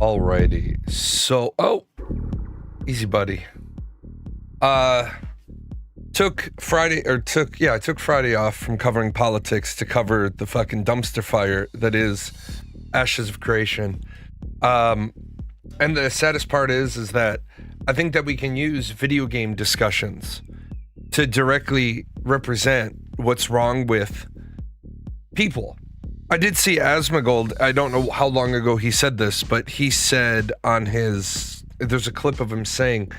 Alrighty. So, easy buddy. Took Friday off from covering politics to cover the fucking dumpster fire that is Ashes of Creation. And the saddest part is that I think that we can use video game discussions to directly represent what's wrong with people. I did see Asmongold. I don't know how long ago he said this, but he said there's a clip of him saying,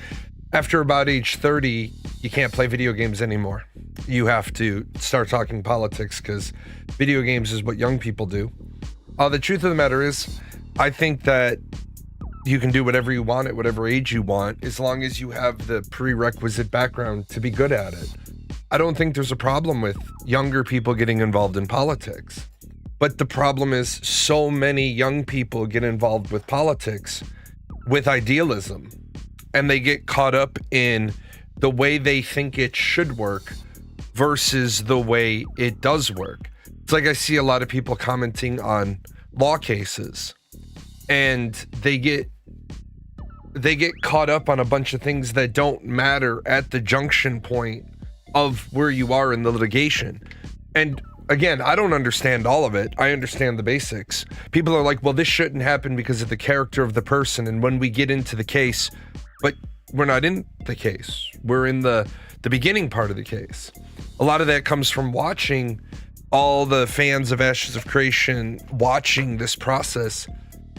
after about age 30, you can't play video games anymore. You have to start talking politics because video games is what young people do. The truth of the matter is, I think that you can do whatever you want at whatever age you want, as long as you have the prerequisite background to be good at it. I don't think there's a problem with younger people getting involved in politics. But the problem is so many young people get involved with politics with idealism, and they get caught up in the way they think it should work versus the way it does work. It's like I see a lot of people commenting on law cases, and they get caught up on a bunch of things that don't matter at the junction point of where you are in the litigation. And again, I don't understand all of it. I understand the basics. People are like, well, this shouldn't happen because of the character of the person. And when we get into the case, but we're not in the case. We're in the beginning part of the case. A lot of that comes from watching all the fans of Ashes of Creation, watching this process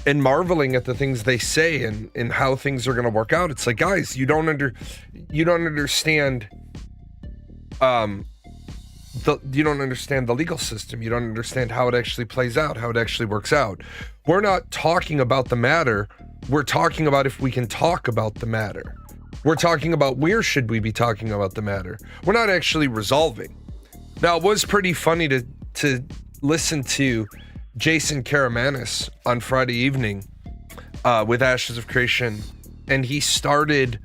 and marveling at the things they say and how things are going to work out. It's like, guys, you don't understand you don't understand the legal system. You don't understand how it actually plays out, how it actually works out. We're not talking about the matter. We're talking about if we can talk about the matter. We're talking about where should we be talking about the matter. We're not actually resolving. Now, it was pretty funny to listen to Jason Karamanis on Friday evening with Ashes of Creation, and he started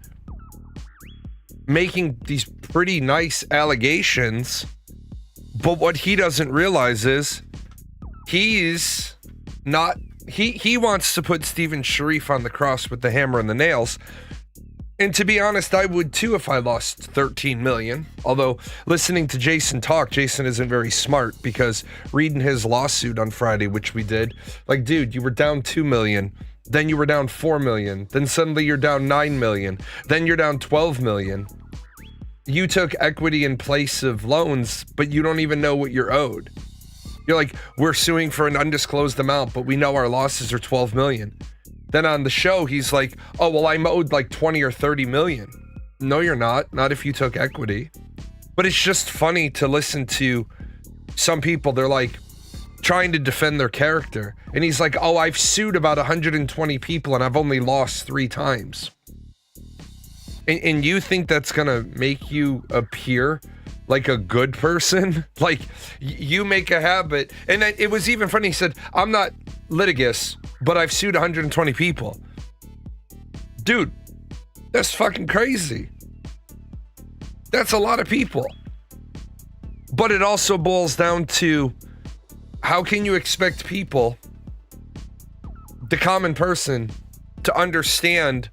making these pretty nice allegations. But what he doesn't realize is he wants to put Steven Sharif on the cross with the hammer and the nails. And to be honest, I would too if I lost 13 million. Although listening to Jason talk, Jason isn't very smart, because reading his lawsuit on Friday, which we did, like, dude, you were down 2 million. Then you were down 4 million. Then suddenly you're down 9 million. Then you're down 12 million. You took equity in place of loans, but you don't even know what you're owed. You're like, we're suing for an undisclosed amount, but we know our losses are 12 million. Then on the show, he's like, oh, well, I'm owed like 20 or 30 million. No, you're not. Not if you took equity. But it's just funny to listen to some people. They're like trying to defend their character. And he's like, oh, I've sued about 120 people and I've only lost 3 times. And you think that's gonna make you appear like a good person? Like, you make a habit. And it was even funny. He said, I'm not litigious, but I've sued 120 people. Dude, that's fucking crazy. That's a lot of people. But it also boils down to, how can you expect people, the common person, to understand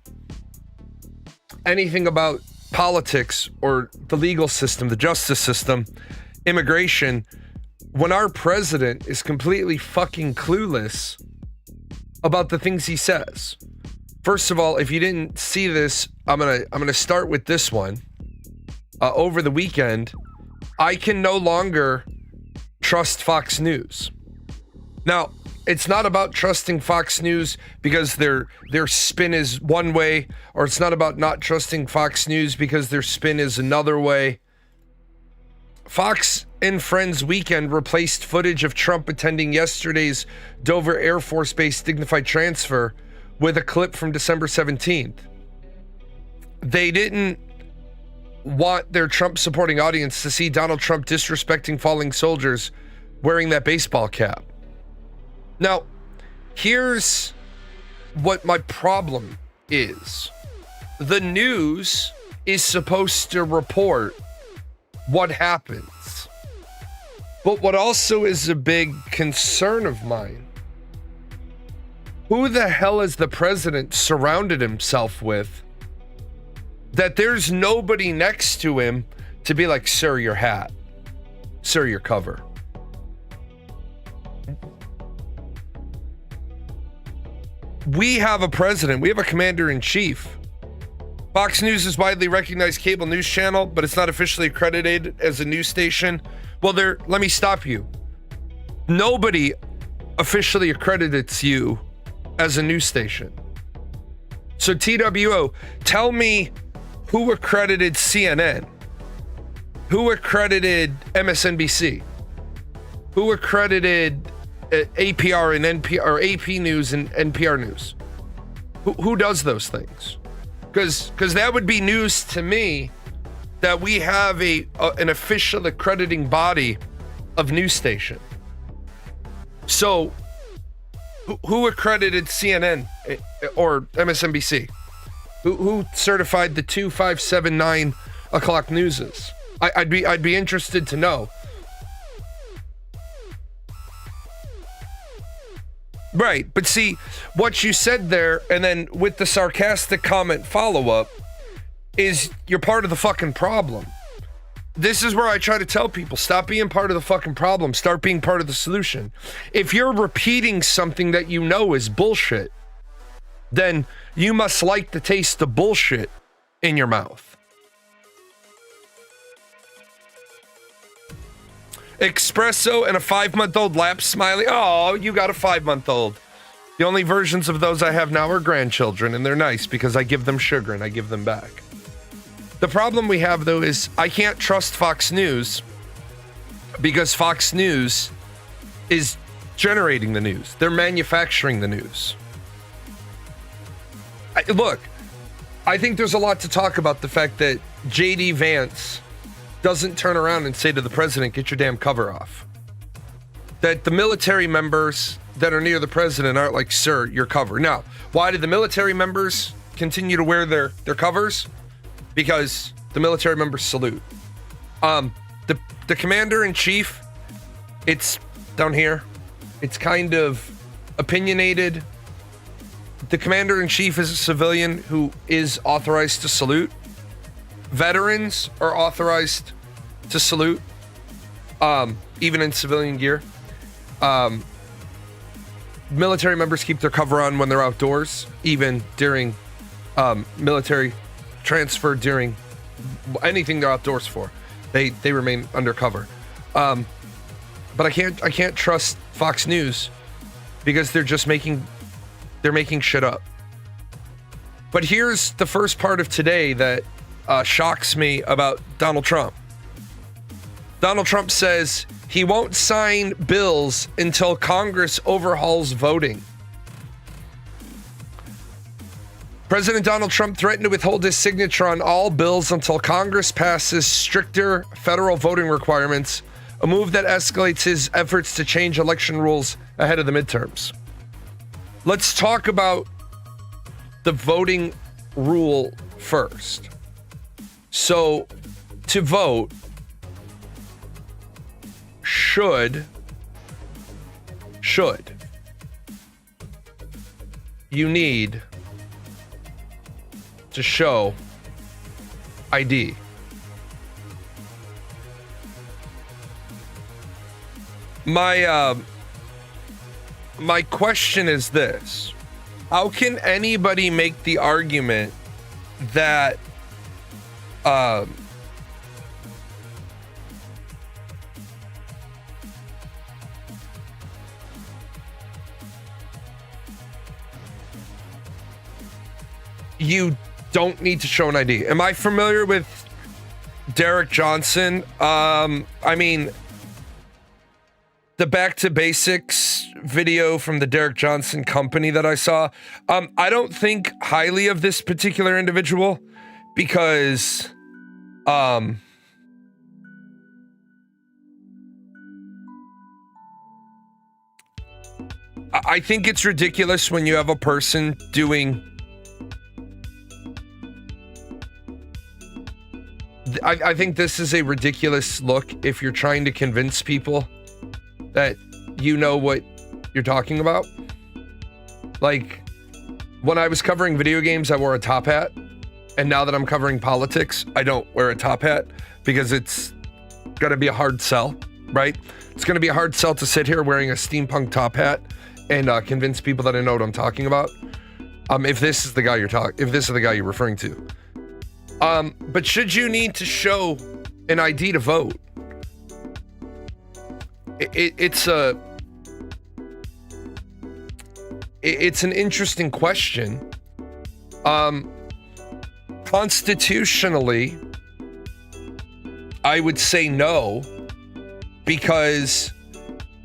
anything about politics or the legal system, the justice system, immigration, when our president is completely fucking clueless about the things he says? First of all, if you didn't see this, I'm gonna start with this one. Over the weekend, I can no longer trust Fox News. Now, it's not about trusting Fox News because their spin is one way, or it's not about not trusting Fox News because their spin is another way. Fox and Friends weekend replaced footage of Trump attending yesterday's Dover Air Force Base dignified transfer with a clip from December 17th. They didn't want their Trump-supporting audience to see Donald Trump disrespecting falling soldiers wearing that baseball cap. Now, here's what my problem is. The news is supposed to report what happens. But what also is a big concern of mine, who the hell has the president surrounded himself with that there's nobody next to him to be like, sir, your hat, sir, your cover? We have a president, we have a commander-in-chief. Fox News is widely recognized cable news channel, but it's not officially accredited as a news station. Well, let me stop you. Nobody officially accredits you as a news station. So TWO, tell me who accredited CNN? Who accredited MSNBC? Who accredited APR and NPR, or AP News and NPR News? Who does those things? Because that would be news to me that we have an official accrediting body of news station. So who accredited CNN or MSNBC? Who certified the 2, 5, 7, 9 o'clock newses? I'd be interested to know. Right, but see, what you said there, and then with the sarcastic comment follow-up, is you're part of the fucking problem. This is where I try to tell people, stop being part of the fucking problem, start being part of the solution. If you're repeating something that you know is bullshit, then you must like the taste of bullshit in your mouth. Espresso and a 5-month-old lap smiley. Oh, you got a 5-month-old. The only versions of those I have now are grandchildren, and they're nice because I give them sugar and I give them back. The problem we have, though, is I can't trust Fox News because Fox News is generating the news. They're manufacturing the news. Look, I think there's a lot to talk about the fact that J.D. Vance doesn't turn around and say to the president, get your damn cover off. That the military members that are near the president aren't like, sir, your cover. Now, why did the military members continue to wear their covers? Because the military members salute. The commander-in-chief, it's down here. It's kind of opinionated. The commander-in-chief is a civilian who is authorized to salute. Veterans are authorized to salute, even in civilian gear. Military members keep their cover on when they're outdoors, even during military transfer, during anything they're outdoors for. They remain undercover. But I can't trust Fox News because they're making shit up. But here's the first part of today that shocks me about Donald Trump. Donald Trump says he won't sign bills until Congress overhauls voting. President Donald Trump threatened to withhold his signature on all bills until Congress passes stricter federal voting requirements, a move that escalates his efforts to change election rules ahead of the midterms. Let's talk about the voting rule first. So, to vote, should you need to show ID. My question is this: how can anybody make the argument that you don't need to show an ID? Am I familiar with Derek Johnson? I mean, the Back to Basics video from the Derek Johnson company that I saw, I don't think highly of this particular individual because I think it's ridiculous when you have a person doing I think this is a ridiculous look if you're trying to convince people that you know what you're talking about. Like, when I was covering video games, I wore a top hat. And now that I'm covering politics, I don't wear a top hat because it's going to be a hard sell, right? It's going to be a hard sell to sit here wearing a steampunk top hat and convince people that I know what I'm talking about. If this is the guy you're referring to. But should you need to show an ID to vote? It's an interesting question. Constitutionally, I would say no, because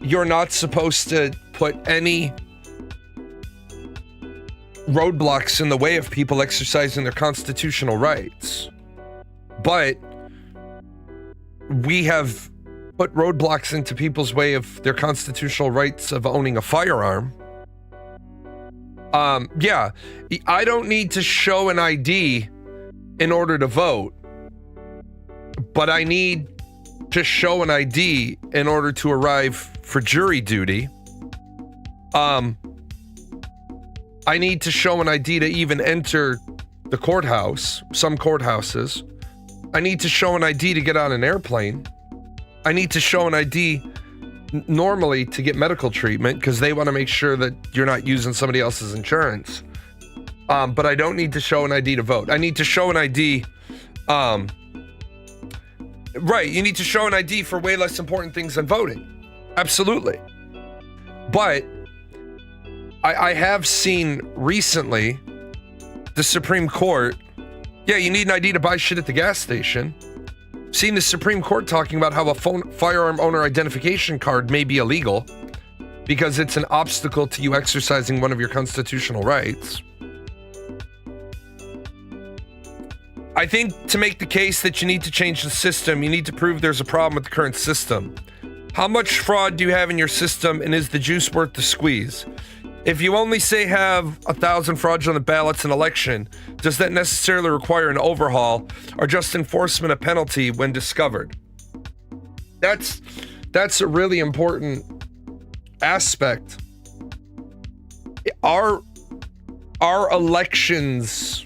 you're not supposed to put any roadblocks in the way of people exercising their constitutional rights. But we have put roadblocks into people's way of their constitutional rights of owning a firearm. Yeah, I don't need to show an ID in order to vote, but I need to show an ID in order to arrive for jury duty. I need to show an ID to even enter the courthouse, some courthouses. I need to show an ID to get on an airplane. I need to show an ID normally to get medical treatment because they want to make sure that you're not using somebody else's insurance. But I don't need to show an ID to vote. I need to show an ID. Right, you need to show an ID for way less important things than voting. Absolutely. But I have seen recently the Supreme Court, yeah, you need an ID to buy shit at the gas station. Seen the Supreme Court talking about how a firearm owner identification card may be illegal because it's an obstacle to you exercising one of your constitutional rights. I think to make the case that you need to change the system, you need to prove there's a problem with the current system. How much fraud do you have in your system, and is the juice worth the squeeze? If you only say have 1,000 fraudulent ballots in election, does that necessarily require an overhaul or just enforcement a penalty when discovered? That's a really important aspect. Our elections,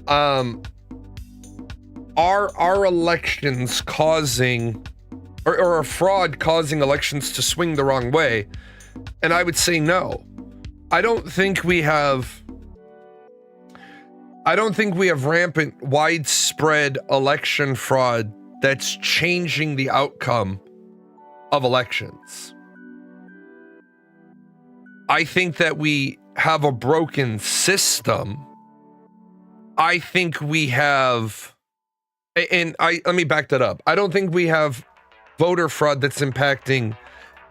are elections causing or a fraud causing elections to swing the wrong way? And I would say no. I don't think we have rampant, widespread election fraud that's changing the outcome of elections. I think that we have a broken system. I think we have, let me back that up. I don't think we have voter fraud that's impacting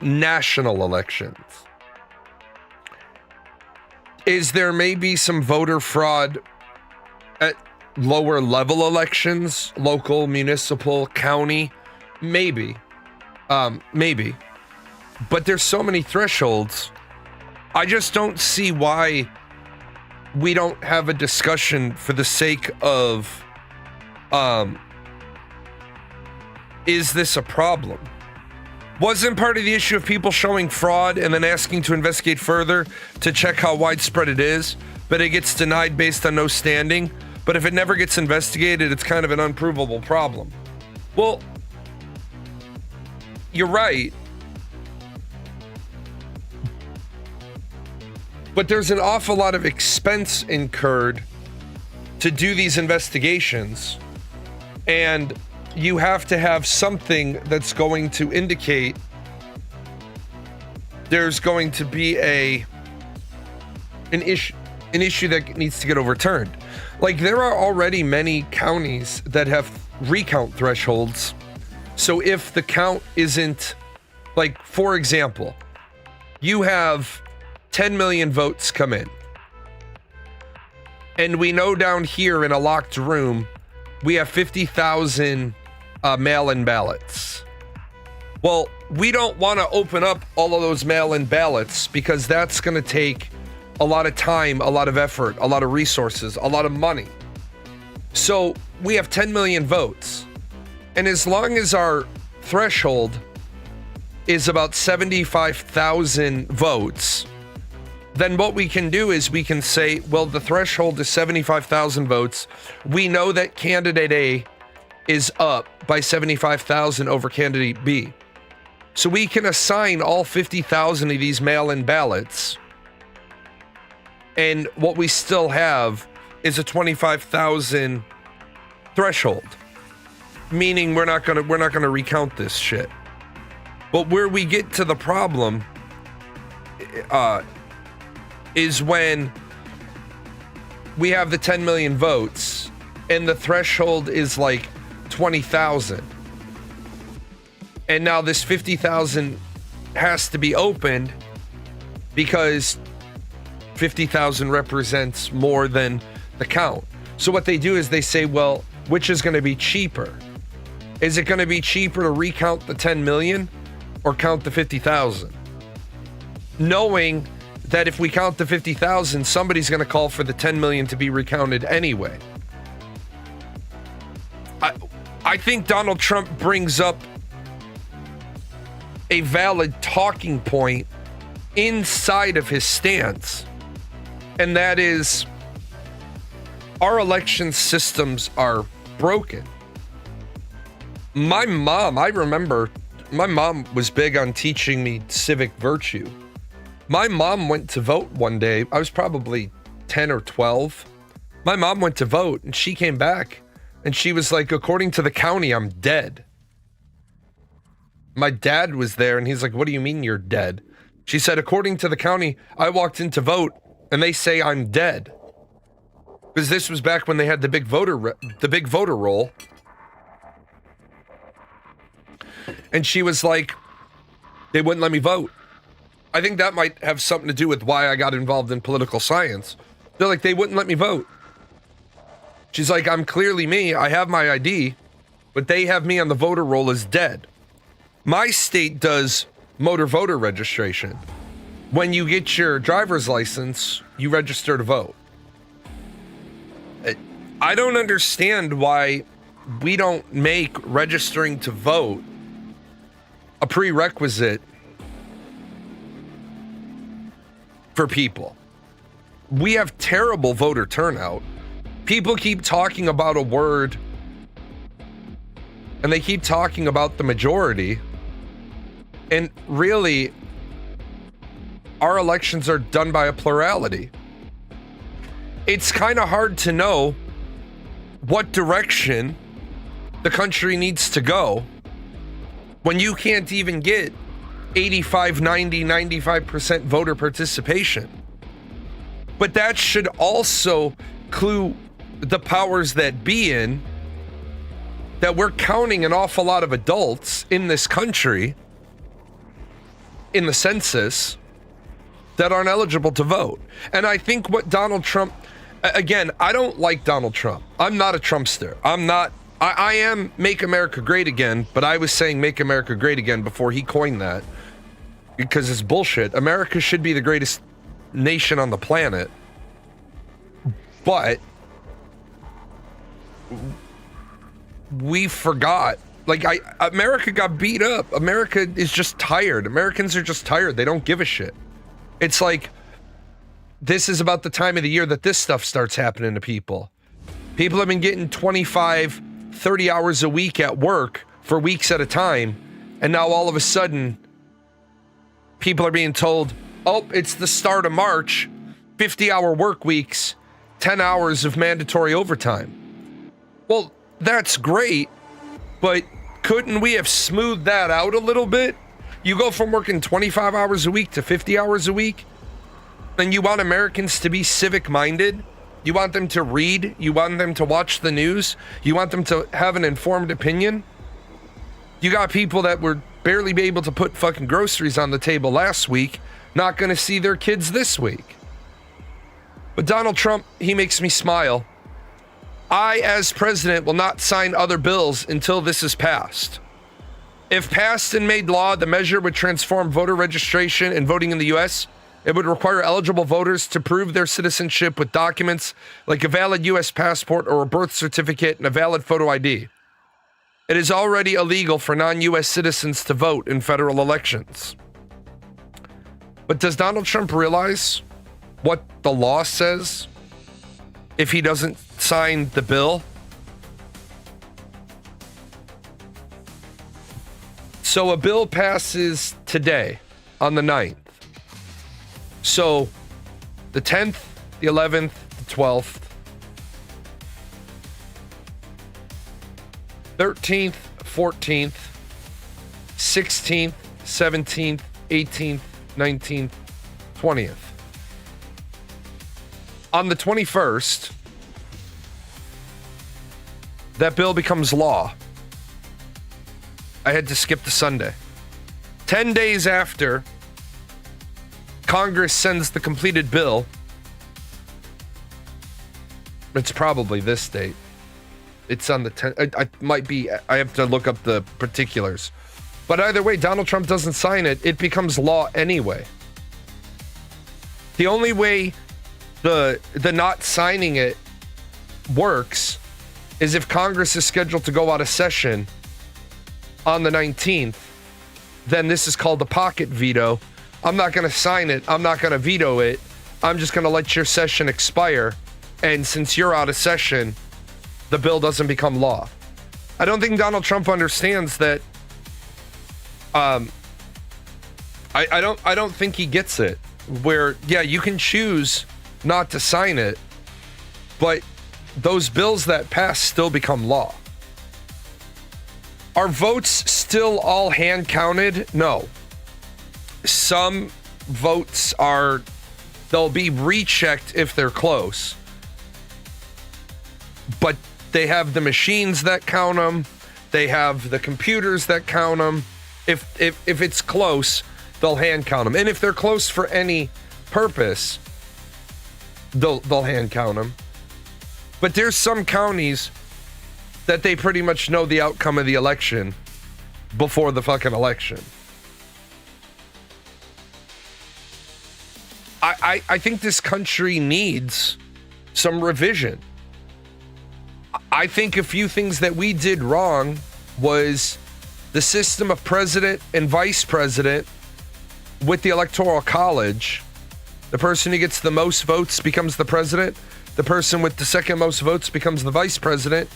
national elections. Is there maybe some voter fraud at lower level elections, local, municipal, county? Maybe. Maybe. But there's so many thresholds. I just don't see why we don't have a discussion for the sake of, is this a problem? Wasn't part of the issue of people showing fraud and then asking to investigate further to check how widespread it is, but it gets denied based on no standing? But if it never gets investigated, it's kind of an unprovable problem. Well, you're right. But there's an awful lot of expense incurred to do these investigations, and you have to have something that's going to indicate there's going to be an issue that needs to get overturned. Like, there are already many counties that have recount thresholds. So if the count isn't, like, for example, you have 10 million votes come in, and we know down here in a locked room we have 50,000 mail-in ballots. Well, we don't want to open up all of those mail-in ballots because that's going to take a lot of time, a lot of effort, a lot of resources, a lot of money. So we have 10 million votes, and as long as our threshold is about 75,000 votes, then what we can do is we can say, well, the threshold is 75,000 votes. We know that candidate A is up by 75,000 over candidate B. So we can assign all 50,000 of these mail-in ballots. And what we still have is a 25,000 threshold. Meaning we're not going to recount this shit. But where we get to the problem is when we have the 10 million votes and the threshold is like 20,000. And now this 50,000 has to be opened because 50,000 represents more than the count. So what they do is they say, well, which is going to be cheaper? Is it going to be cheaper to recount the 10 million or count the 50,000? Knowing that if we count the 50,000, somebody's going to call for the 10 million to be recounted anyway. I think Donald Trump brings up a valid talking point inside of his stance, and that is our election systems are broken. I remember my mom was big on teaching me civic virtue. My mom went to vote one day. I was probably 10 or 12. My mom went to vote and she came back and she was like, according to the county, I'm dead. My dad was there and he's like, what do you mean you're dead? She said, according to the county, I walked in to vote and they say I'm dead. Because this was back when they had the big voter roll. And she was like, they wouldn't let me vote. I think that might have something to do with why I got involved in political science. They're like, they wouldn't let me vote. She's like, I'm clearly me. I have my ID, but they have me on the voter roll as dead. My state does motor voter registration. When you get your driver's license, you register to vote. I don't understand why we don't make registering to vote a prerequisite for people. We have terrible voter turnout. People keep talking about a word and they keep talking about the majority. And really, our elections are done by a plurality. It's kind of hard to know what direction the country needs to go when you can't even get 85, 90, 95% voter participation. But that should also clue the powers that be in that we're counting an awful lot of adults in this country in the census that aren't eligible to vote. And I think what Donald Trump, again, I don't like Donald Trump. I'm not a Trumpster. I am Make America Great Again, but I was saying Make America Great Again before he coined that because it's bullshit. America should be the greatest nation on the planet, but we forgot. America got beat up. America is just tired. Americans are just tired. They don't give a shit. It's like, this is about the time of the year that this stuff starts happening to people. People have been getting 25, 30 hours a week at work for weeks at a time. And now all of a sudden, people are being told, oh, it's the start of March, 50-hour work weeks, 10 hours of mandatory overtime. Well, that's great, but couldn't we have smoothed that out a little bit? You go from working 25 hours a week to 50 hours a week, and you want Americans to be civic-minded? You want them to read? You want them to watch the news? You want them to have an informed opinion? You got people that were barely able to put fucking groceries on the table last week, not gonna see their kids this week. But Donald Trump, he makes me smile. I, as president, will not sign other bills until this is passed. If passed and made law, the measure would transform voter registration and voting in the U.S. It would require eligible voters to prove their citizenship with documents like a valid U.S. passport or a birth certificate and a valid photo ID. It is already illegal for non-US citizens to vote in federal elections. But does Donald Trump realize what the law says if he doesn't sign the bill? So a bill passes today on the 9th. So the 10th, the 11th, the 12th, 13th, 14th, 16th, 17th, 18th, 19th, 20th. On the 21st, that bill becomes law. I had to skip the Sunday. 10 days after Congress sends the completed bill, it's probably this date. It's on the 10th. I might be, I have to look up the particulars. But either way, Donald Trump doesn't sign it. It becomes law anyway. The only way the not signing it works is if Congress is scheduled to go out of session on the 19th, then this is called a pocket veto. I'm not going to sign it. I'm not going to veto it. I'm just going to let your session expire. And since you're out of session, the bill doesn't become law. I don't think Donald Trump understands that. I don't think he gets it. Where, yeah, you can choose not to sign it, but those bills that pass still become law. Are votes still all hand counted? No. Some votes they'll be rechecked if they're close. But they have the machines that count them. They have the computers that count them. If it's close, they'll hand count them. And if they're close for any purpose, they'll hand count them. But there's some counties that they pretty much know the outcome of the election before the fucking election. I think this country needs some revision. I think a few things that we did wrong was the system of president and vice president with the Electoral College. The person who gets the most votes becomes the president. The person with the second most votes becomes the vice president.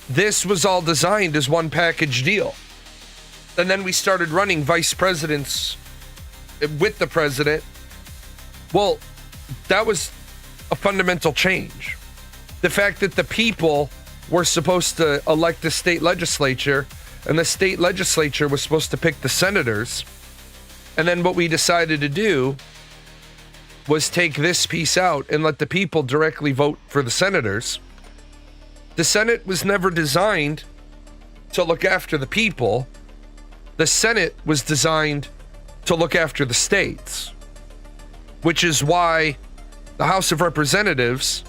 This was all designed as one package deal. And then we started running vice presidents with the president. Well, that was a fundamental change. The fact that the people were supposed to elect the state legislature, and the state legislature was supposed to pick the senators. And then what we decided to do was take this piece out and let the people directly vote for the senators. The Senate was never designed to look after the people. The Senate was designed to look after the states, which is why the House of Representatives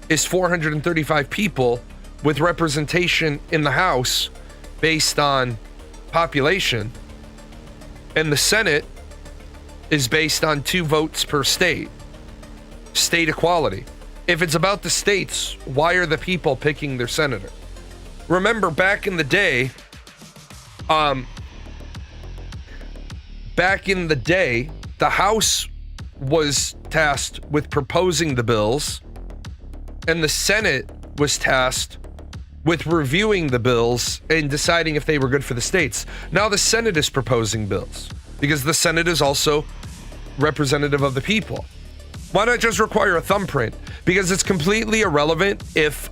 is 435 people with representation in the House based on population, and the Senate is based on 2 votes per state equality. If it's about the states, why are the people picking their senator? Remember, back in the day, the House was tasked with proposing the bills, and the Senate was tasked with reviewing the bills and deciding if they were good for the states. Now the Senate is proposing bills because the Senate is also representative of the people. Why not just require a thumbprint? Because it's completely irrelevant if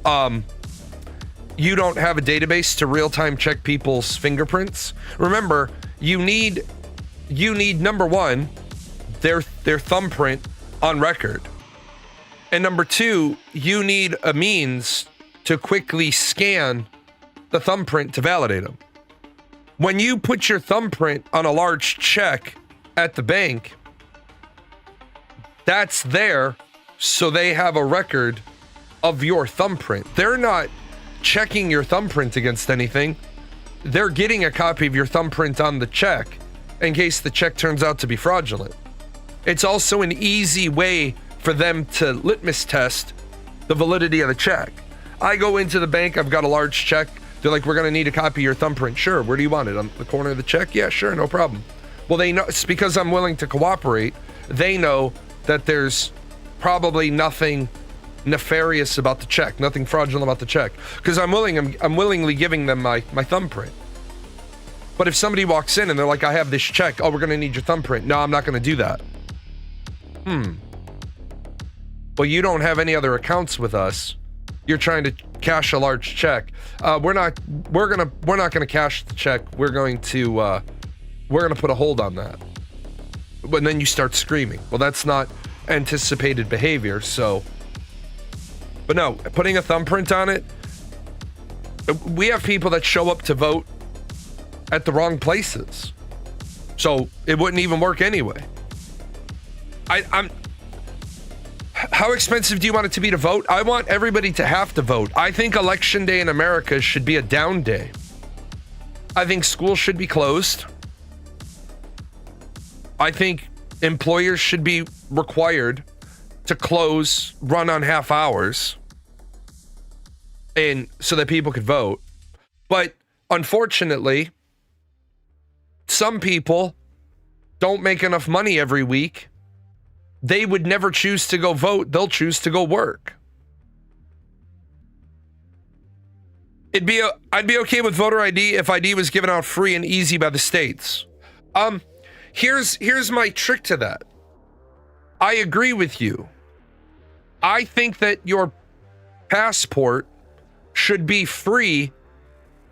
you don't have a database to real-time check people's fingerprints. Remember, you need number one, their thumbprint on record. And number two, you need a means to quickly scan the thumbprint to validate them. When you put your thumbprint on a large check at the bank, that's there so they have a record of your thumbprint. They're not checking your thumbprint against anything. They're getting a copy of your thumbprint on the check in case the check turns out to be fraudulent. It's also an easy way for them to litmus test the validity of the check. I go into the bank, I've got a large check, They're like, we're going to need a copy of your thumbprint. Sure. Where do you want it? On the corner of the check? Yeah, sure. No problem. Well, they know it's because I'm willing to cooperate. They know that there's probably nothing nefarious about the check, nothing fraudulent about the check, because I'm willingly giving them my thumbprint. But if somebody walks in and they're like, I have this check, oh, we're going to need your thumbprint. No, I'm not going to do that. Well, you don't have any other accounts with us. You're trying to cash a large check. We're not going to cash the check. We're going to put a hold on that. But then you start screaming. Well, that's not anticipated behavior, so. But no, putting a thumbprint on it, we have people that show up to vote at the wrong places. So it wouldn't even work anyway. How expensive do you want it to be to vote? I want everybody to have to vote. I think election day in America should be a down day. I think schools should be closed. I think employers should be required to run on half hours, and so that people could vote. But unfortunately, some people don't make enough money every week. They would never choose to go vote. They'll choose to go work. I'd be okay with voter ID if ID was given out free and easy by the states. Here's my trick to that. I agree with you. I think that your passport should be free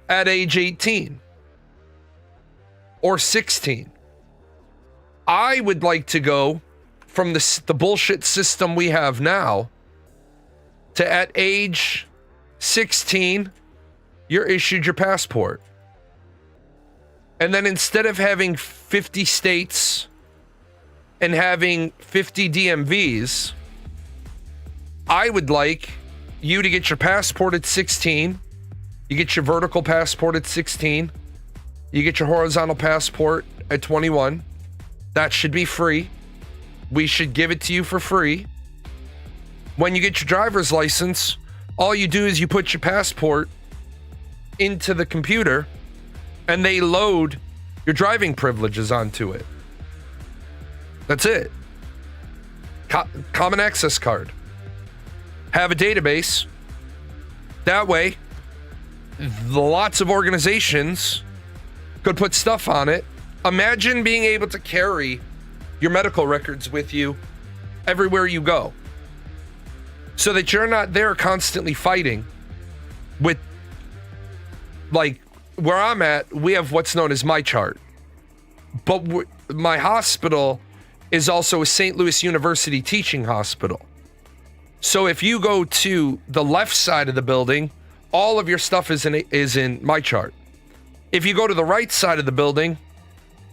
at age 18 or 16. I would like to go from the bullshit system we have now to at age 16, you're issued your passport. And then instead of having 50 states and having 50 DMVs, I would like you to get your passport at 16. You get your vertical passport at 16. You get your horizontal passport at 21. That should be free. We should give it to you for free. When you get your driver's license, all you do is you put your passport into the computer and they load your driving privileges onto it. That's it. Common access card. Have a database. That way, lots of organizations could put stuff on it. Imagine being able to carry your medical records with you everywhere you go, so that you're not there constantly fighting with, like, where I'm at, we have what's known as MyChart. But my hospital is also a St. Louis University teaching hospital. So if you go to the left side of the building, all of your stuff is in MyChart. If you go to the right side of the building,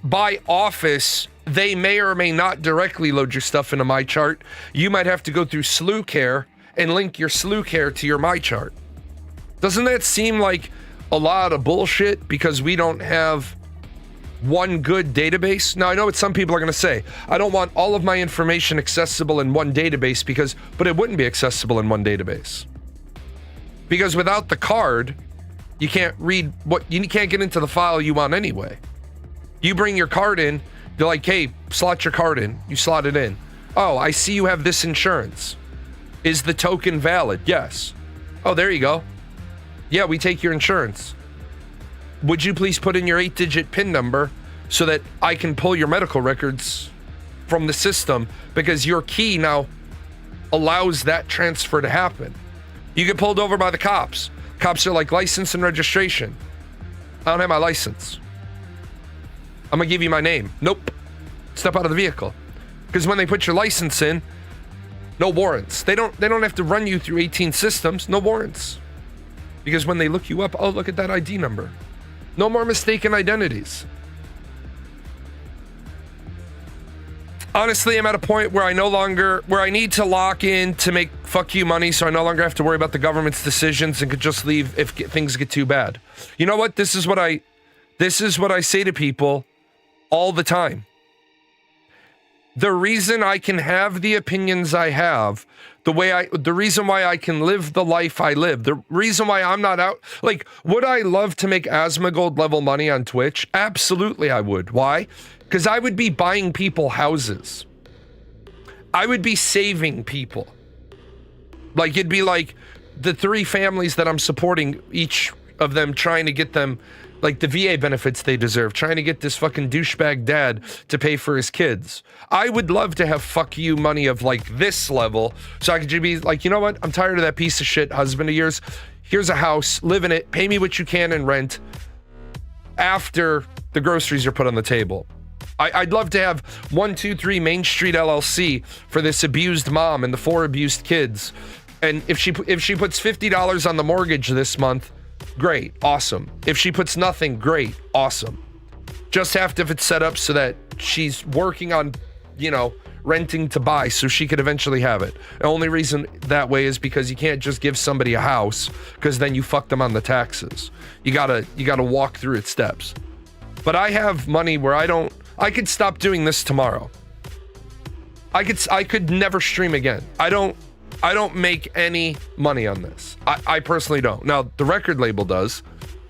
by office, they may or may not directly load your stuff into MyChart. You might have to go through SleuCare and link your SleuCare to your MyChart. Doesn't that seem like a lot of bullshit because we don't have one good database? Now, I know what some people are going to say. I don't want all of my information accessible in one database but it wouldn't be accessible in one database. Because without the card, you can't you can't get into the file you want anyway. You bring your card in, they're like, hey, slot your card in. You slot it in. Oh, I see you have this insurance. Is the token valid? Yes. Oh, there you go. Yeah, we take your insurance. Would you please put in your 8-digit PIN number so that I can pull your medical records from the system, because your key now allows that transfer to happen. You get pulled over by the cops. Cops are like, license and registration. I don't have my license. I'm gonna give you my name. Nope. Step out of the vehicle. Because when they put your license in, no warrants. They don't have to run you through 18 systems. No warrants. Because when they look you up, oh, look at that ID number. No more mistaken identities. Honestly, I'm at a point where I need to lock in to make fuck you money, so I no longer have to worry about the government's decisions and could just leave if things get too bad. You know what? This is what I say to people all the time. The reason I can have the opinions I have, The reason why I can live the life I live, the reason why I'm not out, like, would I love to make Asmongold level money on Twitch? Absolutely I would. Why? Because I would be buying people houses. I would be saving people. Like, it'd be like the 3 families that I'm supporting, each of them trying to get them, like, the VA benefits they deserve, trying to get this fucking douchebag dad to pay for his kids. I would love to have fuck you money of, like, this level, so I could just be like, you know what? I'm tired of that piece of shit husband of yours. Here's a house, live in it, pay me what you can in rent after the groceries are put on the table. I'd love to have 123 Main Street LLC for this abused mom and the 4 abused kids. And if she puts $50 on the mortgage this month, great, awesome. If she puts nothing, great, awesome. Just have to have it set up so that she's working on, you know, renting to buy so she could eventually have it. The only reason that way is because you can't just give somebody a house, because then you fuck them on the taxes. You gotta walk through its steps. But I have money where I could stop doing this tomorrow. I could never stream again. I don't make any money on this. I personally don't. Now, the record label does.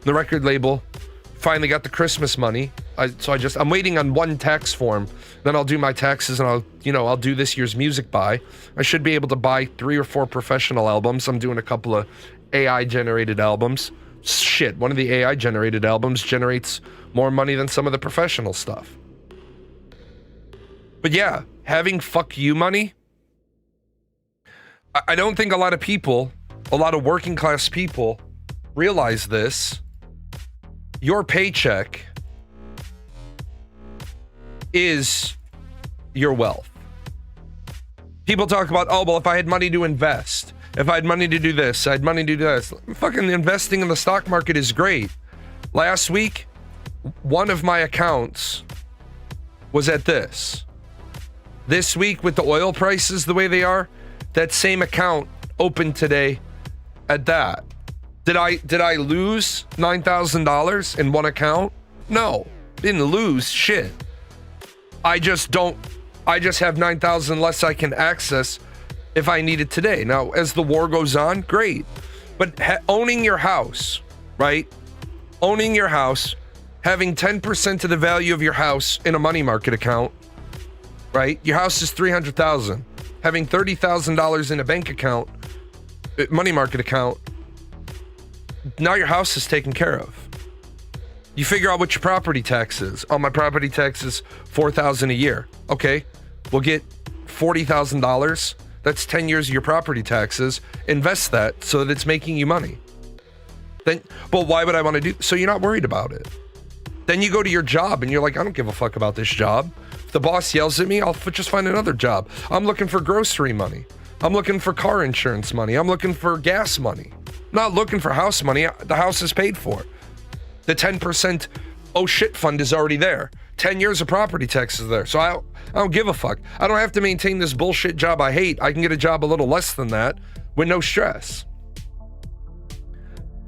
The record label finally got the Christmas money. I'm waiting on 1 tax form. Then I'll do my taxes and I'll do this year's music buy. I should be able to buy 3 or 4 professional albums. I'm doing a couple of AI generated albums. Shit, one of the AI generated albums generates more money than some of the professional stuff. But yeah, having fuck you money, I don't think a lot of working class people realize this. Your paycheck is your wealth. People talk about, oh, well, if I had money to invest, if I had money to do this, I had money to do this. Fucking investing in the stock market is great. Last week, one of my accounts was at this. This week, with the oil prices the way they are, that same account opened today at that. Did I lose $9,000 in one account? No, didn't lose shit. I just have 9,000 less I can access if I need it today. Now, as the war goes on, great. But owning your house, right? Owning your house, having 10% of the value of your house in a money market account, right? Your house is $300,000. Having $30,000 in a bank account, money market account, now your house is taken care of. You figure out what your property tax is. Oh, my property tax is $4,000 a year. Okay, we'll get $40,000. That's 10 years of your property taxes. Invest that so that it's making you money. But why would I want to do? So you're not worried about it. Then you go to your job and you're like, I don't give a fuck about this job. If the boss yells at me, I'll just find another job. I'm looking for grocery money. I'm looking for car insurance money. I'm looking for gas money. I'm not looking for house money. The house is paid for. The 10% oh shit fund is already there. 10 years of property taxes there. So I don't give a fuck. I don't have to maintain this bullshit job I hate. I can get a job a little less than that with no stress.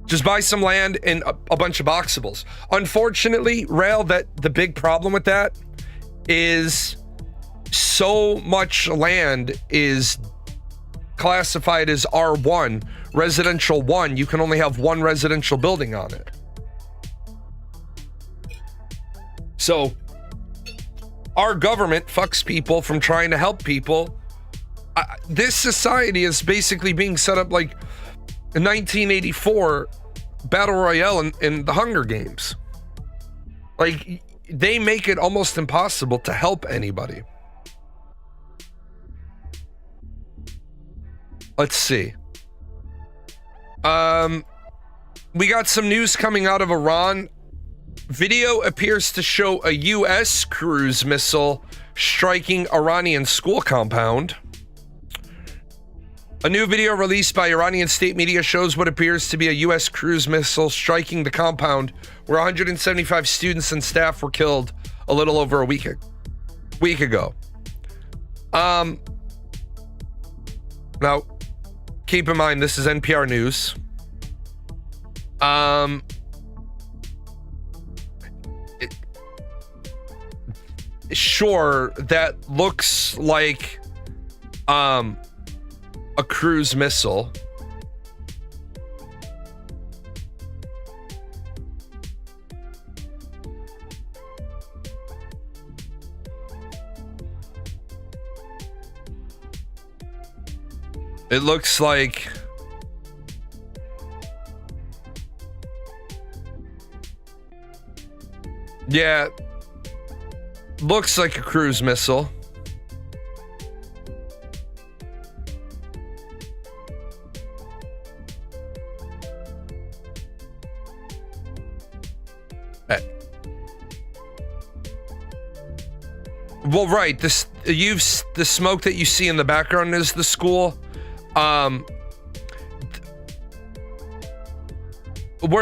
Just buy some land and a bunch of boxables. Unfortunately, Rail, that the big problem with that is so much land is classified as R1, residential 1. You can only have 1 residential building on it. So our government fucks people from trying to help people. This society is basically being set up like a 1984 battle royale in the Hunger Games. Like, they make it almost impossible to help anybody. Let's see. We got some news coming out of Iran. Video appears to show a U.S. cruise missile striking Iranian school compound. A new video released by Iranian state media shows what appears to be a U.S. cruise missile striking the compound where 175 students and staff were killed a little over a week ago. Now, keep in mind, this is NPR News. Sure, that looks like a cruise missile. It looks like yeah, looks like a cruise missile. Well, right. The smoke that you see in the background is the school. We're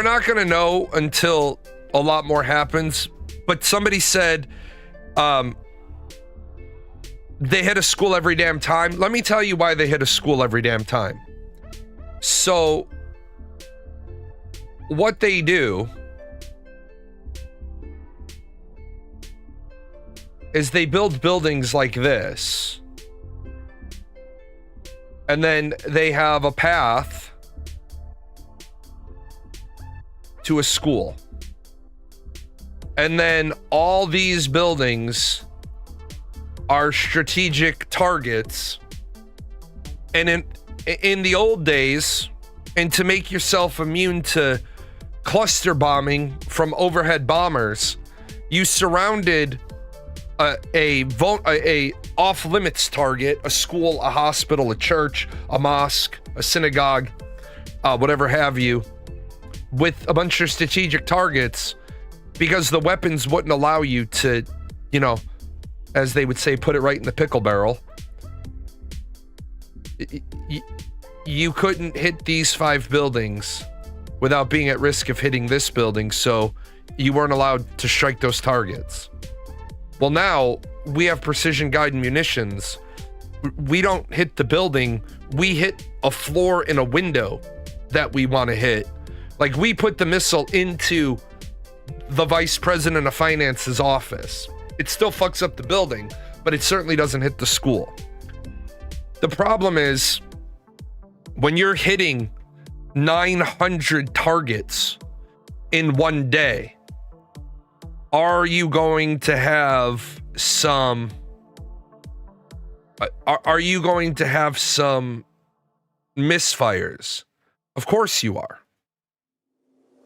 not gonna know until a lot more happens. But somebody said, they hit a school every damn time. Let me tell you why they hit a school every damn time. So, what they do is they build buildings like this, and then they have a path to a school. And then all these buildings are strategic targets. And in the old days, and to make yourself immune to cluster bombing from overhead bombers, you surrounded a off-limits target, a school, a hospital, a church, a mosque, a synagogue, whatever have you, with a bunch of strategic targets, because the weapons wouldn't allow you to, you know, as they would say, put it right in the pickle barrel. You couldn't hit these 5 buildings without being at risk of hitting this building, so you weren't allowed to strike those targets. Well, now we have precision guided munitions. We don't hit the building, we hit a floor and a window that we want to hit. Like, we put the missile into the vice president of finance's office. It still fucks up the building, but it certainly doesn't hit the school. The problem is, when you're hitting 900 targets in one day, are you going to have some misfires? Of course you are.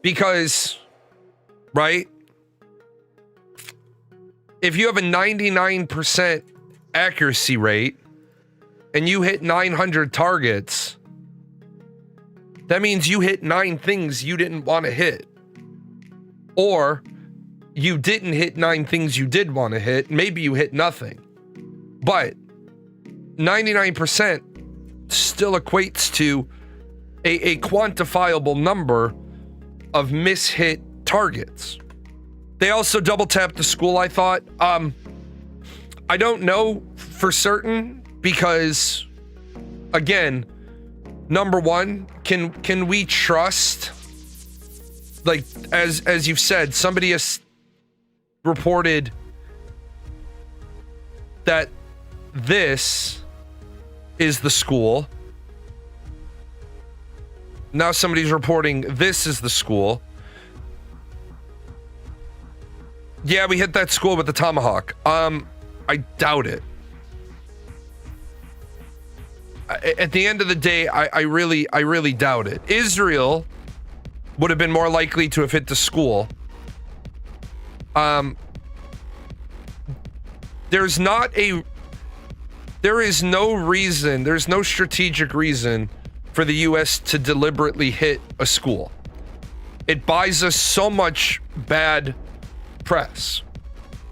Because, right? If you have a 99% accuracy rate and you hit 900 targets, that means you hit 9 things you didn't want to hit. Or you didn't hit 9 things you did want to hit. Maybe you hit nothing. But 99% still equates to a quantifiable number of mishit targets. They also double tapped the school, I thought. I don't know for certain because, again, number one, can we trust, like, as you've said, somebody has reported that this is the school. Now somebody's reporting this is the school. Yeah, we hit that school with the Tomahawk. I doubt it. At the end of the day, I really doubt it. Israel would have been more likely to have hit the school. There is no reason, there's no strategic reason for the US to deliberately hit a school. It buys us so much bad press.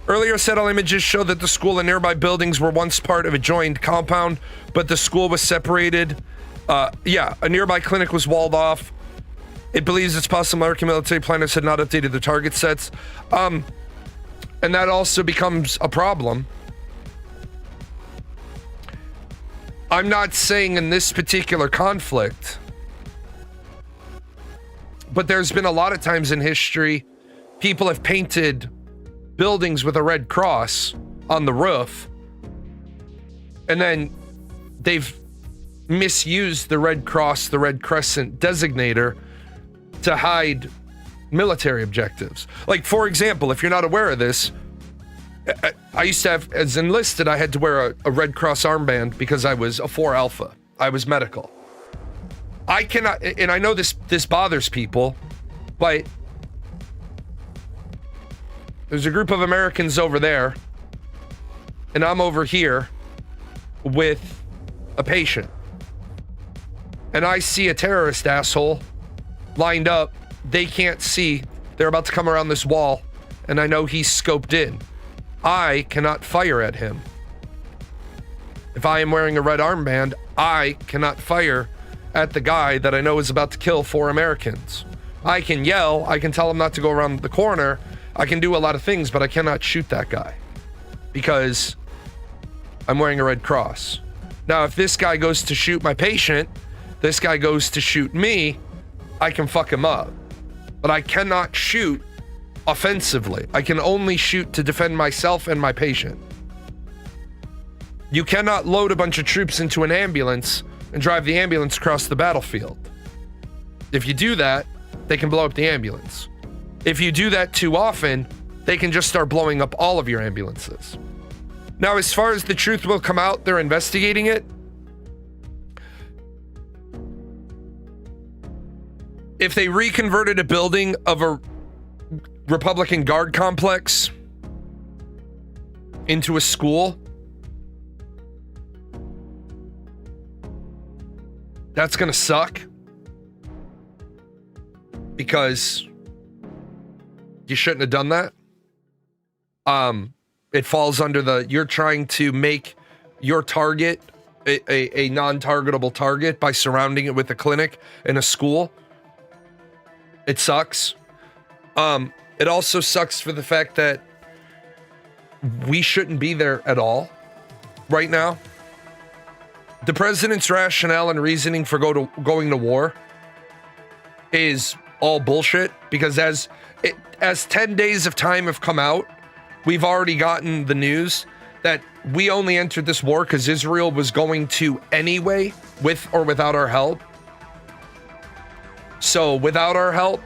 Earlier satellite images show that the school and nearby buildings were once part of a joined compound, but the school was separated. A nearby clinic was walled off. It believes it's possible American military planners had not updated their target sets. And that also becomes a problem. I'm not saying in this particular conflict, but there's been a lot of times in history, people have painted buildings with a red cross on the roof, and then they've misused the Red Cross, the Red Crescent designator to hide military objectives. Like, for example, if you're not aware of this, I used to have, as enlisted, I had to wear a Red Cross armband because I was a 4 Alpha. I was medical. I cannot, and I know this bothers people, but there's a group of Americans over there, and I'm over here with a patient. And I see a terrorist asshole lined up. They can't see. They're about to come around this wall, and I know he's scoped in. I cannot fire at him. If I am wearing a red armband, I cannot fire at the guy that I know is about to kill 4 Americans. I can yell, I can tell him not to go around the corner, I can do a lot of things, but I cannot shoot that guy because I'm wearing a red cross. Now, if this guy goes to shoot my patient, this guy goes to shoot me, I can fuck him up. But I cannot shoot offensively. I can only shoot to defend myself and my patient. You cannot load a bunch of troops into an ambulance and drive the ambulance across the battlefield. If you do that, they can blow up the ambulance. If you do that too often, they can just start blowing up all of your ambulances. Now, as far as the truth will come out, they're investigating it. If they reconverted a building of a Republican Guard complex into a school, that's gonna suck because you shouldn't have done that. It falls under the, you're trying to make your target a non-targetable target by surrounding it with a clinic and a school. It sucks. It also sucks for the fact that we shouldn't be there at all right now. The president's rationale and reasoning for going to war is all bullshit because as 10 days of time have come out, we've already gotten the news that we only entered this war because Israel was going to anyway, with or without our help. So without our help,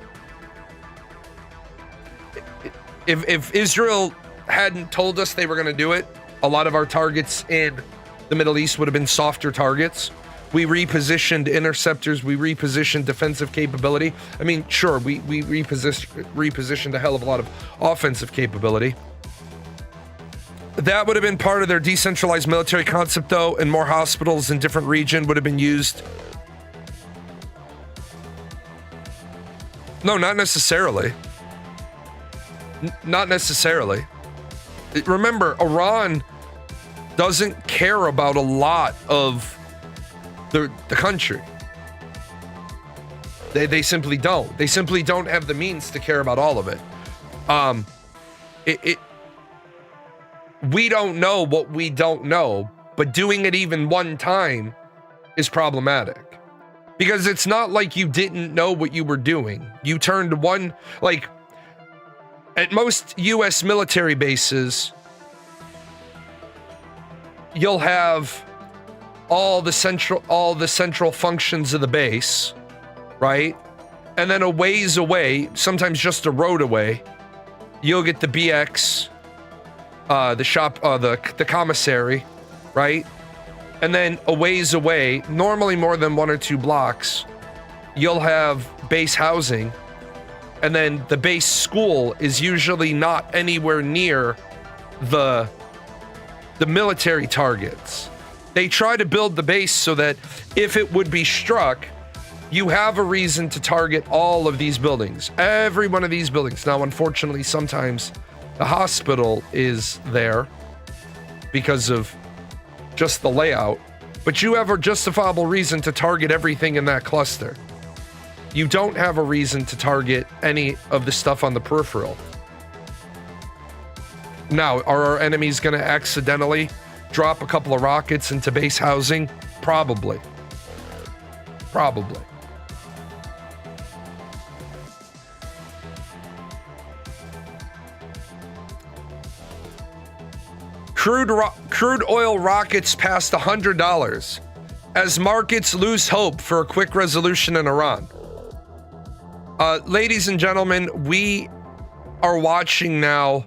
if Israel hadn't told us they were going to do it, a lot of our targets in the Middle East would have been softer targets. We repositioned interceptors. We repositioned defensive capability. I mean, sure, we repositioned a hell of a lot of offensive capability. That would have been part of their decentralized military concept, though, and more hospitals in different regions would have been used. No, not necessarily. Not necessarily. Remember, Iran doesn't care about a lot of the country. They simply don't. They simply don't have the means to care about all of it. We don't know what we don't know, but doing it even one time is problematic. Because it's not like you didn't know what you were doing. You turned one, like, at most US military bases, you'll have all the central functions of the base, right? And then a ways away, sometimes just a road away, you'll get the BX, the shop, the commissary, right? And then a ways away, normally more than 1 or 2 blocks, you'll have base housing. And then the base school is usually not anywhere near the military targets. They try to build the base so that if it would be struck, you have a reason to target all of these buildings, every one of these buildings. Now, unfortunately, sometimes the hospital is there because of just the layout, but you have a justifiable reason to target everything in that cluster. You don't have a reason to target any of the stuff on the peripheral. Now, are our enemies going to accidentally drop a couple of rockets into base housing? Probably. Probably. Crude oil rockets passed $100. as markets lose hope for a quick resolution in Iran. Ladies and gentlemen, we are watching now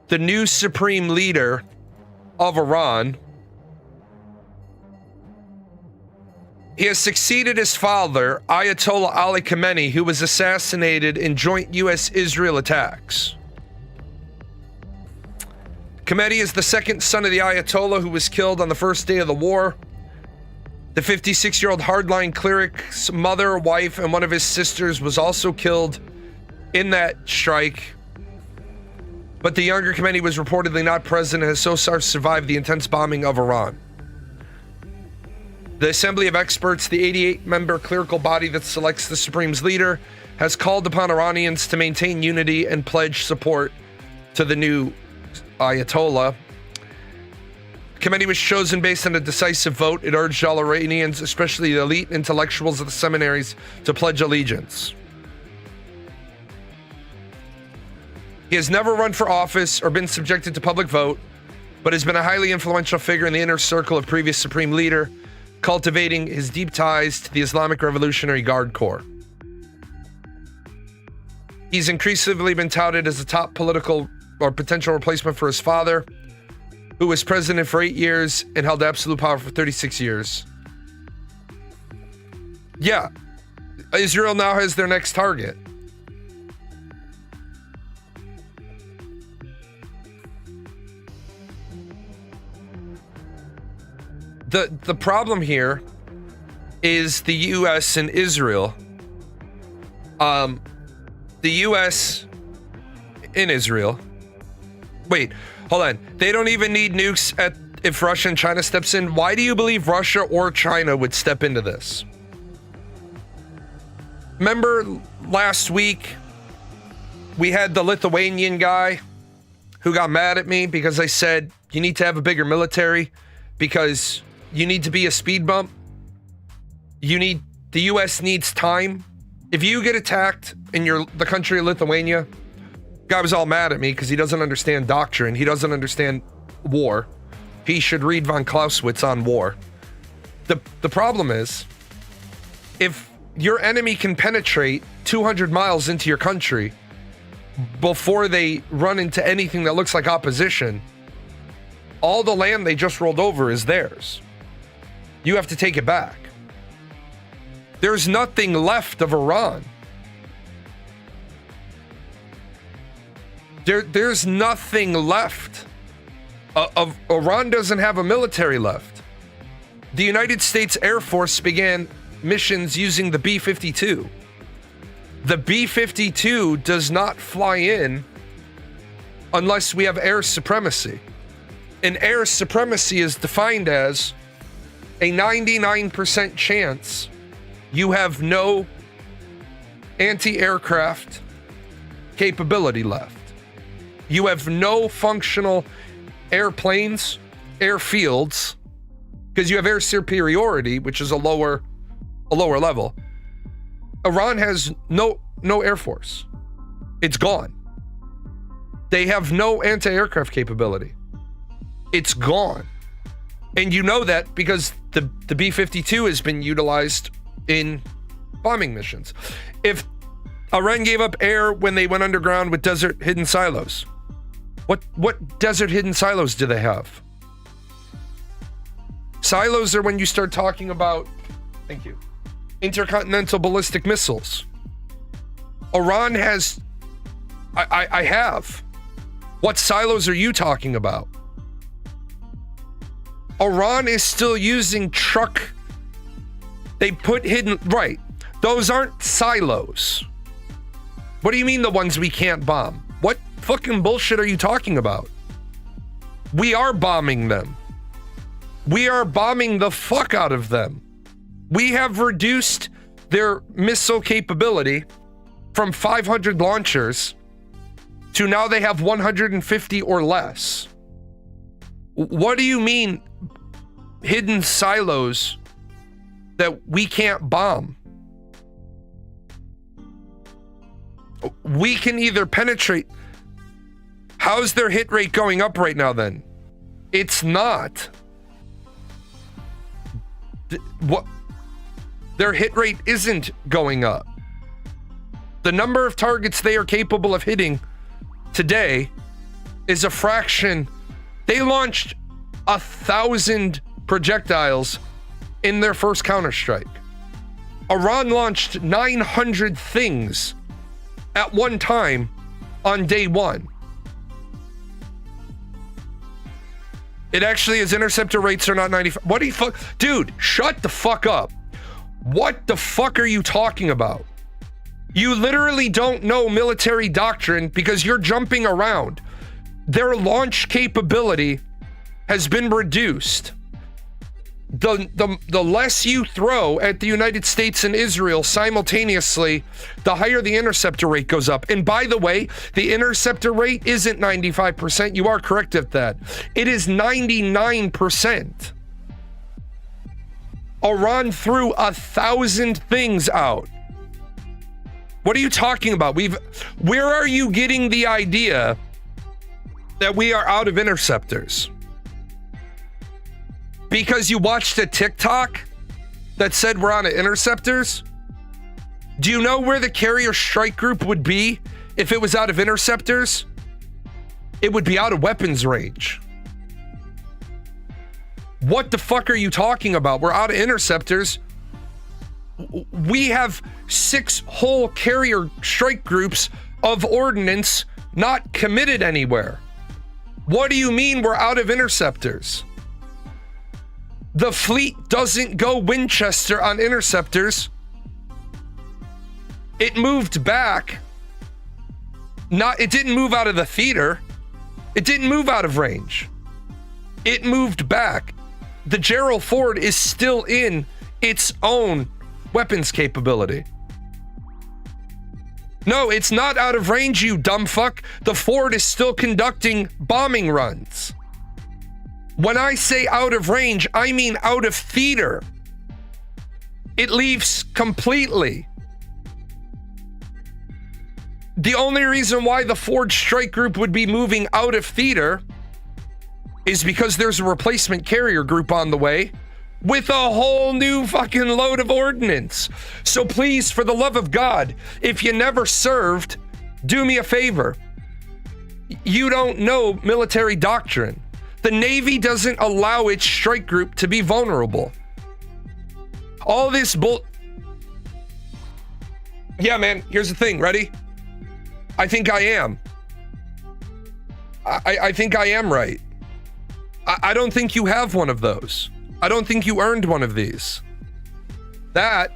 the new supreme leader of Iran. He has succeeded his father, Ayatollah Ali Khamenei, who was assassinated in joint U.S.-Israel attacks. Khamenei is the second son of the Ayatollah, who was killed on the first day of the war. The 56-year-old hardline cleric's mother, wife, and one of his sisters was also killed in that strike. But the younger Khamenei was reportedly not present and has so far survived the intense bombing of Iran. The Assembly of Experts, the 88-member clerical body that selects the Supreme's leader, has called upon Iranians to maintain unity and pledge support to the new Ayatollah. Khamenei was chosen based on a decisive vote. It urged all Iranians, especially the elite intellectuals of the seminaries, to pledge allegiance. He has never run for office or been subjected to public vote, but has been a highly influential figure in the inner circle of previous Supreme Leader, cultivating his deep ties to the Islamic Revolutionary Guard Corps. He's increasingly been touted as a top political or potential replacement for his father, who was president for 8 years and held absolute power for 36 years. Yeah, Israel now has their next target. The problem here is the U.S. and Israel. The U.S. in Israel. Wait, hold on. They don't even need nukes if Russia and China steps in. Why do you believe Russia or China would step into this? Remember last week we had the Lithuanian guy who got mad at me because I said you need to have a bigger military because you need to be a speed bump. The U.S. needs time. If you get attacked in the country of Lithuania, guy was all mad at me because he doesn't understand doctrine. He doesn't understand war. He should read von Clausewitz on war. The problem is, if your enemy can penetrate 200 miles into your country before they run into anything that looks like opposition, all the land they just rolled over is theirs. You have to take it back. There's nothing left of Iran. There's nothing left. Iran doesn't have a military left. The United States Air Force began missions using the B-52. The B-52 does not fly in unless we have air supremacy. And air supremacy is defined as a 99% chance you have no anti-aircraft capability left. You have no functional airplanes, airfields, because you have air superiority, which is a lower level. Iran has no air force. It's gone. They have no anti-aircraft capability. It's gone. And you know that because the B-52 has been utilized in bombing missions. If Iran gave up air when they went underground with desert hidden silos, what desert hidden silos do they have? Silos are when you start talking about, thank you, intercontinental ballistic missiles. Iran has, I have. What silos are you talking about? Iran is still using they put hidden, right. Those aren't silos. What do you mean the ones we can't bomb? What fucking bullshit are you talking about? We are bombing them. We are bombing the fuck out of them. We have reduced their missile capability from 500 launchers to now they have 150 or less. What do you mean hidden silos that we can't bomb? We can either penetrate. How's their hit rate going up right now then? It's not. What? Their hit rate isn't going up. The number of targets they are capable of hitting today is a fraction. They launched 1,000 projectiles in their first Counter-Strike. Iran launched 900 things at one time on day one. It actually is interceptor rates are not 95. What do you fuck? Dude, shut the fuck up. What the fuck are you talking about? You literally don't know military doctrine because you're jumping around. Their launch capability has been reduced. The less you throw at the United States and Israel simultaneously, the higher the interceptor rate goes up. And by the way, the interceptor rate isn't 95%. You are correct at that. It is 99%. Iran threw 1,000 things out. What are you talking about? Where are you getting the idea that we are out of interceptors? Because you watched a TikTok that said we're out of interceptors? Do you know where the carrier strike group would be if it was out of interceptors? It would be out of weapons range. What the fuck are you talking about? We're out of interceptors. We have 6 whole carrier strike groups of ordnance not committed anywhere. What do you mean we're out of interceptors? The fleet doesn't go Winchester on interceptors. It moved back. It didn't move out of the theater. It didn't move out of range. It moved back. The Gerald Ford is still in its own weapons capability. No, it's not out of range, you dumb fuck. The Ford is still conducting bombing runs. When I say out of range, I mean out of theater. It leaves completely. The only reason why the Ford strike group would be moving out of theater is because there's a replacement carrier group on the way with a whole new fucking load of ordnance. So please, for the love of God, if you never served, do me a favor. You don't know military doctrine. The Navy doesn't allow its strike group to be vulnerable. All this Yeah, man, here's the thing. Ready? I think I am. I think I am right. I don't think you have one of those. I don't think you earned one of these. That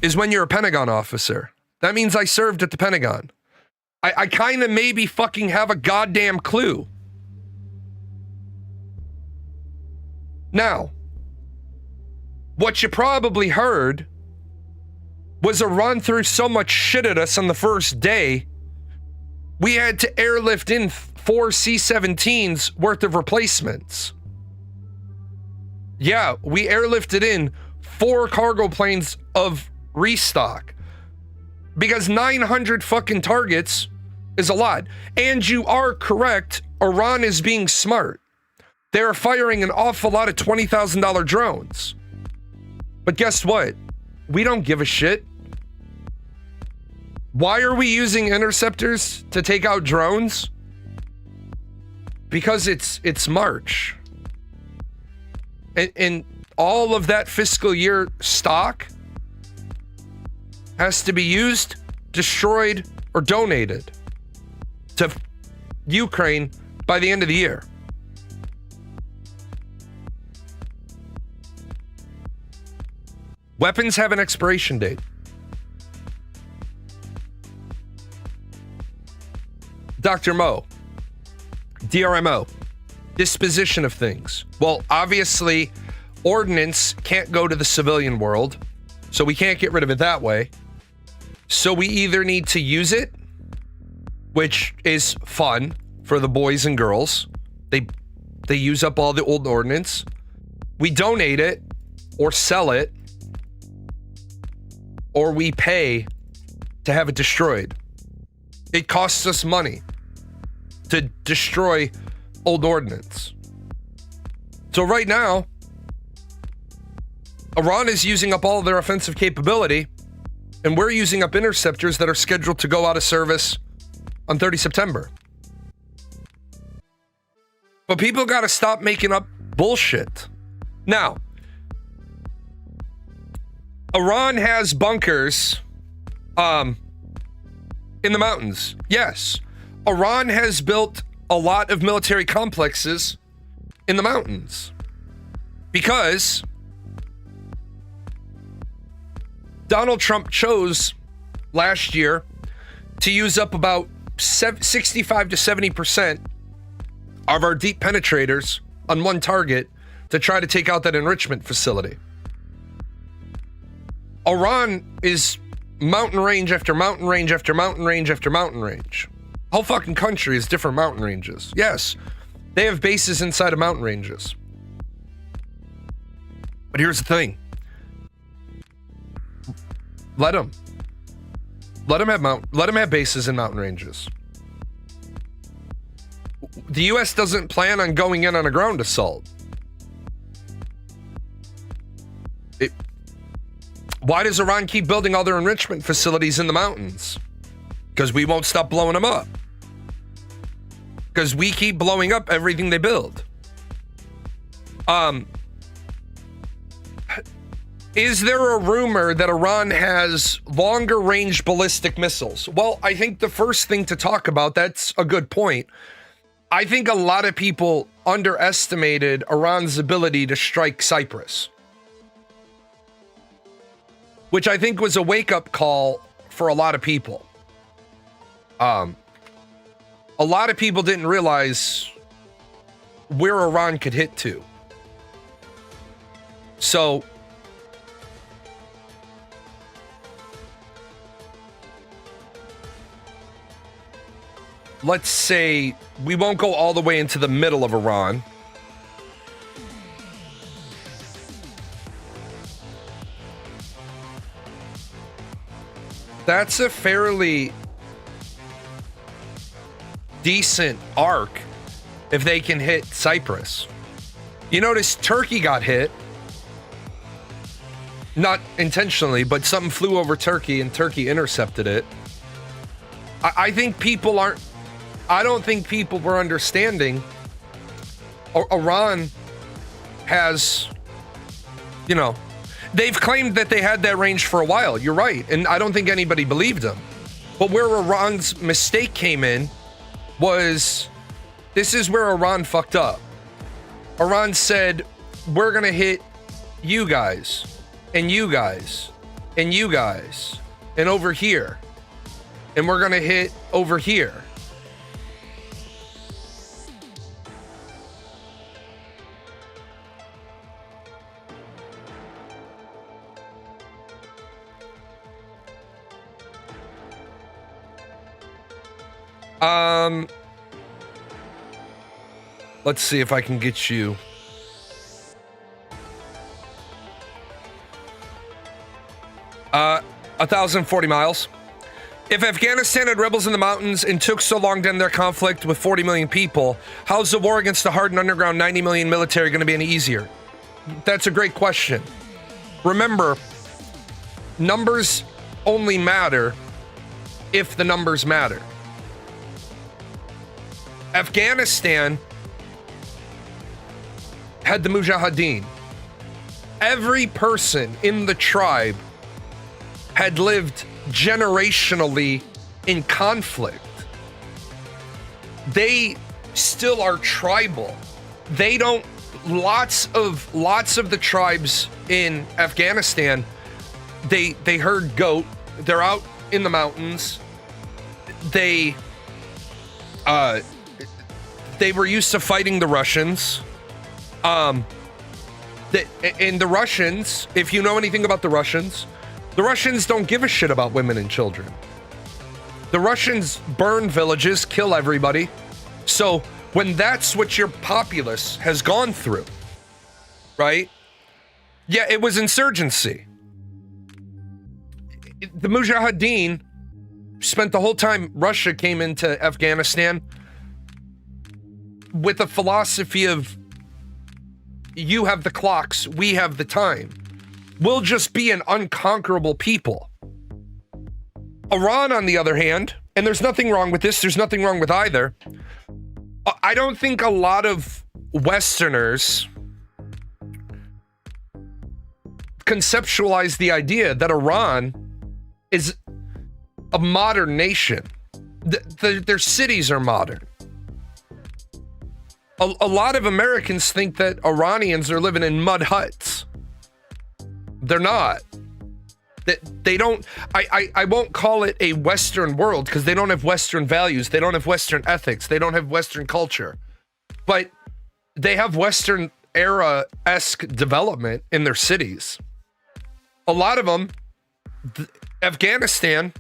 is when you're a Pentagon officer. That means I served at the Pentagon. I kind of maybe fucking have a goddamn clue. Now, what you probably heard was Iran threw so much shit at us on the first day, we had to airlift in 4 C-17s worth of replacements. Yeah, we airlifted in 4 cargo planes of restock because 900 fucking targets is a lot. And you are correct, Iran is being smart. They're firing an awful lot of $20,000 drones. But guess what? We don't give a shit. Why are we using interceptors to take out drones? Because it's March. And all of that fiscal year stock has to be used, destroyed, or donated to Ukraine by the end of the year. Weapons have an expiration date. Dr. Mo, DRMO, disposition of things. Well, obviously, ordnance can't go to the civilian world, so we can't get rid of it that way. So we either need to use it, which is fun for the boys and girls. They use up all the old ordnance. We donate it or sell it, or we pay to have it destroyed. It costs us money to destroy old ordnance. So right now, Iran is using up all of their offensive capability, and we're using up interceptors that are scheduled to go out of service on 30 September. But people got to stop making up bullshit. Now, Iran has bunkers in the mountains. Yes. Iran has built a lot of military complexes in the mountains because Donald Trump chose last year to use up about 65 to 70% of our deep penetrators on one target to try to take out that enrichment facility. Iran is mountain range after mountain range after mountain range after mountain range. Whole fucking country is different mountain ranges. Yes, they have bases inside of mountain ranges. But here's the thing. Let them have bases in mountain ranges. The US doesn't plan on going in on a ground assault. Why does Iran keep building all their enrichment facilities in the mountains? Because we won't stop blowing them up. Because we keep blowing up everything they build. Is there a rumor that Iran has longer range ballistic missiles? Well, I think the first thing to talk about, that's a good point. I think a lot of people underestimated Iran's ability to strike Cyprus, which I think was a wake-up call for a lot of people. A lot of people didn't realize where Iran could hit to. So, let's say we won't go all the way into the middle of Iran. That's a fairly decent arc if they can hit Cyprus. You notice Turkey got hit. Not intentionally, but something flew over Turkey and Turkey intercepted it. I think people aren't... I don't think people were understanding. Iran has, you know, they've claimed that they had that range for a while. You're right. And I don't think anybody believed them. But where Iran's mistake came in was, this is where Iran fucked up. Iran said, we're going to hit you guys, and you guys, and you guys, and over here. And we're going to hit over here. Let's see if I can get you. 1,040 miles. If Afghanistan had rebels in the mountains and took so long to end their conflict with 40 million people, how's the war against the hardened underground 90 million military going to be any easier? That's a great question. Remember, numbers only matter if the numbers matter. Afghanistan had the Mujahideen. Every person in the tribe had lived generationally in conflict. They still are tribal. They don't... Lots of the tribes in Afghanistan, they herd goat. They're out in the mountains. They were used to fighting the Russians. And the Russians, if you know anything about the Russians don't give a shit about women and children. The Russians burn villages, kill everybody. So when that's what your populace has gone through, right? Yeah, it was insurgency. The Mujahideen spent the whole time Russia came into Afghanistan with a philosophy of, you have the clocks, we have the time. will just be an unconquerable people. Iran, on the other hand, and there's nothing wrong with this, there's nothing wrong with either. I don't think a lot of Westerners conceptualize the idea that Iran is a modern nation. Their cities are modern. A lot of Americans think that Iranians are living in mud huts. They're not. They don't, I won't call it a Western world because they don't have Western values. They don't have Western ethics. They don't have Western culture. But they have Western era-esque development in their cities. A lot of them, Afghanistan,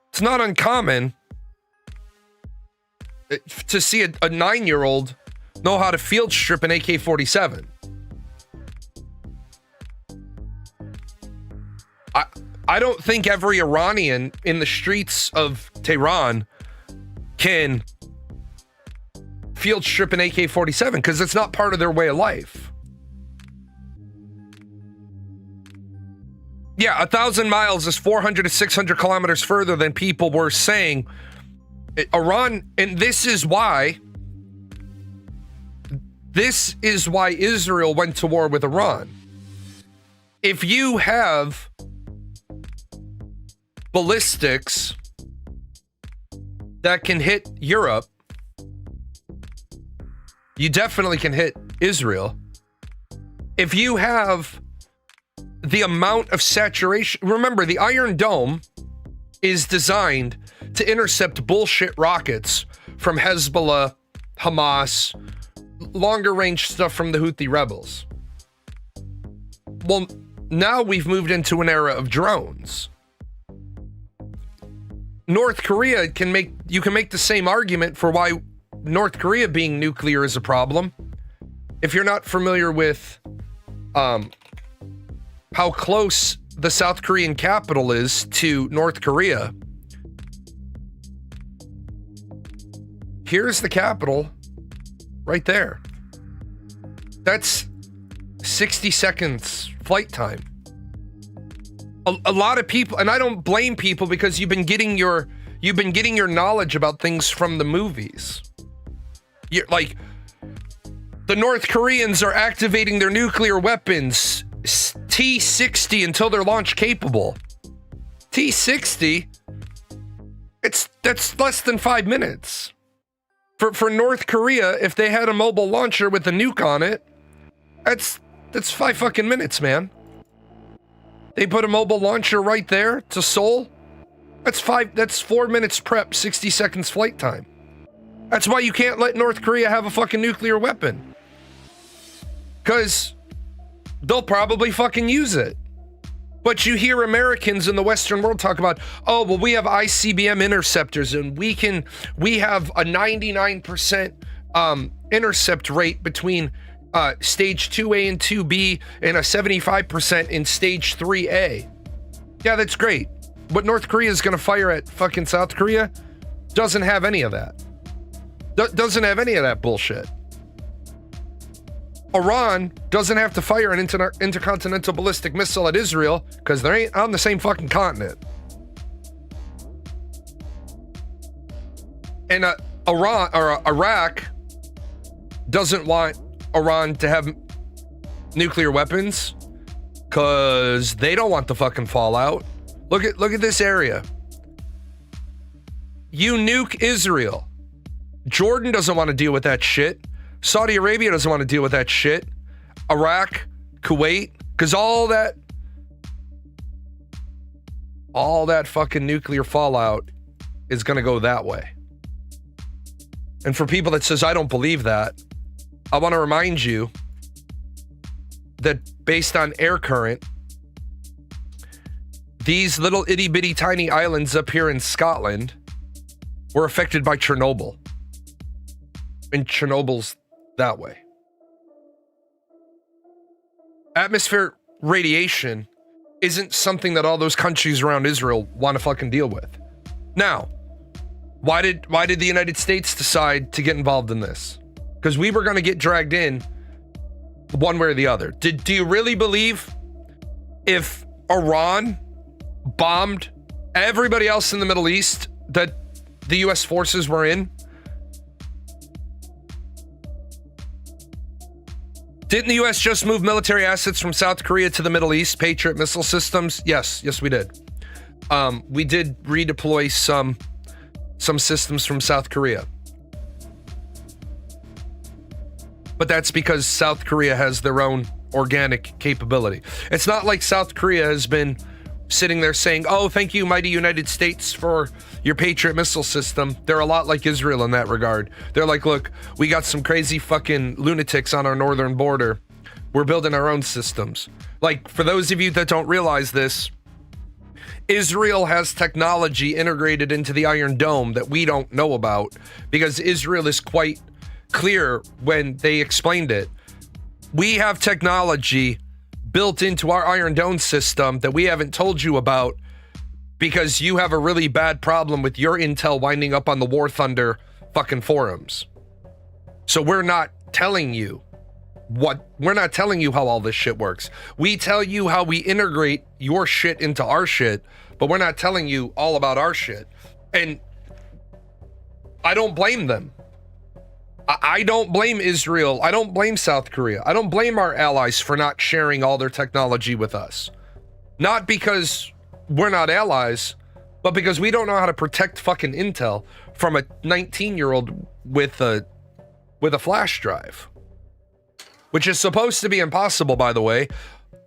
it's not uncommon to see a 9-year-old know how to field strip an AK-47. I don't think every Iranian in the streets of Tehran can field strip an AK-47 because it's not part of their way of life. Yeah, 1,000 miles is 400 to 600 kilometers further than people were saying. Iran, and this is why Israel went to war with Iran. If you have ballistics that can hit Europe, you definitely can hit Israel. If you have the amount of saturation, remember the Iron Dome is designed to intercept bullshit rockets from Hezbollah, Hamas, longer range stuff from the Houthi rebels. Well, now we've moved into an era of drones. North Korea you can make the same argument for why North Korea being nuclear is a problem. If you're not familiar with how close the South Korean capital is to North Korea, here's the capital right there. That's 60 seconds flight time. A lot of people, and I don't blame people because you've been getting your knowledge about things from the movies. You're like, the North Koreans are activating their nuclear weapons T-60 until they're launch capable. T-60, that's less than 5 minutes. For North Korea, if they had a mobile launcher with a nuke on it, that's 5 fucking minutes, man. They put a mobile launcher right there to Seoul. That's 4 minutes prep, 60 seconds flight time. That's why you can't let North Korea have a fucking nuclear weapon. Because they'll probably fucking use it. But you hear Americans in the Western world talk about, oh, well, we have ICBM interceptors and we have a 99% intercept rate between stage 2A and 2B and a 75% in stage 3A. Yeah, that's great. What North Korea is going to fire at fucking South Korea doesn't have any of that. Doesn't have any of that bullshit. Iran doesn't have to fire an intercontinental ballistic missile at Israel because they ain't on the same fucking continent. And Iraq doesn't want Iran to have nuclear weapons because they don't want the fucking fallout. Look at this area. You nuke Israel. Jordan doesn't want to deal with that shit. Saudi Arabia doesn't want to deal with that shit. Iraq, Kuwait, because all that fucking nuclear fallout is going to go that way. And for people that says, I don't believe that, I want to remind you that based on air current, these little itty bitty tiny islands up here in Scotland were affected by Chernobyl. And Chernobyl's that way. Atmospheric radiation isn't something that all those countries around Israel want to fucking deal with. Now, why did the United States decide to get involved in this? Because we were going to get dragged in one way or the other. Do you really believe if Iran bombed everybody else in the Middle East that the U.S. forces were in? Didn't the U.S. just move military assets from South Korea to the Middle East, Patriot missile systems? Yes, we did. We did redeploy some systems from South Korea. But that's because South Korea has their own organic capability. It's not like South Korea has been sitting there saying, oh, thank you, mighty United States, for your Patriot missile system. They're a lot like Israel in that regard. They're like, look, we got some crazy fucking lunatics on our northern border. We're building our own systems. Like, for those of you that don't realize this, Israel has technology integrated into the Iron Dome that we don't know about, because Israel is quite clear when they explained it. We have technology built into our Iron Dome system that we haven't told you about because you have a really bad problem with your intel winding up on the War Thunder fucking forums. So we're not telling you how all this shit works. We tell you how we integrate your shit into our shit, but we're not telling you all about our shit. And I don't blame them. I don't blame Israel. I don't blame South Korea. I don't blame our allies for not sharing all their technology with us. Not because we're not allies, but because we don't know how to protect fucking intel from a 19-year-old with a flash drive. Which is supposed to be impossible, by the way.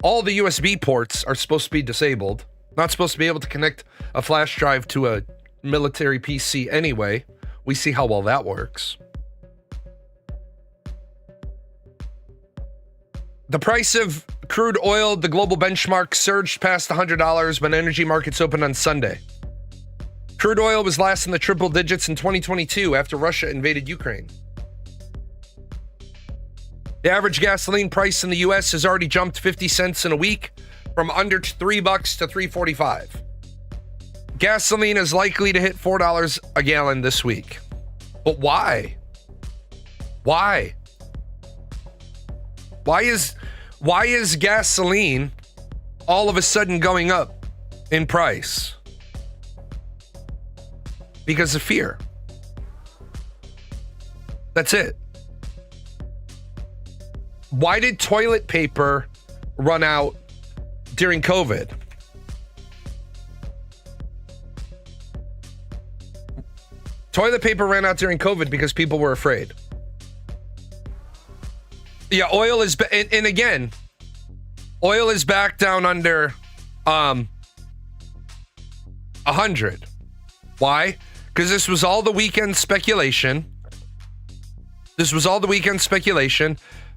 All the USB ports are supposed to be disabled. Not supposed to be able to connect a flash drive to a military PC anyway. We see how well that works. The price of crude oil, the global benchmark, surged past $100 when energy markets opened on Sunday. Crude oil was last in the triple digits in 2022 after Russia invaded Ukraine. The average gasoline price in the US has already jumped 50 cents in a week, from under $3 to $3.45. Gasoline is likely to hit $4 a gallon this week. But why? Why? Why is gasoline all of a sudden going up in price? Because of fear. That's it. Why did toilet paper run out during COVID? Toilet paper ran out during COVID because people were afraid. Yeah, oil is, and again, oil is back down under 100. Why? Because this was all the weekend speculation.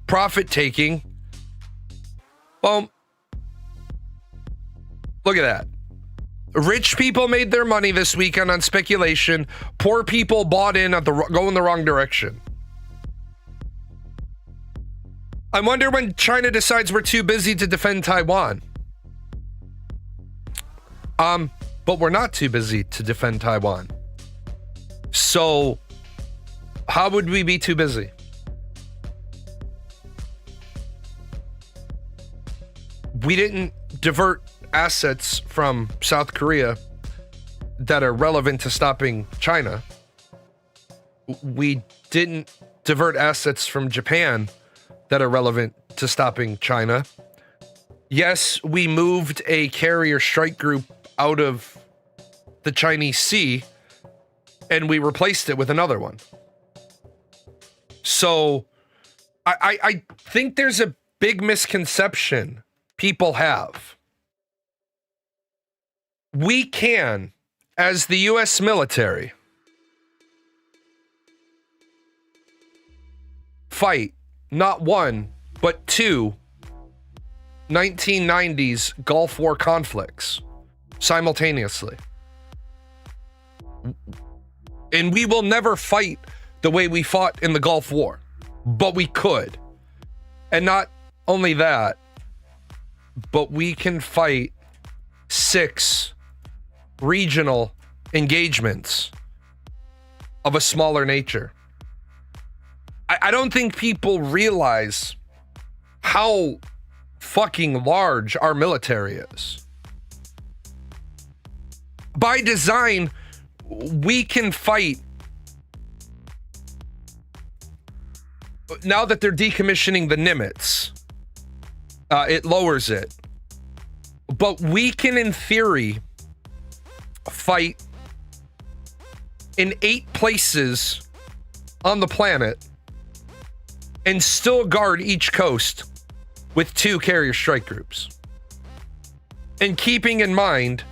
Profit taking. Boom. Look at that. Rich people made their money this weekend on speculation. Poor people bought in going the wrong direction. I wonder when China decides we're too busy to defend Taiwan. But we're not too busy to defend Taiwan. So, how would we be too busy? We didn't divert assets from South Korea that are relevant to stopping China. We didn't divert assets from Japan that are relevant to stopping China. Yes, we moved a carrier strike group out of the Chinese Sea and we replaced it with another one. So I think there's a big misconception people have. We can, as the U.S. military, fight not one, but two 1990s Gulf War conflicts simultaneously. And we will never fight the way we fought in the Gulf War, but we could. And not only that, but we can fight 6 regional engagements of a smaller nature. I don't think people realize how fucking large our military is. By design, we can fight. Now that they're decommissioning the Nimitz, it lowers it. But we can, in theory, fight in 8 places on the planet and still guard each coast with 2 carrier strike groups. And keeping in mind,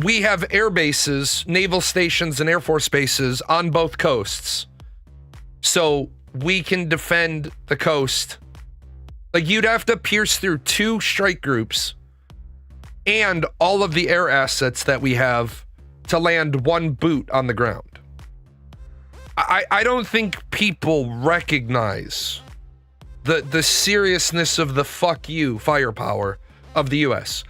we have air bases, naval stations, and air force bases on both coasts. So we can defend the coast. Like, you'd have to pierce through 2 strike groups and all of the air assets that we have to land 1 boot on the ground. I don't think people recognize the seriousness of the fuck you firepower of the US.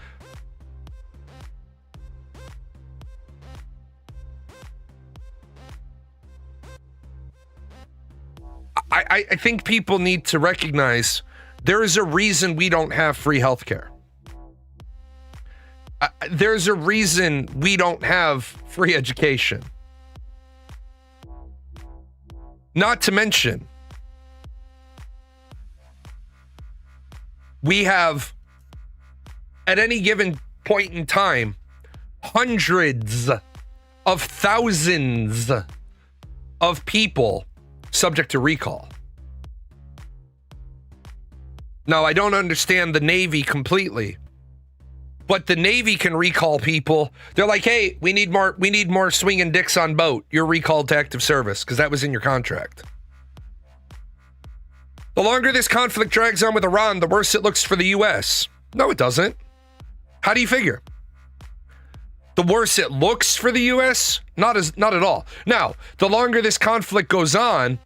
I think people need to recognize there is a reason we don't have free healthcare. There's a reason we don't have free education. Not to mention, we have, at any given point in time, hundreds of thousands of people subject to recall. Now, I don't understand the Navy completely, but the Navy can recall people. They're like, hey, we need more swinging dicks on boat. You're recalled to active service because that was in your contract. The longer this conflict drags on with Iran, the worse it looks for the US. No, it doesn't. How do you figure? The worse it looks for the US? Not at all. Now, the longer this conflict goes on,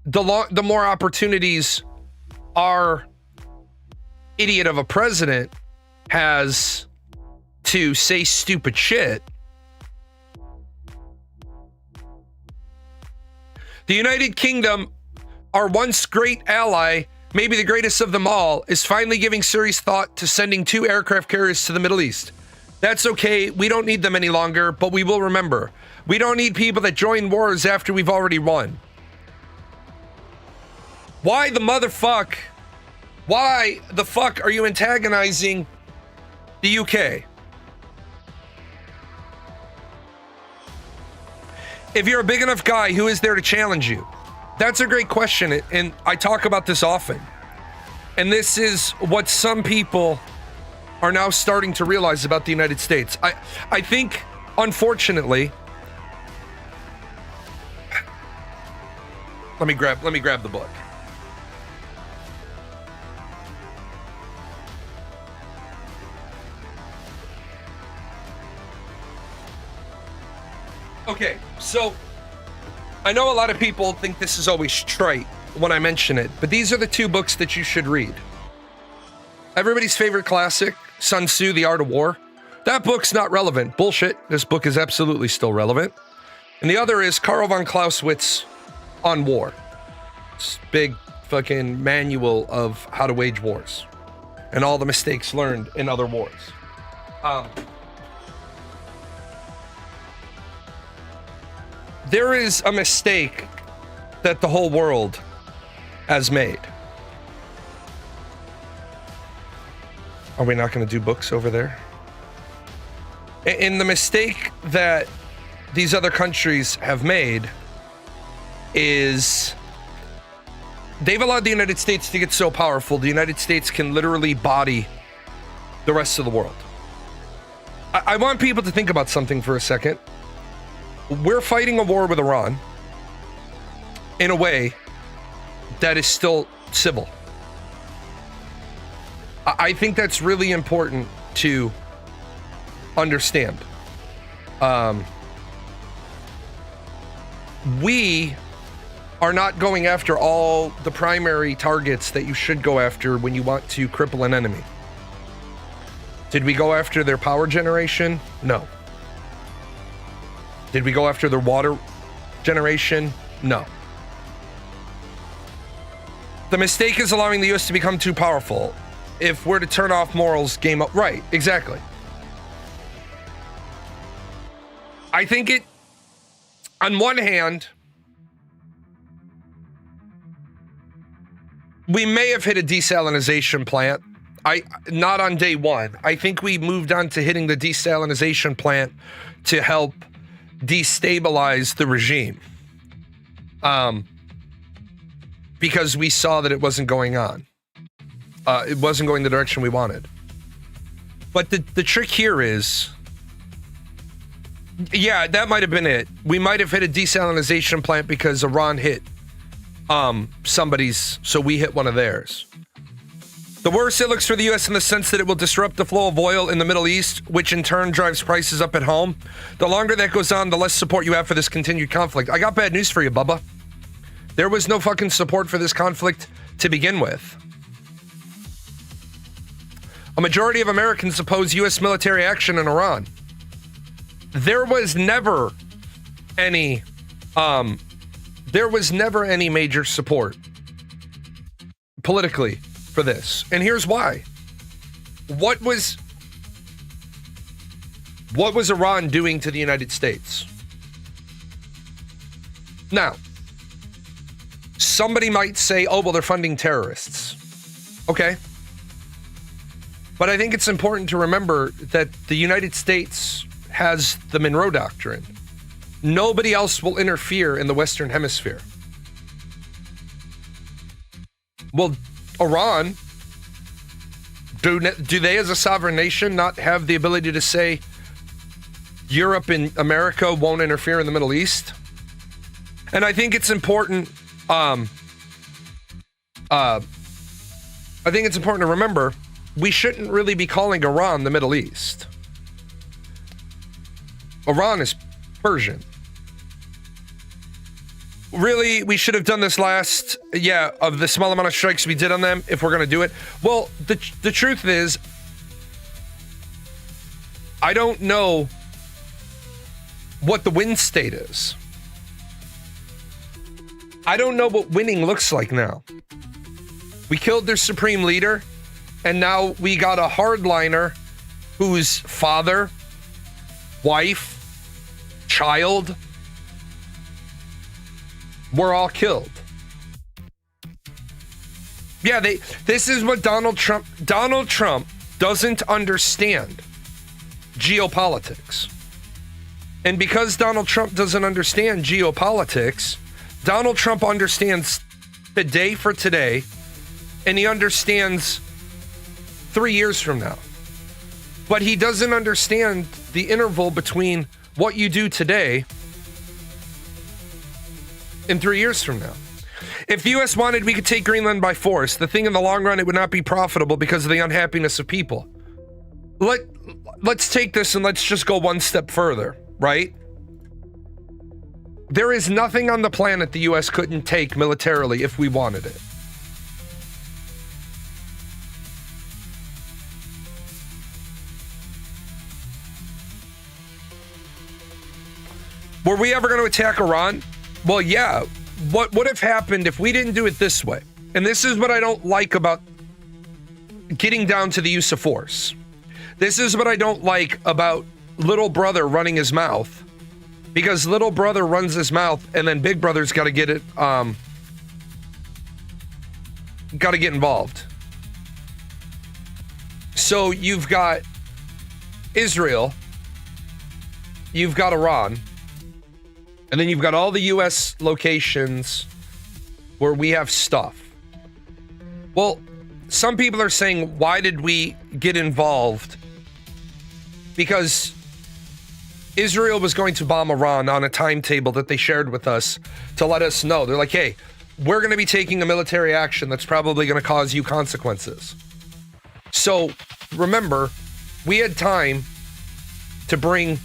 the more opportunities our idiot of a president has to say stupid shit. The United Kingdom, our once great ally, maybe the greatest of them all, is finally giving serious thought to sending 2 aircraft carriers to the Middle East. That's okay. We don't need them any longer, but we will remember. We don't need people that join wars after we've already won. Why the motherfuck? Why the fuck are you antagonizing the UK? If you're a big enough guy, who is there to challenge you? That's a great question, and I talk about this often. And this is what some people are now starting to realize about the United States. I think, unfortunately, let me grab the book. Okay, so I know a lot of people think this is always trite when I mention it, but these are the 2 books that you should read. Everybody's favorite classic, Sun Tzu, The Art of War. That book's not relevant. Bullshit. This book is absolutely still relevant. And the other is Karl von Clausewitz on War. It's big fucking manual of how to wage wars and all the mistakes learned in other wars. There is a mistake that the whole world has made. Are we not going to do books over there? And the mistake that these other countries have made is they've allowed the United States to get so powerful, the United States can literally body the rest of the world. I want people to think about something for a second. We're fighting a war with Iran in a way that is still civil. I think that's really important to understand. We are not going after all the primary targets that you should go after when you want to cripple an enemy. Did we go after their power generation? No. Did we go after their water generation? No. The mistake is allowing the US to become too powerful. If we're to turn off morals, game up. Right, exactly. I think it, on one hand, we may have hit a desalinization plant. Not on day one. I think we moved on to hitting the desalinization plant to help destabilize the regime. Because we saw that it wasn't going on. It wasn't going the direction we wanted. But the trick here is, yeah, that might have been it. We might have hit a desalinization plant because Iran hit somebody's, so we hit one of theirs. The worse it looks for the U.S. in the sense that it will disrupt the flow of oil in the Middle East, which in turn drives prices up at home. The longer that goes on, the less support you have for this continued conflict. I got bad news for you, Bubba. There was no fucking support for this conflict to begin with. A majority of Americans oppose U.S. military action in Iran. There was never any major support politically for this. And here's why. What was Iran doing to the United States? Now, somebody might say, oh, well, they're funding terrorists. Okay. But I think it's important to remember that the United States has the Monroe Doctrine. Nobody else will interfere in the Western Hemisphere. Well, Iran, do they as a sovereign nation not have the ability to say Europe and America won't interfere in the Middle East? And I think it's important, to remember we shouldn't really be calling Iran the Middle East. Iran is Persian. Really, we should have done this last, of the small amount of strikes we did on them, if we're going to do it. Well, the truth is, I don't know what the win state is. I don't know what winning looks like now. We killed their supreme leader, and now we got a hardliner whose father, wife, child were all killed. Yeah, this is what Donald Trump doesn't understand geopolitics. And because Donald Trump doesn't understand geopolitics, Donald Trump understands today for today, and he understands 3 years from now. But he doesn't understand the interval between what you do today and 3 years from now. If the U.S. wanted, we could take Greenland by force. The thing in the long run, it would not be profitable because of the unhappiness of people. Let's take this and let's just go one step further, right? There is nothing on the planet the U.S. couldn't take militarily if we wanted it. Were we ever going to attack Iran? Well, yeah. What would have happened if we didn't do it this way? And this is what I don't like about getting down to the use of force. This is what I don't like about little brother running his mouth. Because little brother runs his mouth and then big brother's got to get it, got to get involved. So you've got Israel, you've got Iran, and then you've got all the U.S. locations where we have stuff. Well, some people are saying, why did we get involved? Because Israel was going to bomb Iran on a timetable that they shared with us to let us know. They're like, hey, we're going to be taking a military action that's probably going to cause you consequences. So remember, we had time to bring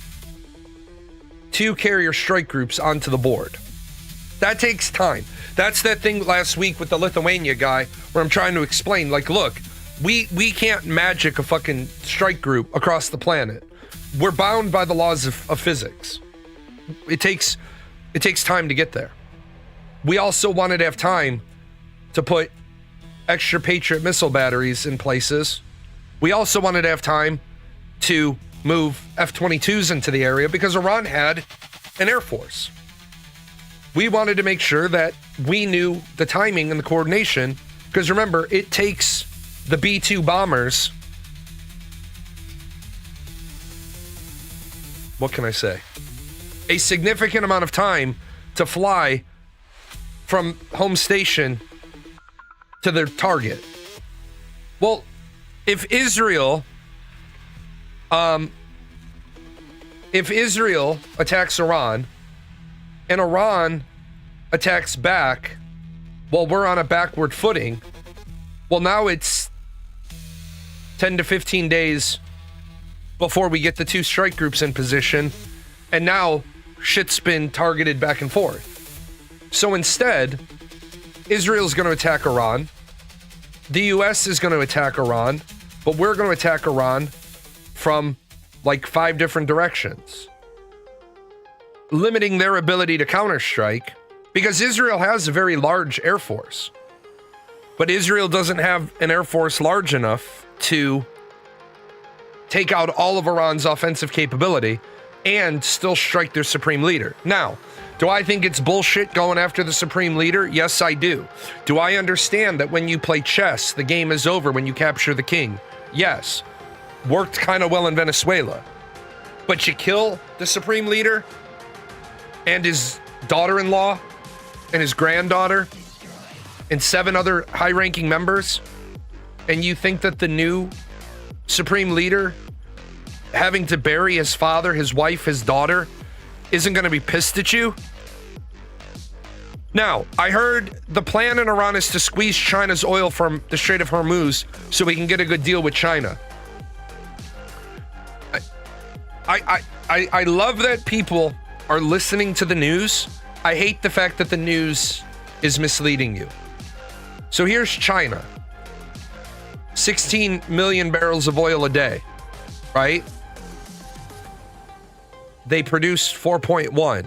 2 carrier strike groups onto the board. That takes time. That's that thing last week with the Lithuania guy where I'm trying to explain, like, look, we can't magic a fucking strike group across the planet. We're bound by the laws of physics. It takes time to get there. We also wanted to have time to put extra Patriot missile batteries in places. We also wanted to have time to move F-22s into the area because Iran had an air force. We wanted to make sure that we knew the timing and the coordination, because remember, it takes the B-2 bombers, what can I say, a significant amount of time to fly from home station to their target. Well, if Israel attacks Iran and Iran attacks back while we're on a backward footing, well, now it's 10 to 15 days before we get the two strike groups in position, and now shit's been targeted back and forth. So instead, Israel's going to attack Iran, the US is going to attack Iran, but we're going to attack Iran from like 5 different directions, limiting their ability to counterstrike, because Israel has a very large air force. But Israel doesn't have an air force large enough to take out all of Iran's offensive capability and still strike their supreme leader. Now, do I think it's bullshit going after the supreme leader? Yes, I do. Do I understand that when you play chess, the game is over when you capture the king? Yes. Worked kind of well in Venezuela. But you kill the supreme leader and his daughter-in-law and his granddaughter and 7 other high-ranking members, and you think that the new supreme leader, having to bury his father, his wife, his daughter, isn't going to be pissed at you? Now, I heard the plan in Iran is to squeeze China's oil from the Strait of Hormuz so we can get a good deal with China. I love that people are listening to the news. I hate the fact that the news is misleading you. So here's China. 16 million barrels of oil a day, right? They produce 4.1.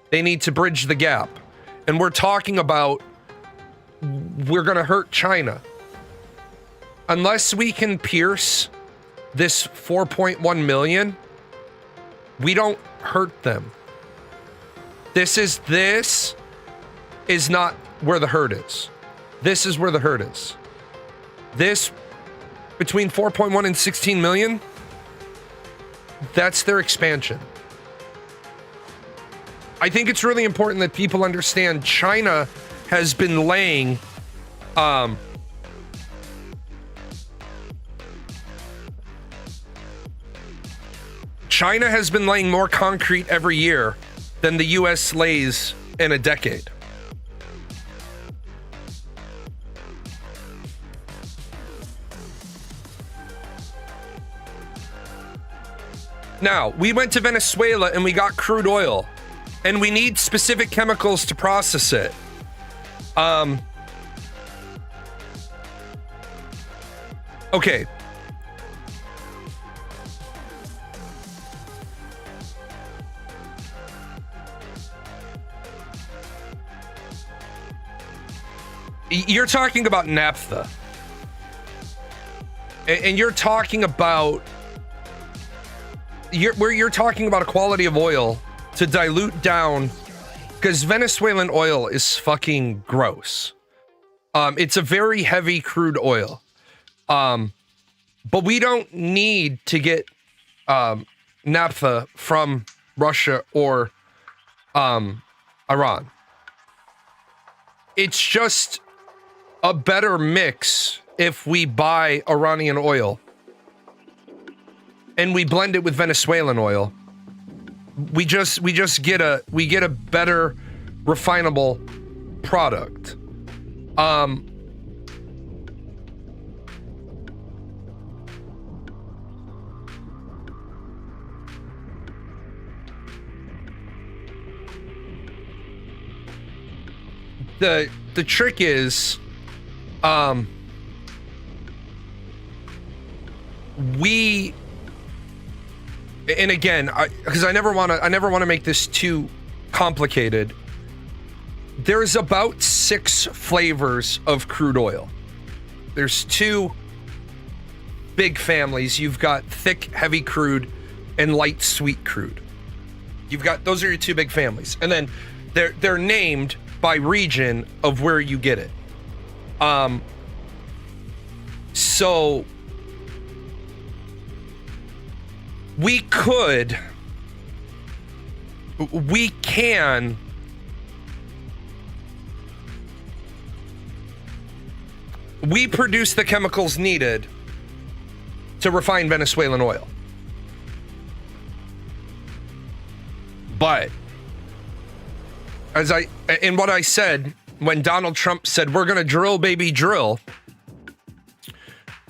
They need to bridge the gap. And we're talking about we're going to hurt China. Unless we can pierce this 4.1 million, we don't hurt them. This is not where the hurt is. This is where the hurt is. This, between 4.1 and 16 million, that's their expansion. I think it's really important that people understand China has been laying China has been laying more concrete every year than the US lays in a decade. Now, we went to Venezuela and we got crude oil, and we need specific chemicals to process it. Okay. You're talking about naphtha. And you're talking about you're talking about a quality of oil to dilute down, because Venezuelan oil is fucking gross. It's a very heavy crude oil. But we don't need to get naphtha from Russia or Iran. It's just a better mix if we buy Iranian oil and we blend it with Venezuelan oil. We just get a better refinable product. The trick is, and again, because I never want to make this too complicated. There's about 6 flavors of crude oil. there's two big families. You've got thick, heavy crude and light, sweet crude. You've got, those are your two big families. And then they're named by region of where you get it. So we produce the chemicals needed to refine Venezuelan oil. But in what I said, when Donald Trump said, we're going to drill, baby, drill,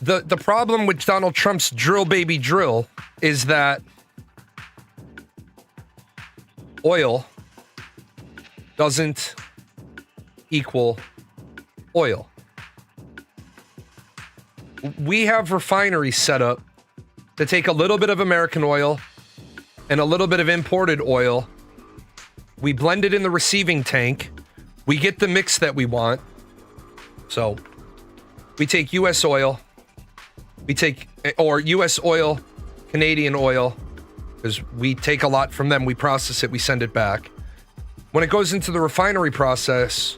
the problem with Donald Trump's drill, baby, drill is that oil doesn't equal oil. We have refineries set up to take a little bit of American oil and a little bit of imported oil. We blend it in the receiving tank. We get the mix that we want. So we take U.S. oil. Or U.S. oil, Canadian oil, because we take a lot from them. We process it. We send it back. When it goes into the refinery process,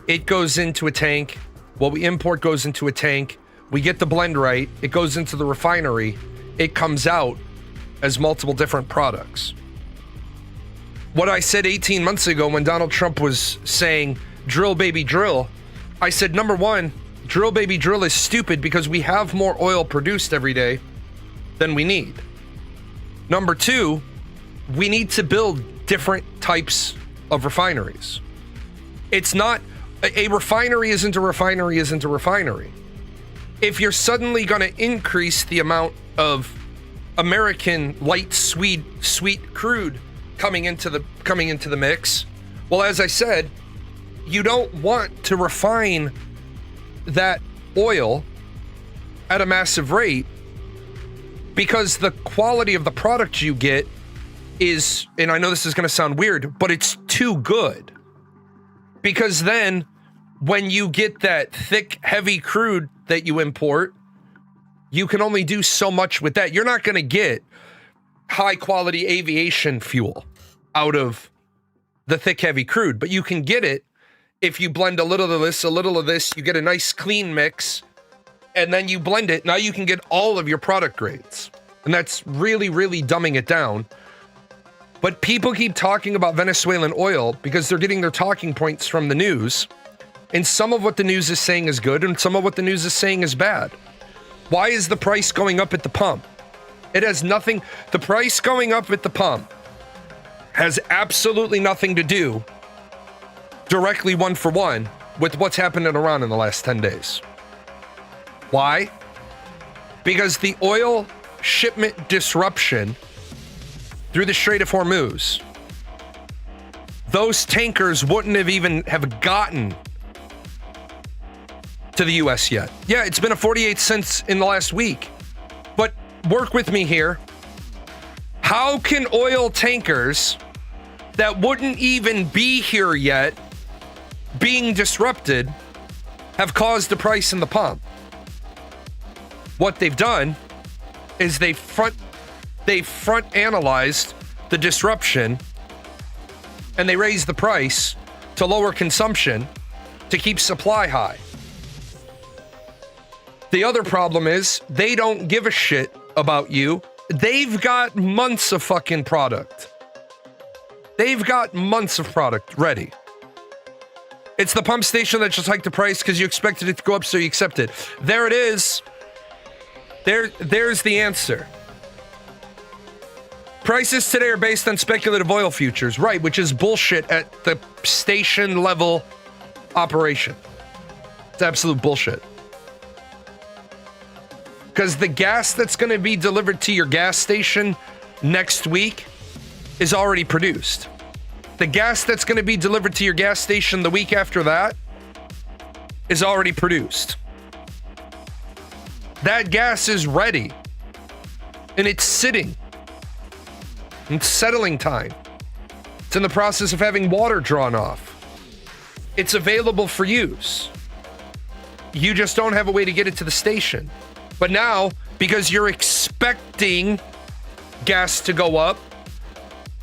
it goes into a tank. What we import goes into a tank. We get the blend right. It goes into the refinery. It comes out as multiple different products. What I said 18 months ago when Donald Trump was saying, drill, baby, drill, I said, number one, drill, baby, drill is stupid because we have more oil produced every day than we need. Number two, we need to build different types of refineries. It's not, a refinery isn't a refinery isn't a refinery. If you're suddenly going to increase the amount of American light, sweet crude coming into the mix, well, as I said, you don't want to refine that oil at a massive rate because the quality of the product you get is, and I know this is going to sound weird, but it's too good. Because then when you get that thick, heavy crude that you import, you can only do so much with that. You're not going to get high quality aviation fuel out of the thick, heavy crude, but you can get it if you blend a little of this, a little of this, you get a nice clean mix, and then you blend it. Now you can get all of your product grades. And that's really, really dumbing it down. But people keep talking about Venezuelan oil because they're getting their talking points from the news. And some of what the news is saying is good, and some of what the news is saying is bad. Why is the price going up at the pump? It has nothing, the price going up at the pump has absolutely nothing to do directly one for one with what's happened in Iran in the last 10 days. Why? Because the oil shipment disruption through the Strait of Hormuz, those tankers wouldn't have even have gotten to the US yet. Yeah, it's been a 48 cents in the last week. But work with me here. How can oil tankers that wouldn't even be here yet being disrupted have caused the price in the pump? What they've done is they front analyzed the disruption and they raised the price to lower consumption to keep supply high. The other problem is they don't give a shit about you. They've got months of fucking product. They've got months of product ready. It's the pump station that just hiked the price because you expected it to go up, so you accept it. There it is. There's the answer. Prices today are based on speculative oil futures, right, which is bullshit at the station level operation. It's absolute bullshit. Because the gas that's going to be delivered to your gas station next week is already produced. The gas that's going to be delivered to your gas station the week after that is already produced. That gas is ready. And it's sitting. It's settling time. It's in the process of having water drawn off. It's available for use. You just don't have a way to get it to the station. But now, because you're expecting gas to go up,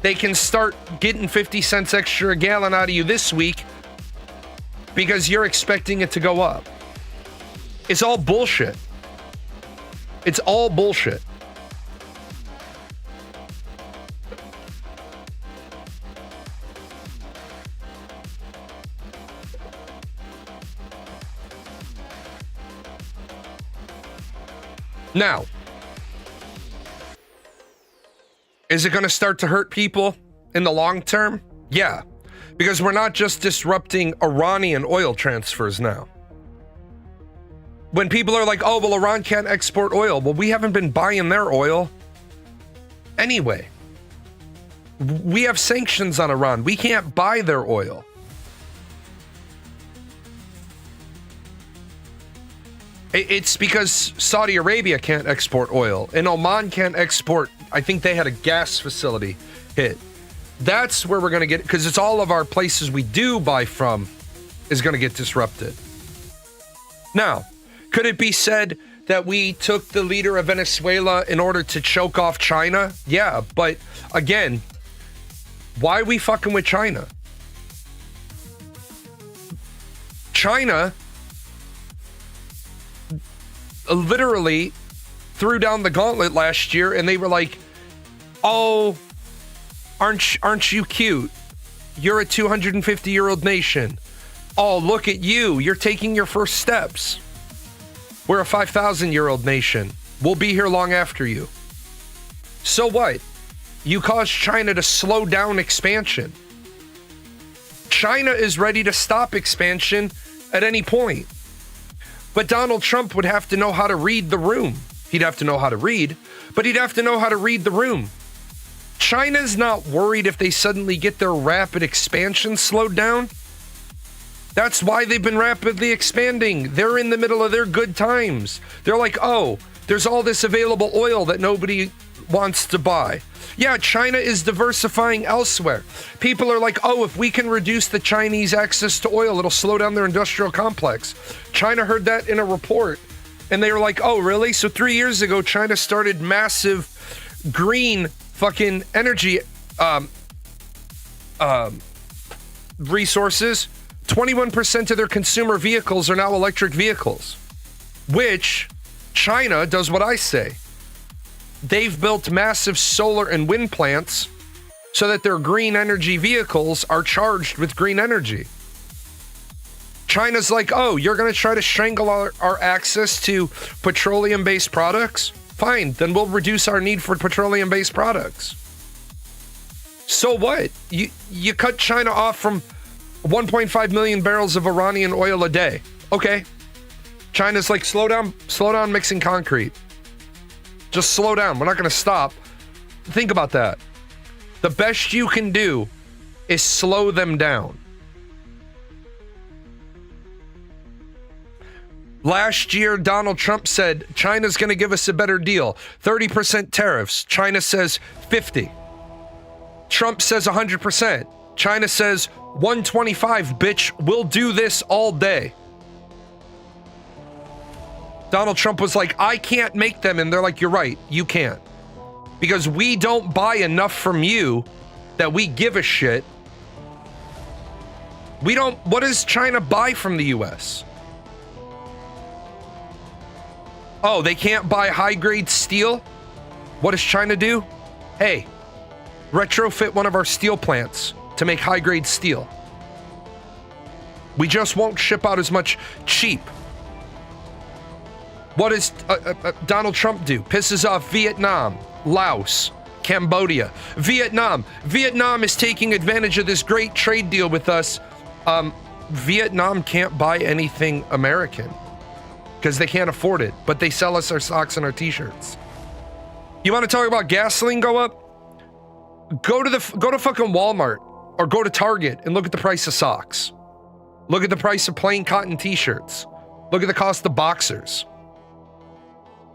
they can start getting 50 cents extra a gallon out of you this week because you're expecting it to go up. It's all bullshit. It's all bullshit. Now, is it going to start to hurt people in the long term? Yeah, because we're not just disrupting Iranian oil transfers now. When people are like, oh, well, Iran can't export oil. Well, we haven't been buying their oil anyway. We have sanctions on Iran. We can't buy their oil. It's because Saudi Arabia can't export oil and Oman can't export. I think they had a gas facility hit. That's where we're going to get, because it's all of our places we do buy from is going to get disrupted. Now, could it be said that we took the leader of Venezuela in order to choke off China? Yeah, but again, why are we fucking with China? China literally threw down the gauntlet last year, and they were like, oh, aren't you cute? You're a 250-year-old nation. Oh, look at you. You're taking your first steps. We're a 5,000-year-old nation. We'll be here long after you. So what? You caused China to slow down expansion. China is ready to stop expansion at any point. But Donald Trump would have to know how to read the room. He'd have to know how to read, but he'd have to know how to read the room. China's not worried if they suddenly get their rapid expansion slowed down. That's why they've been rapidly expanding. They're in the middle of their good times. They're like, oh, there's all this available oil that nobody wants to buy. Yeah, China is diversifying elsewhere. People are like, oh, if we can reduce the Chinese access to oil, it'll slow down their industrial complex. China heard that in a report, and they were like, oh, really? So 3 years ago, China started massive green fucking energy resources. 21% of their consumer vehicles are now electric vehicles, which China does what I say. They've built massive solar and wind plants so that their green energy vehicles are charged with green energy. China's like, oh, you're going to try to strangle our access to petroleum-based products? Fine, then we'll reduce our need for petroleum-based products. So what? You cut China off from 1.5 million barrels of Iranian oil a day. Okay. China's like, slow down mixing concrete. Just slow down. We're not going to stop. Think about that. The best you can do is slow them down. Last year, Donald Trump said China's going to give us a better deal. 30% tariffs. China says 50. Trump says 100%. China says 125, bitch. We'll do this all day. Donald Trump was like, I can't make them. And they're like, you're right, you can't. Because we don't buy enough from you that we give a shit. What does China buy from the US? Oh, they can't buy high-grade steel? What does China do? Hey, retrofit one of our steel plants to make high-grade steel. We just won't ship out as much cheap. What does Donald Trump do? Pisses off Vietnam, Laos, Cambodia. Vietnam is taking advantage of this great trade deal with us. Vietnam can't buy anything American because they can't afford it, but they sell us our socks and our t-shirts. You want to talk about gasoline go up? Go to fucking Walmart or go to Target and look at the price of socks. Look at the price of plain cotton t-shirts. Look at the cost of boxers.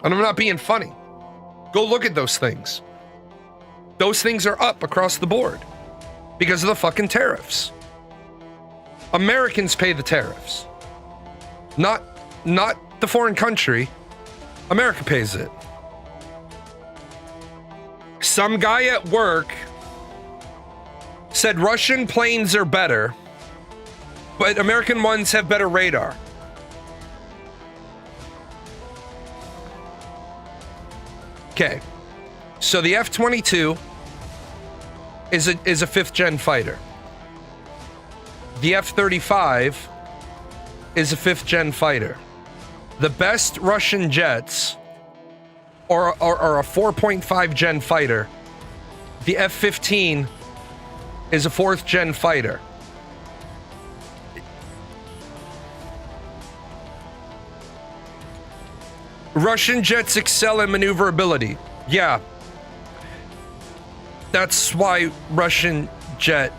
And I'm not being funny. Go look at those things. Those things are up across the board because of the fucking tariffs. Americans pay the tariffs, not not the foreign country. America pays it. Some guy at work said Russian planes are better, but American ones have better radar. Okay, so the F-22 is a fifth-gen fighter. The F-35 is a fifth-gen fighter. The best Russian jets are a 4.5-gen fighter. The F-15 is a fourth-gen fighter. Russian jets excel in maneuverability. Yeah. That's why Russian jets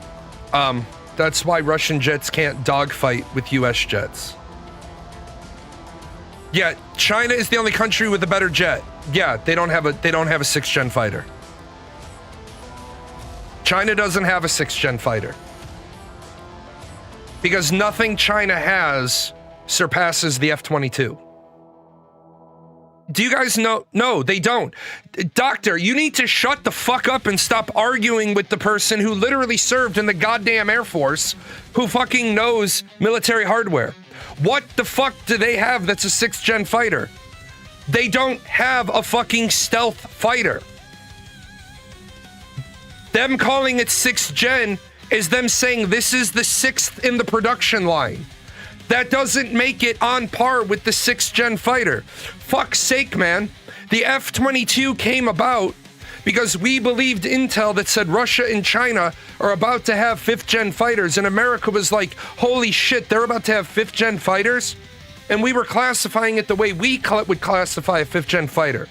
can't dogfight with US jets. Yeah, China is the only country with a better jet. Yeah, they don't have a sixth-gen fighter. China doesn't have a sixth-gen fighter. Because nothing China has surpasses the F-22. Do you guys know? No, they don't. Doctor, you need to shut the fuck up and stop arguing with the person who literally served in the goddamn Air Force, who fucking knows military hardware. What the fuck do they have that's a sixth-gen fighter? They don't have a fucking stealth fighter. Them calling it sixth-gen is them saying this is the sixth in the production line. That doesn't make it on par with the sixth-gen fighter. Fuck's sake, man. The F-22 came about because we believed intel that said Russia and China are about to have fifth-gen fighters, and America was like, holy shit, they're about to have fifth-gen fighters? And we were classifying it the way we would classify a fifth-gen fighter.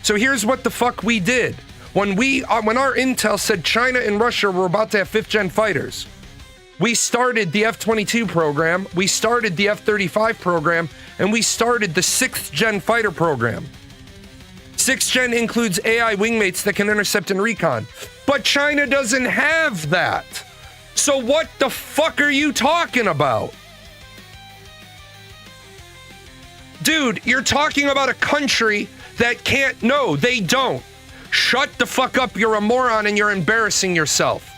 So here's what the fuck we did. When our intel said China and Russia were about to have fifth-gen fighters, we started the F-22 program, we started the F-35 program, and we started the sixth-gen fighter program. Sixth-gen includes AI wingmates that can intercept and recon. But China doesn't have that. So what the fuck are you talking about? Dude, you're talking about a country that can't. No, they don't. Shut the fuck up, you're a moron and you're embarrassing yourself.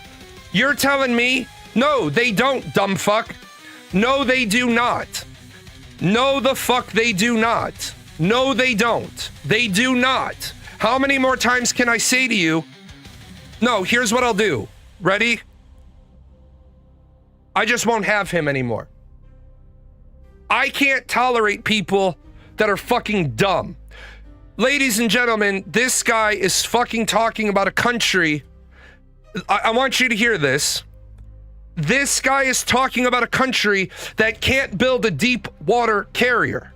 You're telling me, no, they don't, dumb fuck. No, they do not. No, the fuck they do not. No, they don't. They do not. How many more times can I say to you, no, here's what I'll do. Ready? I just won't have him anymore. I can't tolerate people that are fucking dumb. Ladies and gentlemen, this guy is fucking talking about a country. I want you to hear this. This guy is talking about a country that can't build a deep water carrier.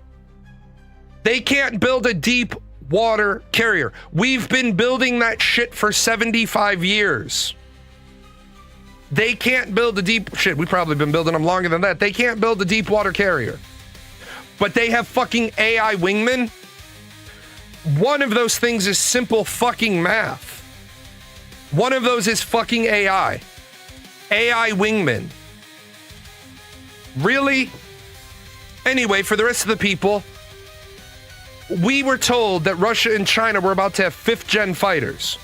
They can't build a deep water carrier. We've been building that shit for 75 years. They can't build a deep... Shit, we've probably been building them longer than that. They can't build a deep water carrier. But they have fucking AI wingmen. One of those things is simple fucking math. One of those is fucking AI. AI wingmen. Really? Anyway, for the rest of the people, we were told that Russia and China were about to have fifth-gen fighters.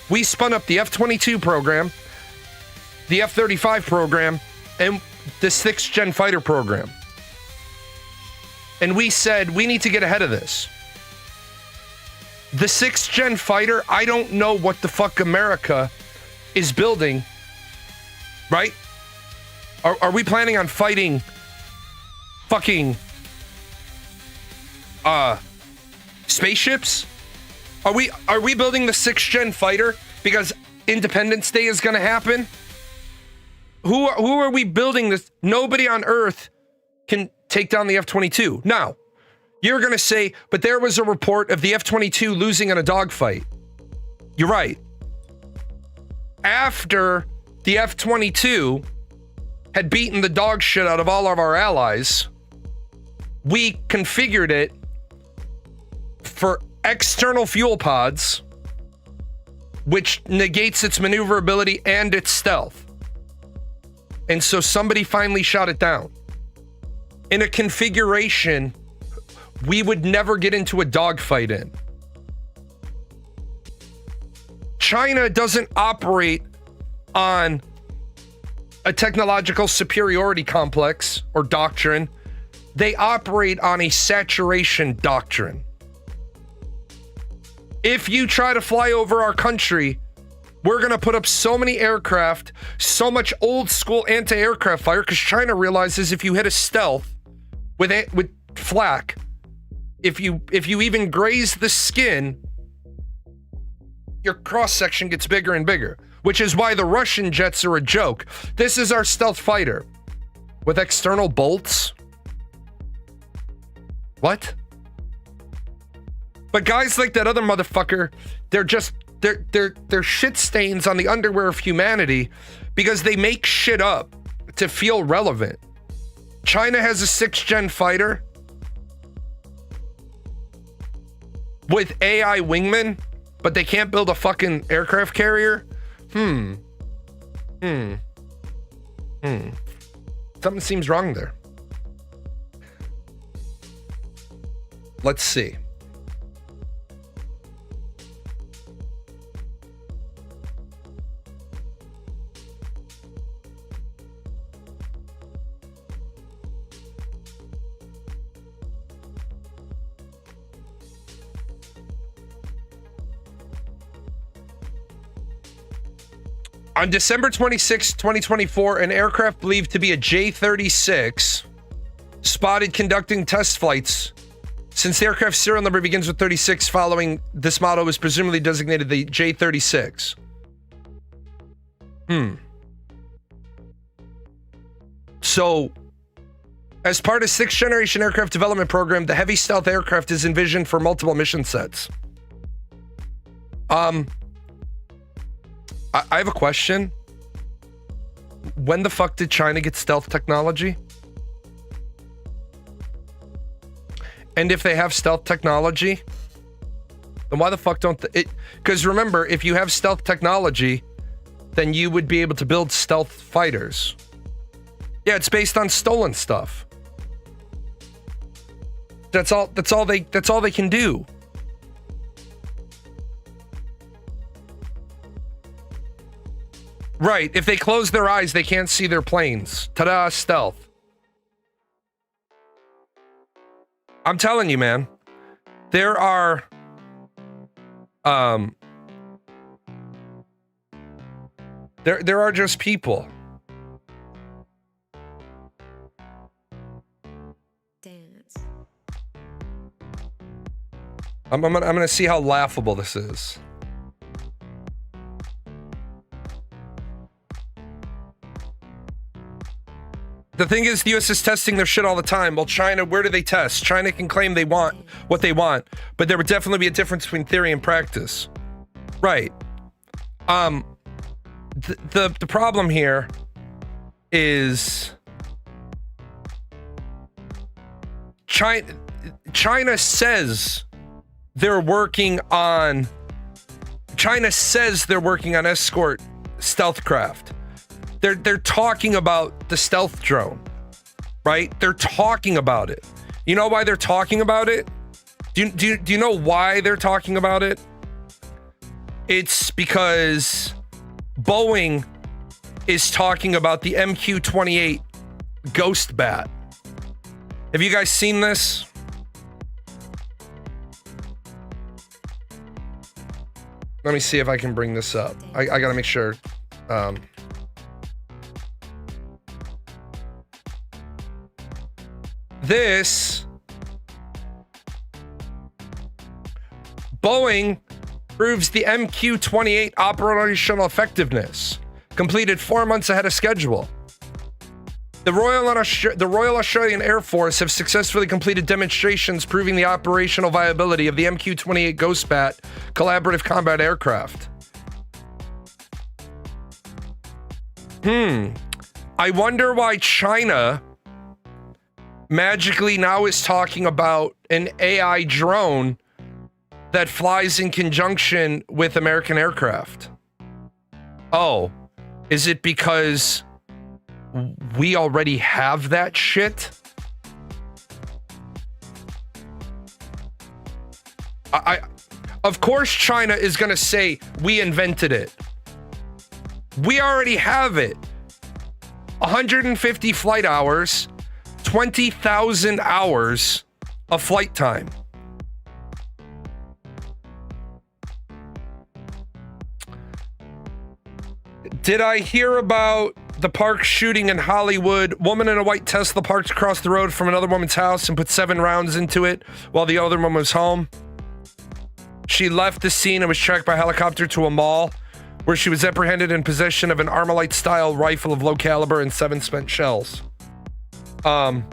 We spun up the F-22 program, the F-35 program, and the sixth-gen fighter program. And we said, we need to get ahead of this. The sixth-gen fighter, I don't know what the fuck America is building, right? Are we planning on fighting fucking spaceships? Are we building the sixth-gen fighter because Independence Day is going to happen? Who are we building this? Nobody on Earth can take down the F-22. Now, you're going to say, but there was a report of the F-22 losing in a dogfight. You're right. After the F-22 had beaten the dog shit out of all of our allies, we configured it for external fuel pods, which negates its maneuverability and its stealth. And so somebody finally shot it down in a configuration we would never get into a dogfight in. China doesn't operate on a technological superiority complex or doctrine. They operate on a saturation doctrine. If you try to fly over our country, we're going to put up so many aircraft, so much old school anti-aircraft fire, because China realizes if you hit a stealth with flak, if you even graze the skin, your cross section gets bigger and bigger, which is why the Russian jets are a joke. This is our stealth fighter with external bolts. What? But guys like that other motherfucker, they're shit stains on the underwear of humanity because they make shit up to feel relevant. China has a 6th gen fighter with AI wingmen, but they can't build a fucking aircraft carrier. Something seems wrong there. Let's see. On December 26, 2024, an aircraft believed to be a J-36 spotted conducting test flights. Since the aircraft's serial number begins with 36, following this model was presumably designated the J-36. So, as part of 6th generation aircraft development program, the heavy stealth aircraft is envisioned for multiple mission sets. I have a question. When the fuck did China get stealth technology? And if they have stealth technology, then why the fuck don't it? Because remember, if you have stealth technology, then you would be able to build stealth fighters. Yeah, it's based on stolen stuff. That's all they can do. Right, if they close their eyes, they can't see their planes. Ta-da, stealth. I'm telling you, man. There are there are just people. Dance. I'm gonna see how laughable this is. The thing is, the US is testing their shit all the time. Well, China, where do they test? China can claim they want what they want, but there would definitely be a difference between theory and practice. Right. The problem here is China says they're working on escort stealth craft. They're talking about the stealth drone, right? They're talking about it. You know why they're talking about it? Do you know why they're talking about it? It's because Boeing is talking about the MQ-28 Ghost Bat. Have you guys seen this? Let me see if I can bring this up. I gotta make sure. This Boeing proves the MQ-28 operational effectiveness, completed 4 months ahead of schedule. The Royal Australian Air Force have successfully completed demonstrations proving the operational viability of the MQ-28 Ghost Bat collaborative combat aircraft. I wonder why China magically now is talking about an AI drone that flies in conjunction with American aircraft. Oh, is it because we already have that shit? Of course, China is going to say we invented it. We already have it. 150 flight hours, 20,000 hours of flight time. Did I hear about the park shooting in Hollywood? Woman in a white Tesla parked across the road from another woman's house and put 7 rounds into it while the other woman was home. She left the scene and was tracked by helicopter to a mall where she was apprehended in possession of an Armalite-style rifle of low caliber and 7 spent shells. Wow.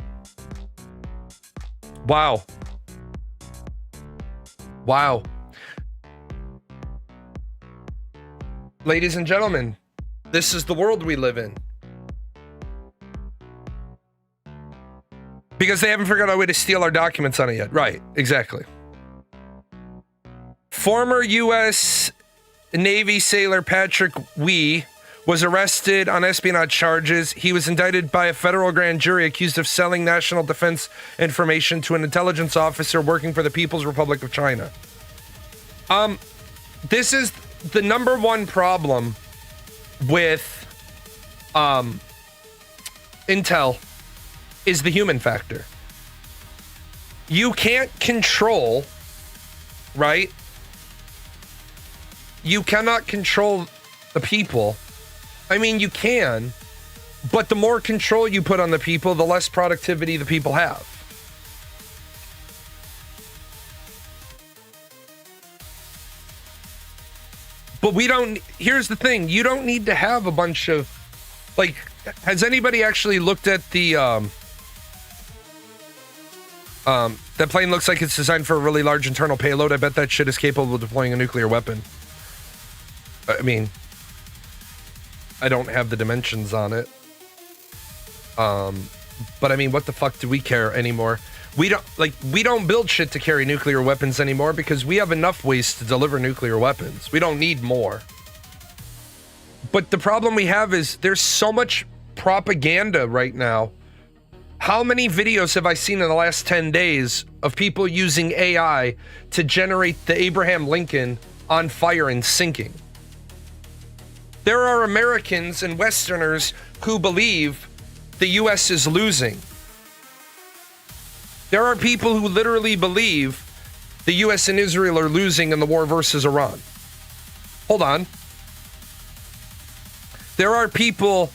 Wow. Ladies and gentlemen, this is the world we live in. Because they haven't figured out a way to steal our documents on it yet. Right, exactly. Former U.S. Navy sailor Patrick Wee was arrested on espionage charges. He was indicted by a federal grand jury accused of selling national defense information to an intelligence officer working for the People's Republic of China. This is the number one problem with Intel is the human factor. You can't control, right? You cannot control the people. I mean, you can, but the more control you put on the people, the less productivity the people have. But here's the thing, you don't need to have a bunch of, like, has anybody actually looked at the, that plane looks like it's designed for a really large internal payload. I bet that shit is capable of deploying a nuclear weapon. I mean, I don't have the dimensions on it. But I mean, what the fuck do we care anymore? We don't build shit to carry nuclear weapons anymore because we have enough ways to deliver nuclear weapons. We don't need more. But the problem we have is there's so much propaganda right now. How many videos have I seen in the last 10 days of people using AI to generate the Abraham Lincoln on fire and sinking? There are Americans and Westerners who believe the US is losing. There are people who literally believe the US and Israel are losing in the war versus Iran. Hold on. There are people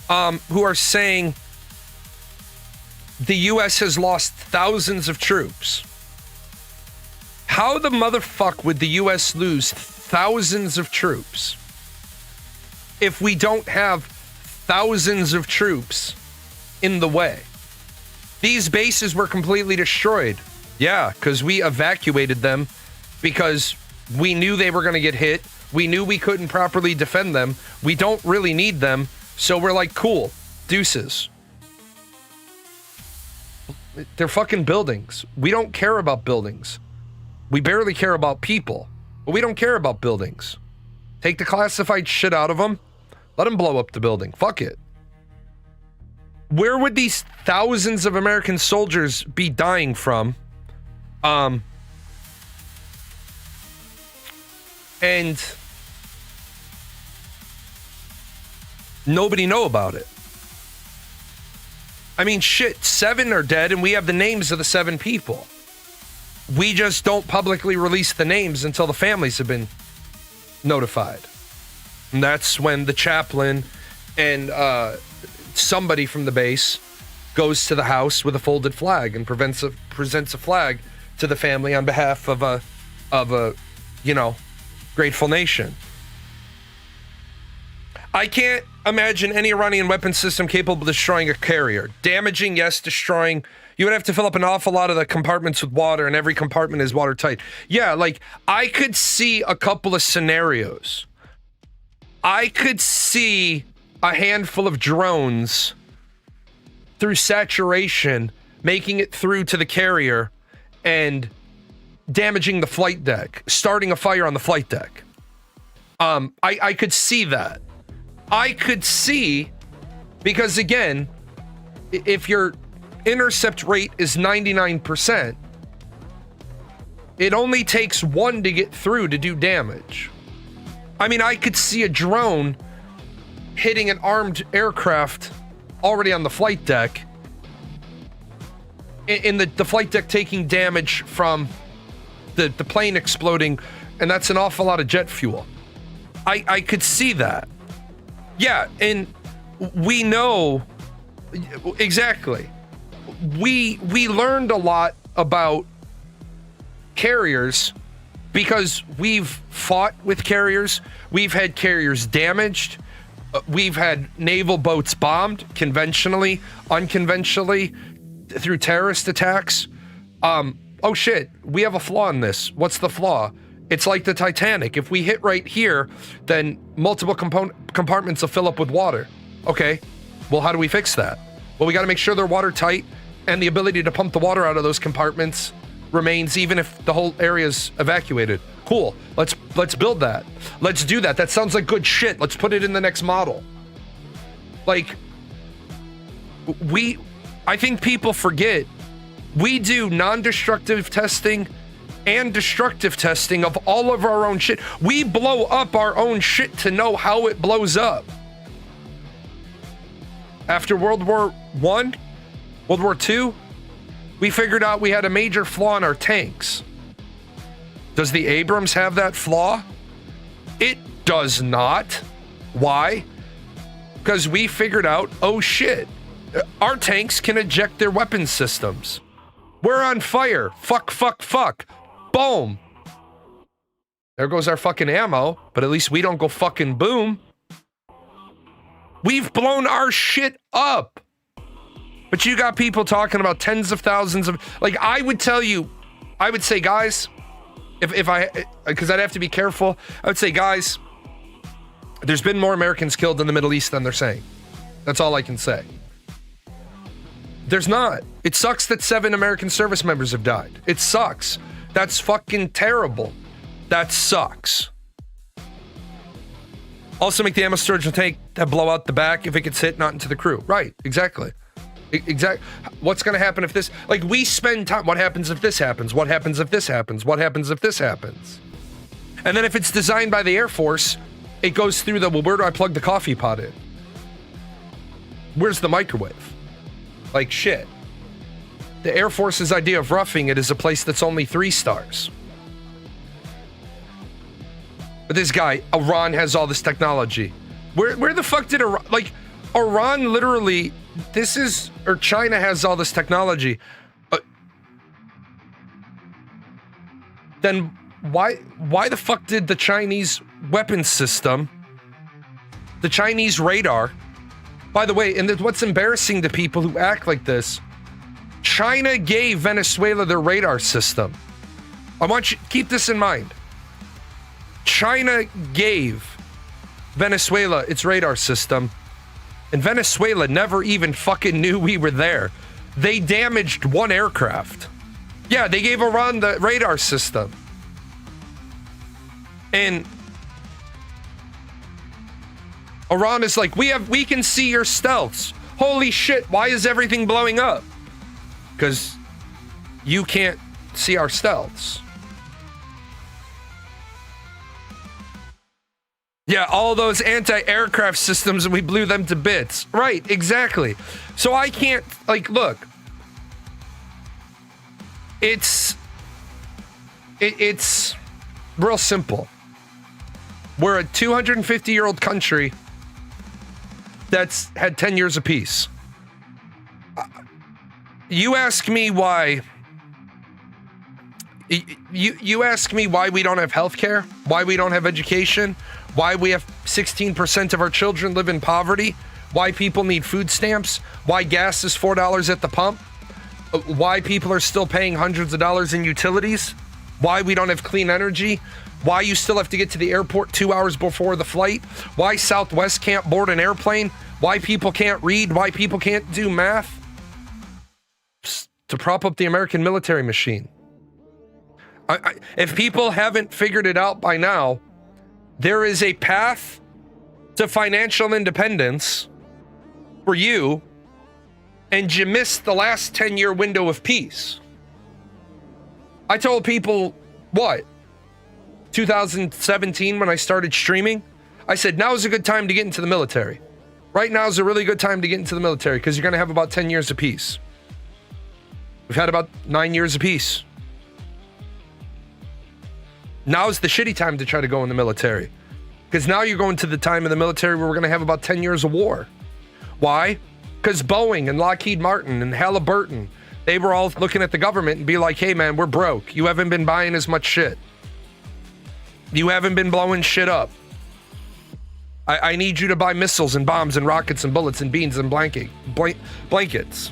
who are saying the US has lost thousands of troops. How the motherfuck would the US lose thousands of troops if we don't have thousands of troops in the way? These bases were completely destroyed. Yeah, because we evacuated them because we knew they were going to get hit. We knew we couldn't properly defend them. We don't really need them. So we're like, cool, deuces. They're fucking buildings. We don't care about buildings. We barely care about people. But we don't care about buildings. Take the classified shit out of them. Let them blow up the building. Fuck it. Where would these thousands of American soldiers be dying from? And nobody know about it. I mean, shit, 7 are dead and we have the names of the 7 people. We just don't publicly release the names until the families have been notified. And that's when the chaplain and somebody from the base goes to the house with a folded flag and presents a flag to the family on behalf of a grateful nation. I can't imagine any Iranian weapon system capable of destroying a carrier. Damaging, yes. Destroying, you would have to fill up an awful lot of the compartments with water, and every compartment is watertight. Yeah, like, I could see a couple of scenarios. I could see a handful of drones through saturation making it through to the carrier and damaging the flight deck, starting a fire on the flight deck. I could see that. I could see, because again, if your intercept rate is 99%, It only takes one to get through to do damage. I mean, I could see a drone hitting an armed aircraft already on the flight deck, in the flight deck taking damage from the plane exploding, and that's an awful lot of jet fuel. I could see that. Yeah, and we know exactly. We learned a lot about carriers because we've fought with carriers. We've had carriers damaged. We've had naval boats bombed conventionally, unconventionally, through terrorist attacks. Oh shit, we have a flaw in this. What's the flaw? It's like the Titanic. If we hit right here, then multiple compartments will fill up with water. Okay, well, how do we fix that? Well, we got to make sure they're watertight, and the ability to pump the water out of those compartments remains even if the whole area's evacuated. Cool, let's build that. Let's do that. That sounds like good shit. Let's put it in the next model. Like, I think people forget, we do non-destructive testing and destructive testing of all of our own shit. We blow up our own shit to know how it blows up. After World War I, World War II, we figured out we had a major flaw in our tanks. Does the Abrams have that flaw? It does not. Why? Because we figured out, oh shit, our tanks can eject their weapon systems. We're on fire. Fuck, fuck, fuck. Boom. There goes our fucking ammo, but at least we don't go fucking boom. We've blown our shit up. But you got people talking about tens of thousands of, like, I would say, guys, because I'd have to be careful, I would say, guys, there's been more Americans killed in the Middle East than they're saying. That's all I can say. There's not. It sucks that 7 American service members have died. It sucks. That's fucking terrible. That sucks. Also make the ammo storage tank that blow out the back if it gets hit, not into the crew. Right, exactly. What's going to happen if this, like, we spend time, what happens if this happens? What happens if this happens? What happens if this happens? And then if it's designed by the Air Force, it goes through the, well, where do I plug the coffee pot in? Where's the microwave? Like, shit. The Air Force's idea of roughing it is a place that's only 3 stars. But this guy, Iran has all this technology. Where the fuck did Iran, like, Iran literally, China has all this technology. Then why the fuck did the Chinese weapons system, the Chinese radar, by the way, and what's embarrassing to people who act like this, China gave Venezuela their radar system. I want you to keep this in mind. China gave Venezuela its radar system, and Venezuela never even fucking knew we were there. They damaged 1 aircraft. Yeah, they gave Iran the radar system. And Iran is like, we can see your stealths. Holy shit, why is everything blowing up? Because you can't see our stealths. Yeah, all those anti-aircraft systems, and we blew them to bits. Right, exactly. So I can't, like, look. It's real simple. We're a 250-year-old country that's had 10 years of peace. You ask me why. You ask me why we don't have healthcare, why we don't have education, why we have 16% of our children live in poverty, why people need food stamps, why gas is $4 at the pump, why people are still paying hundreds of dollars in utilities, why we don't have clean energy, why you still have to get to the airport 2 hours before the flight, why Southwest can't board an airplane, why people can't read, why people can't do math. To prop up the American military machine. If people haven't figured it out by now, there is a path to financial independence for you, and you missed the last 10-year window of peace. I told people What? 2017 when I started streaming, I said now is a good time to get into the military. Right now is a really good time to get into the military because you're going to have about 10 years of peace. We've had about 9 years of peace. Now is the shitty time to try to go in the military because now you're going to the time in the military where we're going to have about 10 years of war. Why? Because Boeing and Lockheed Martin and Halliburton, they were all looking at the government and be like, hey man, we're broke. You haven't been buying as much shit. You haven't been blowing shit up. I need you to buy missiles and bombs and rockets and bullets and beans and blankets.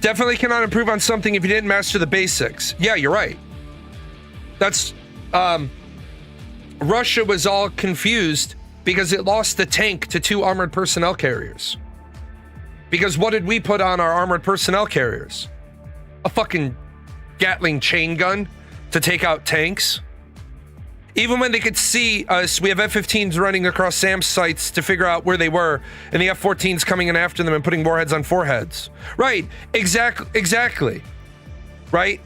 Definitely cannot improve on something if you didn't master the basics. Yeah, you're right. That's, Russia was all confused because it lost the tank to 2 armored personnel carriers. Because what did we put on our armored personnel carriers? A fucking Gatling chain gun to take out tanks? Even when they could see us, we have F-15s running across SAM sites to figure out where they were, and the F-14s coming in after them and putting warheads on foreheads. Right, exactly. Right?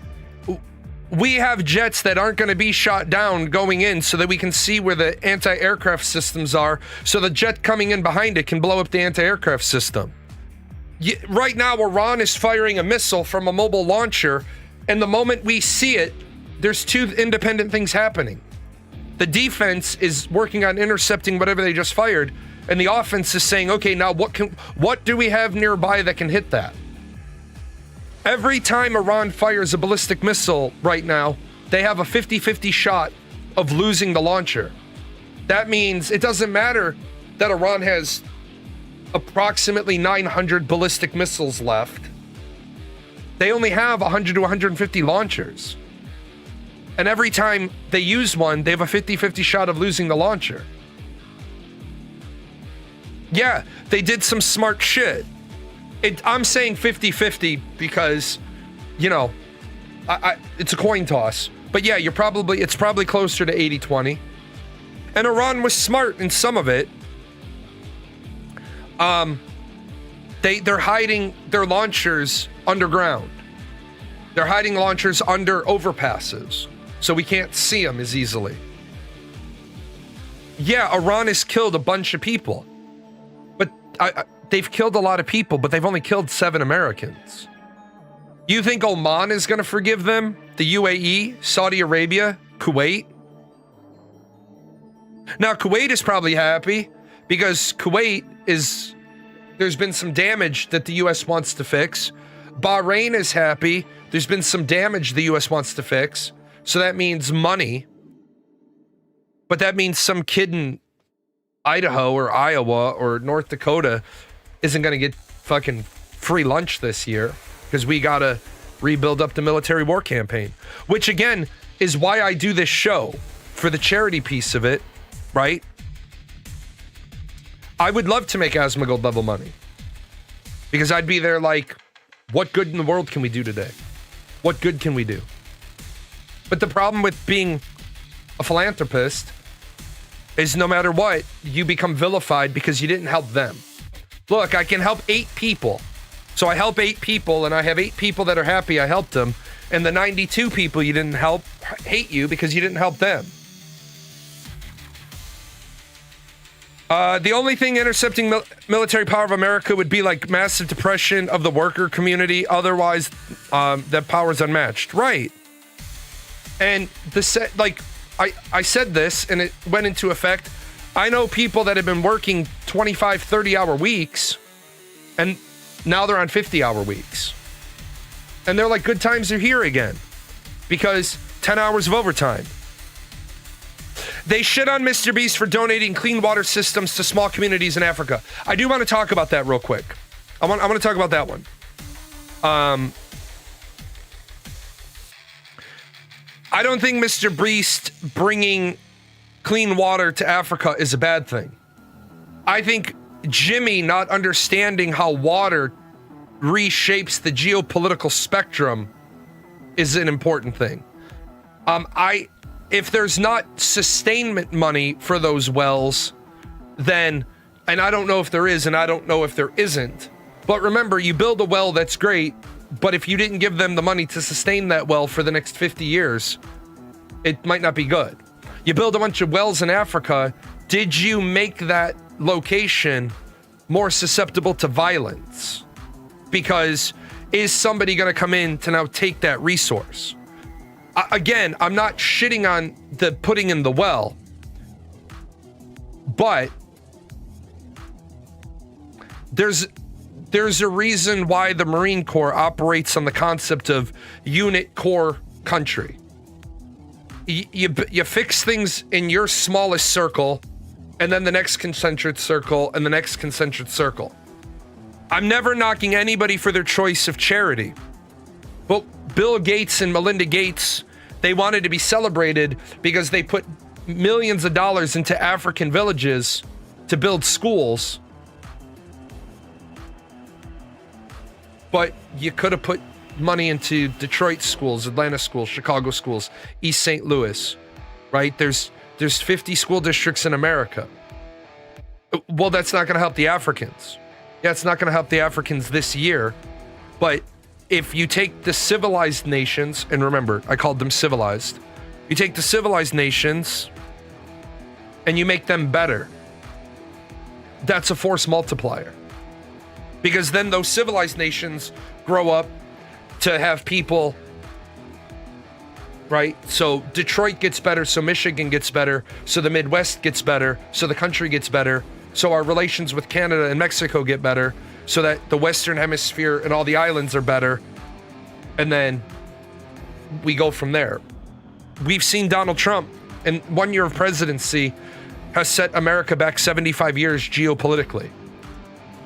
We have jets that aren't going to be shot down going in so that we can see where the anti-aircraft systems are so the jet coming in behind it can blow up the anti-aircraft system. Right now, Iran is firing a missile from a mobile launcher, and the moment we see it, there's 2 independent things happening. The defense is working on intercepting whatever they just fired, and the offense is saying, okay, now what do we have nearby that can hit that? Every time Iran fires a ballistic missile right now, they have a 50-50 shot of losing the launcher. That means it doesn't matter that Iran has approximately 900 ballistic missiles left. They only have 100 to 150 launchers. And every time they use one, they have a 50-50 shot of losing the launcher. Yeah, they did some smart shit. I'm saying 50-50 because, you know, it's a coin toss. But yeah, it's probably closer to 80-20. And Iran was smart in some of it. They're hiding their launchers underground. They're hiding launchers under overpasses, so we can't see them as easily. Yeah, Iran has killed a bunch of people. But they've killed a lot of people, but they've only killed 7 Americans. You think Oman is going to forgive them? The UAE, Saudi Arabia, Kuwait? Now, Kuwait is probably happy because there's been some damage that the U.S. wants to fix. Bahrain is happy. There's been some damage the U.S. wants to fix. So that means money. But that means some kid in Idaho or Iowa or North Dakota isn't going to get fucking free lunch this year because we got to rebuild up the military war campaign, which again is why I do this show, for the charity piece of it, right? I would love to make Asmongold level money because I'd be there like, what good in the world can we do today? What good can we do? But the problem with being a philanthropist is no matter what, you become vilified because you didn't help them. Look, I can help 8 people. So I help 8 people and I have 8 people that are happy I helped them. And the 92 people you didn't help hate you because you didn't help them. The only thing intercepting military power of America would be like massive depression of the worker community. Otherwise, that power is unmatched. Right. And I said this and it went into effect. I know people that have been working 25, 30-hour weeks and now they're on 50-hour weeks. And they're like, good times are here again because 10 hours of overtime. They shit on Mr. Beast for donating clean water systems to small communities in Africa. I do want to talk about that real quick. I want to talk about that one. I don't think Mr. Beast bringing clean water to Africa is a bad thing. I think Jimmy not understanding how water reshapes the geopolitical spectrum is an important thing. if there's not sustainment money for those wells, then, and I don't know if there is, and I don't know if there isn't, but remember, you build a well, that's great, but if you didn't give them the money to sustain that well for the next 50 years, it might not be good. You build a bunch of wells in Africa, did you make that location more susceptible to violence? Because is somebody going to come in to now take that resource? Again, I'm not shitting on the putting in the well, but there's a reason why the Marine Corps operates on the concept of unit core country. You fix things in your smallest circle, and then the next concentric circle, and the next concentric circle. I'm never knocking anybody for their choice of charity. But Bill Gates and Melinda Gates, they wanted to be celebrated because they put millions of dollars into African villages to build schools. But you could have put money into Detroit schools, Atlanta schools, Chicago schools, East St. Louis, right? There's 50 school districts in America. Well, that's not going to help the Africans. Yeah, it's not going to help the Africans this year. But if you take the civilized nations, and remember, I called them civilized. You take the civilized nations and you make them better. That's a force multiplier. Because then those civilized nations grow up to have people, right? So Detroit gets better, so Michigan gets better, so the Midwest gets better, so the country gets better, so our relations with Canada and Mexico get better, so that the Western Hemisphere and all the islands are better, and then we go from there. We've seen Donald Trump, in 1 year of presidency, has set America back 75 years geopolitically.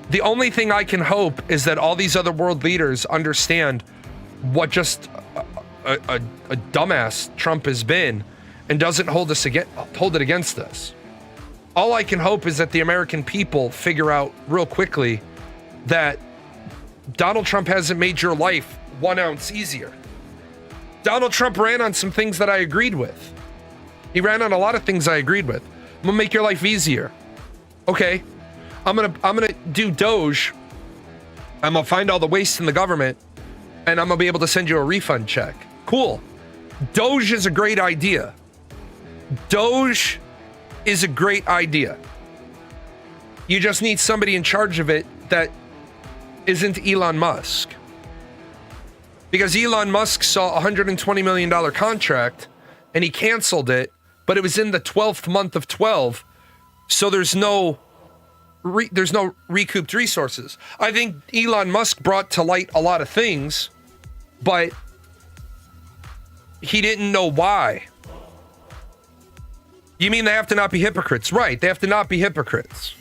The only thing I can hope is that all these other world leaders understand what just a dumbass Trump has been and doesn't hold it against us. All I can hope is that the American people figure out real quickly that Donald Trump hasn't made your life 1 ounce easier. Donald Trump ran on some things that I agreed with. He ran on a lot of things I agreed with. I'm gonna make your life easier. Okay. I'm gonna do Doge. I'm gonna find all the waste in the government, and I'm gonna be able to send you a refund check. Cool. Doge is a great idea. Doge is a great idea. You just need somebody in charge of it that isn't Elon Musk. Because Elon Musk saw a $120 million contract and he canceled it, but it was in the 12th month of 12, so there's no recouped resources. I think Elon Musk brought to light a lot of things, but he didn't know why. You mean they have to not be hypocrites? Right, they have to not be hypocrites.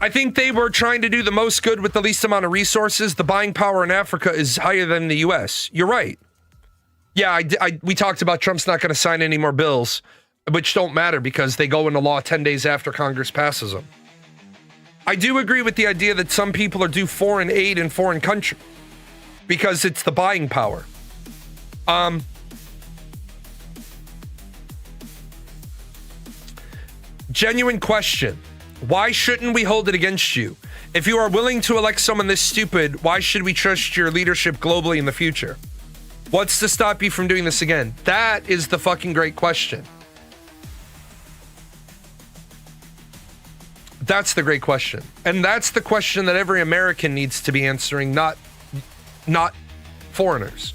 I think they were trying to do the most good with the least amount of resources. The buying power in Africa is higher than the US. You're right. Yeah, we talked about Trump's not going to sign any more bills, which don't matter because they go into law 10 days after Congress passes them. I do agree with the idea that some people are due foreign aid in foreign country because it's the buying power. Genuine question. Why shouldn't we hold it against you? If you are willing to elect someone this stupid, why should we trust your leadership globally in the future? What's to stop you from doing this again? That is the fucking great question. That's the great question. And that's the question that every American needs to be answering, not foreigners.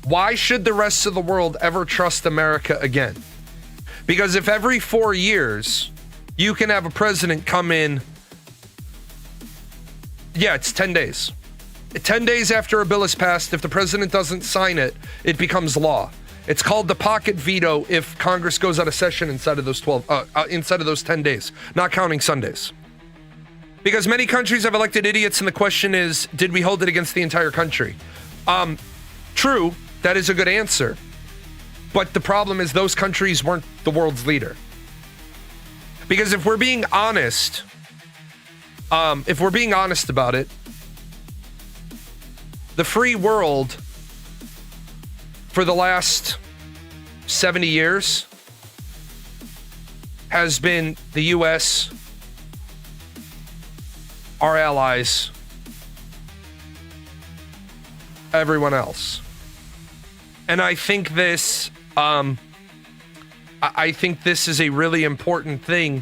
Why should the rest of the world ever trust America again? Because if every 4 years you can have a president come in, yeah, it's 10 days. 10 days after a bill is passed, if the president doesn't sign it, it becomes law. It's called the pocket veto if Congress goes out of session inside of those 10 days, not counting Sundays. Because many countries have elected idiots, and the question is, did we hold it against the entire country? True, that is a good answer. But the problem is those countries weren't the world's leader. Because if we're being honest, about it, the free world for the last 70 years has been the U.S., our allies, everyone else. And I think this, I think this is a really important thing,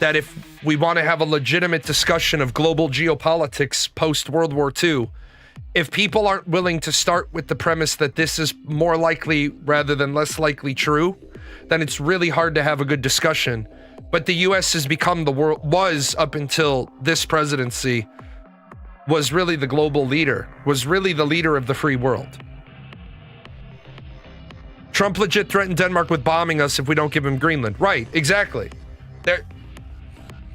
that if we want to have a legitimate discussion of global geopolitics post World War II, if people aren't willing to start with the premise that this is more likely rather than less likely true, then it's really hard to have a good discussion. But the U.S. has become was up until this presidency, was really the global leader, was really the leader of the free world. Trump legit threatened Denmark with bombing us if we don't give him Greenland. Right, exactly.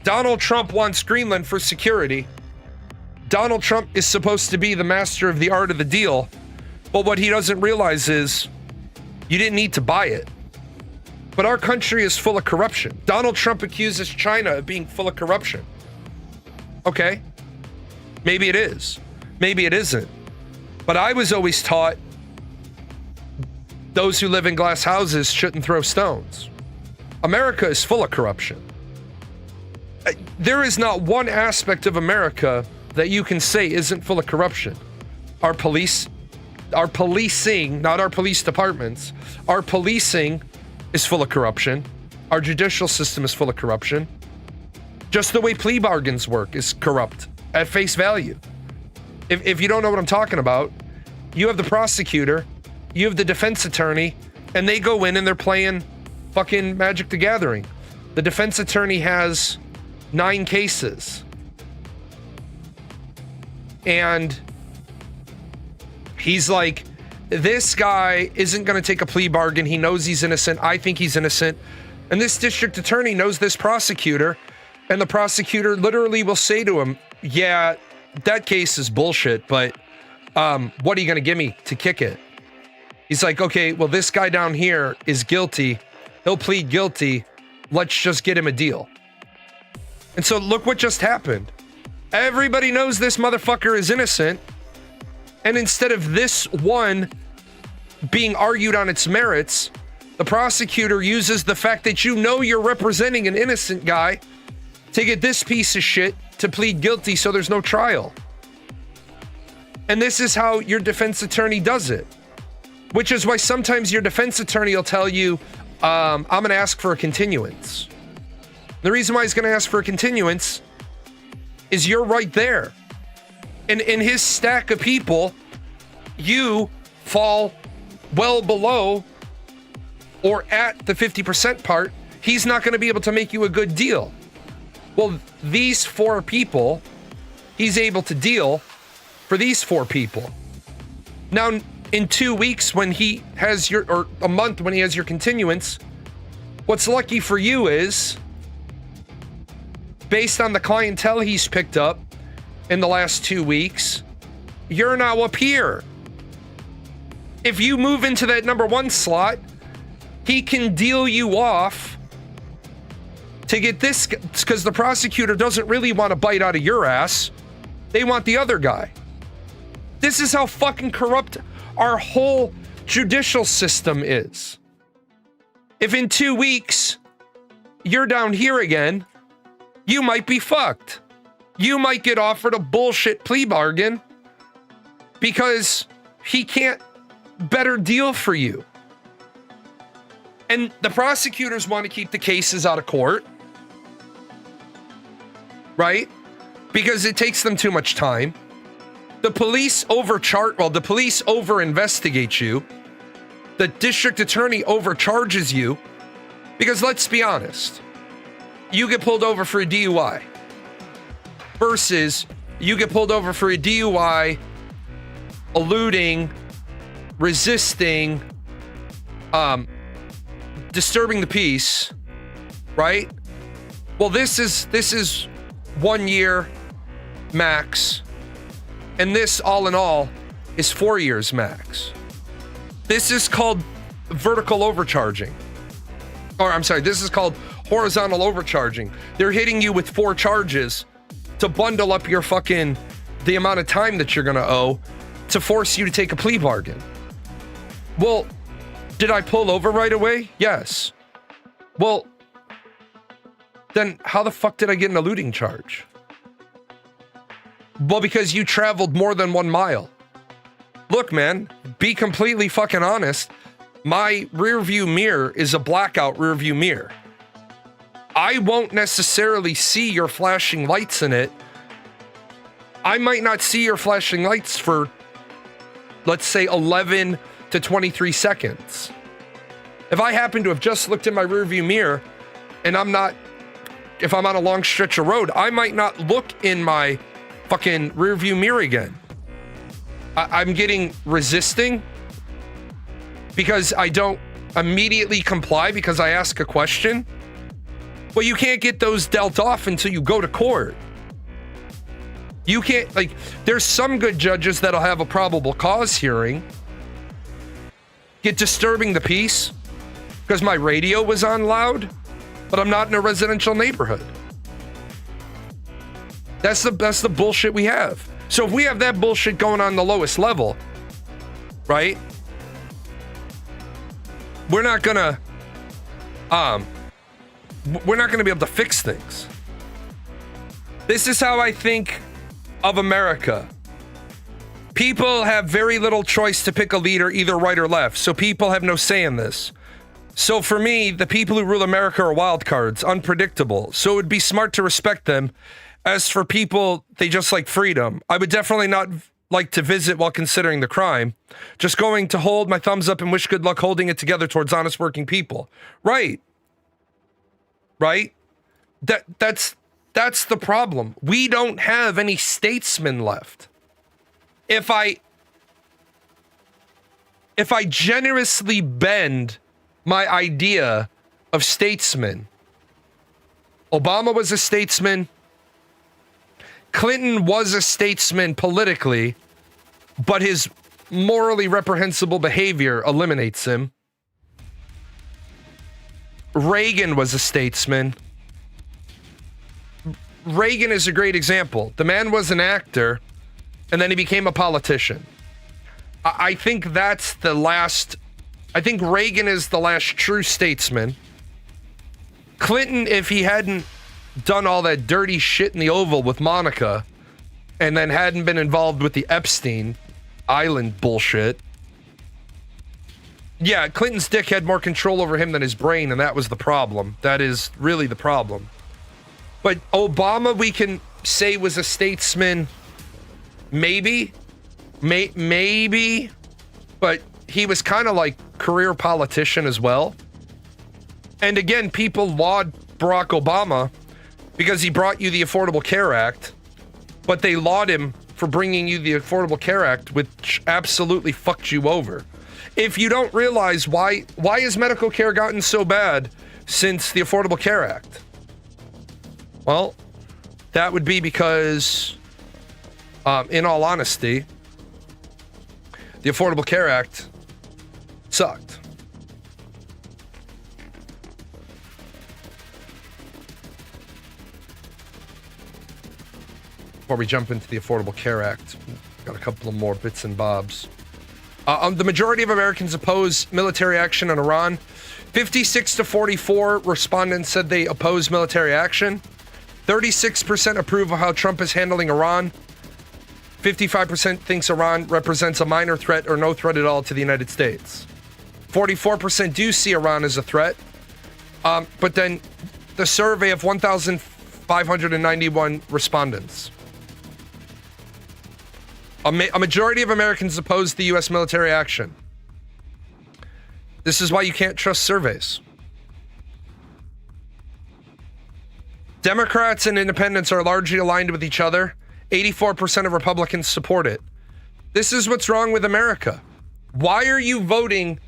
Donald Trump wants Greenland for security. Donald Trump is supposed to be the master of the art of the deal, but what he doesn't realize is you didn't need to buy it. But our country is full of corruption. Donald Trump accuses China of being full of corruption. Okay, maybe it is. Maybe it isn't. But I was always taught those who live in glass houses shouldn't throw stones. America is full of corruption. There is not one aspect of America that you can say isn't full of corruption. Our policing, not our police departments, our policing is full of corruption. Our judicial system is full of corruption. Just the way plea bargains work is corrupt at face value. If you don't know what I'm talking about, you have the prosecutor, you have the defense attorney, and they go in and they're playing fucking Magic the Gathering. The defense attorney has 9 cases. And he's like, this guy isn't going to take a plea bargain. He knows he's innocent. I think he's innocent. And this district attorney knows this prosecutor. And the prosecutor literally will say to him, yeah, that case is bullshit, but what are you going to give me to kick it? He's like, okay, well, this guy down here is guilty. He'll plead guilty. Let's just get him a deal. And so look what just happened. Everybody knows this motherfucker is innocent. And instead of this one being argued on its merits, the prosecutor uses the fact that you know you're representing an innocent guy to get this piece of shit to plead guilty so there's no trial. And this is how your defense attorney does it. Which is why sometimes your defense attorney will tell you, I'm going to ask for a continuance. The reason why he's going to ask for a continuance is you're right there. In his stack of people, you fall well below or at the 50% part. He's not going to be able to make you a good deal. Well, these 4 people, he's able to deal for these 4 people. Now, in 2 weeks when he has or a month when he has your continuance, what's lucky for you is, based on the clientele he's picked up in the last 2 weeks, you're now up here. If you move into that number 1 slot, he can deal you off to get this, because the prosecutor doesn't really want to bite out of your ass. They want the other guy. This is how fucking corrupt our whole judicial system is. If in 2 weeks you're down here again, you might be fucked. You might get offered a bullshit plea bargain because he can't better deal for you. And the prosecutors want to keep the cases out of court, right? Because it takes them too much time. The police the police over-investigate you. The district attorney overcharges you. Because let's be honest, you get pulled over for a DUI versus you get pulled over for a DUI, eluding, resisting, disturbing the peace, right? Well, this is 1 year max, and this all in all is 4 years max. This is called vertical overcharging. Or I'm sorry, this is called horizontal overcharging. They're hitting you with 4 charges to bundle up your the amount of time that you're gonna owe to force you to take a plea bargain. Well, Did I pull over right away? Yes. Well, then how the fuck did I get an eluding charge? Well, because you traveled more than 1 mile. Look, man, be completely fucking honest. My rear view mirror is a blackout rear view mirror. I won't necessarily see your flashing lights in it. I might not see your flashing lights for, let's say, 11 to 23 seconds. If I happen to have just looked in my rear view mirror and if I'm on a long stretch of road, I might not look in my fucking rear view mirror again. I'm getting resisting because I don't immediately comply because I ask a question. Well, you can't get those dealt off until you go to court. You can't, like, there's some good judges that'll have a probable cause hearing, get disturbing the peace because my radio was on loud, but I'm not in a residential neighborhood. That's the bullshit we have. So if we have that bullshit going on the lowest level, right? We're not gonna be able to fix things. This is how I think of America. People have very little choice to pick a leader, either right or left. So people have no say in this. So for me, the people who rule America are wild cards, unpredictable. So it would be smart to respect them. As for people, they just like freedom. I would definitely not like to visit while considering the crime. Just going to hold my thumbs up and wish good luck holding it together towards honest working people. Right. Right? That's the problem. We don't have any statesmen left. If I generously bend my idea of statesmen, Obama was a statesman. Clinton was a statesman politically, but his morally reprehensible behavior eliminates him. Reagan was a statesman. Reagan is a great example. The man was an actor, and then he became a politician. I think that's the last. I think Reagan is the last true statesman. Clinton, if he hadn't done all that dirty shit in the Oval with Monica, and then hadn't been involved with the Epstein Island bullshit. Yeah, Clinton's dick had more control over him than his brain, and that was the problem. That is really the problem. But Obama, we can say, was a statesman. Maybe. Maybe. But he was kind of like career politician as well. And again, people laud Barack Obama because he brought you the Affordable Care Act, but they laud him for bringing you the Affordable Care Act, which absolutely fucked you over. If you don't realize why has medical care gotten so bad since the Affordable Care Act? Well, that would be because, in all honesty, the Affordable Care Act sucked. Before we jump into the Affordable Care Act, got a couple of more bits and bobs. The majority of Americans oppose military action in Iran. 56 to 44 respondents said they oppose military action. 36% approve of how Trump is handling Iran. 55% thinks Iran represents a minor threat or no threat at all to the United States. 44% do see Iran as a threat. But then the survey of 1,591 respondents. A majority of Americans oppose the U.S. military action. This is why you can't trust surveys. Democrats and independents are largely aligned with each other. 84% of Republicans support it. This is what's wrong with America. Why are you voting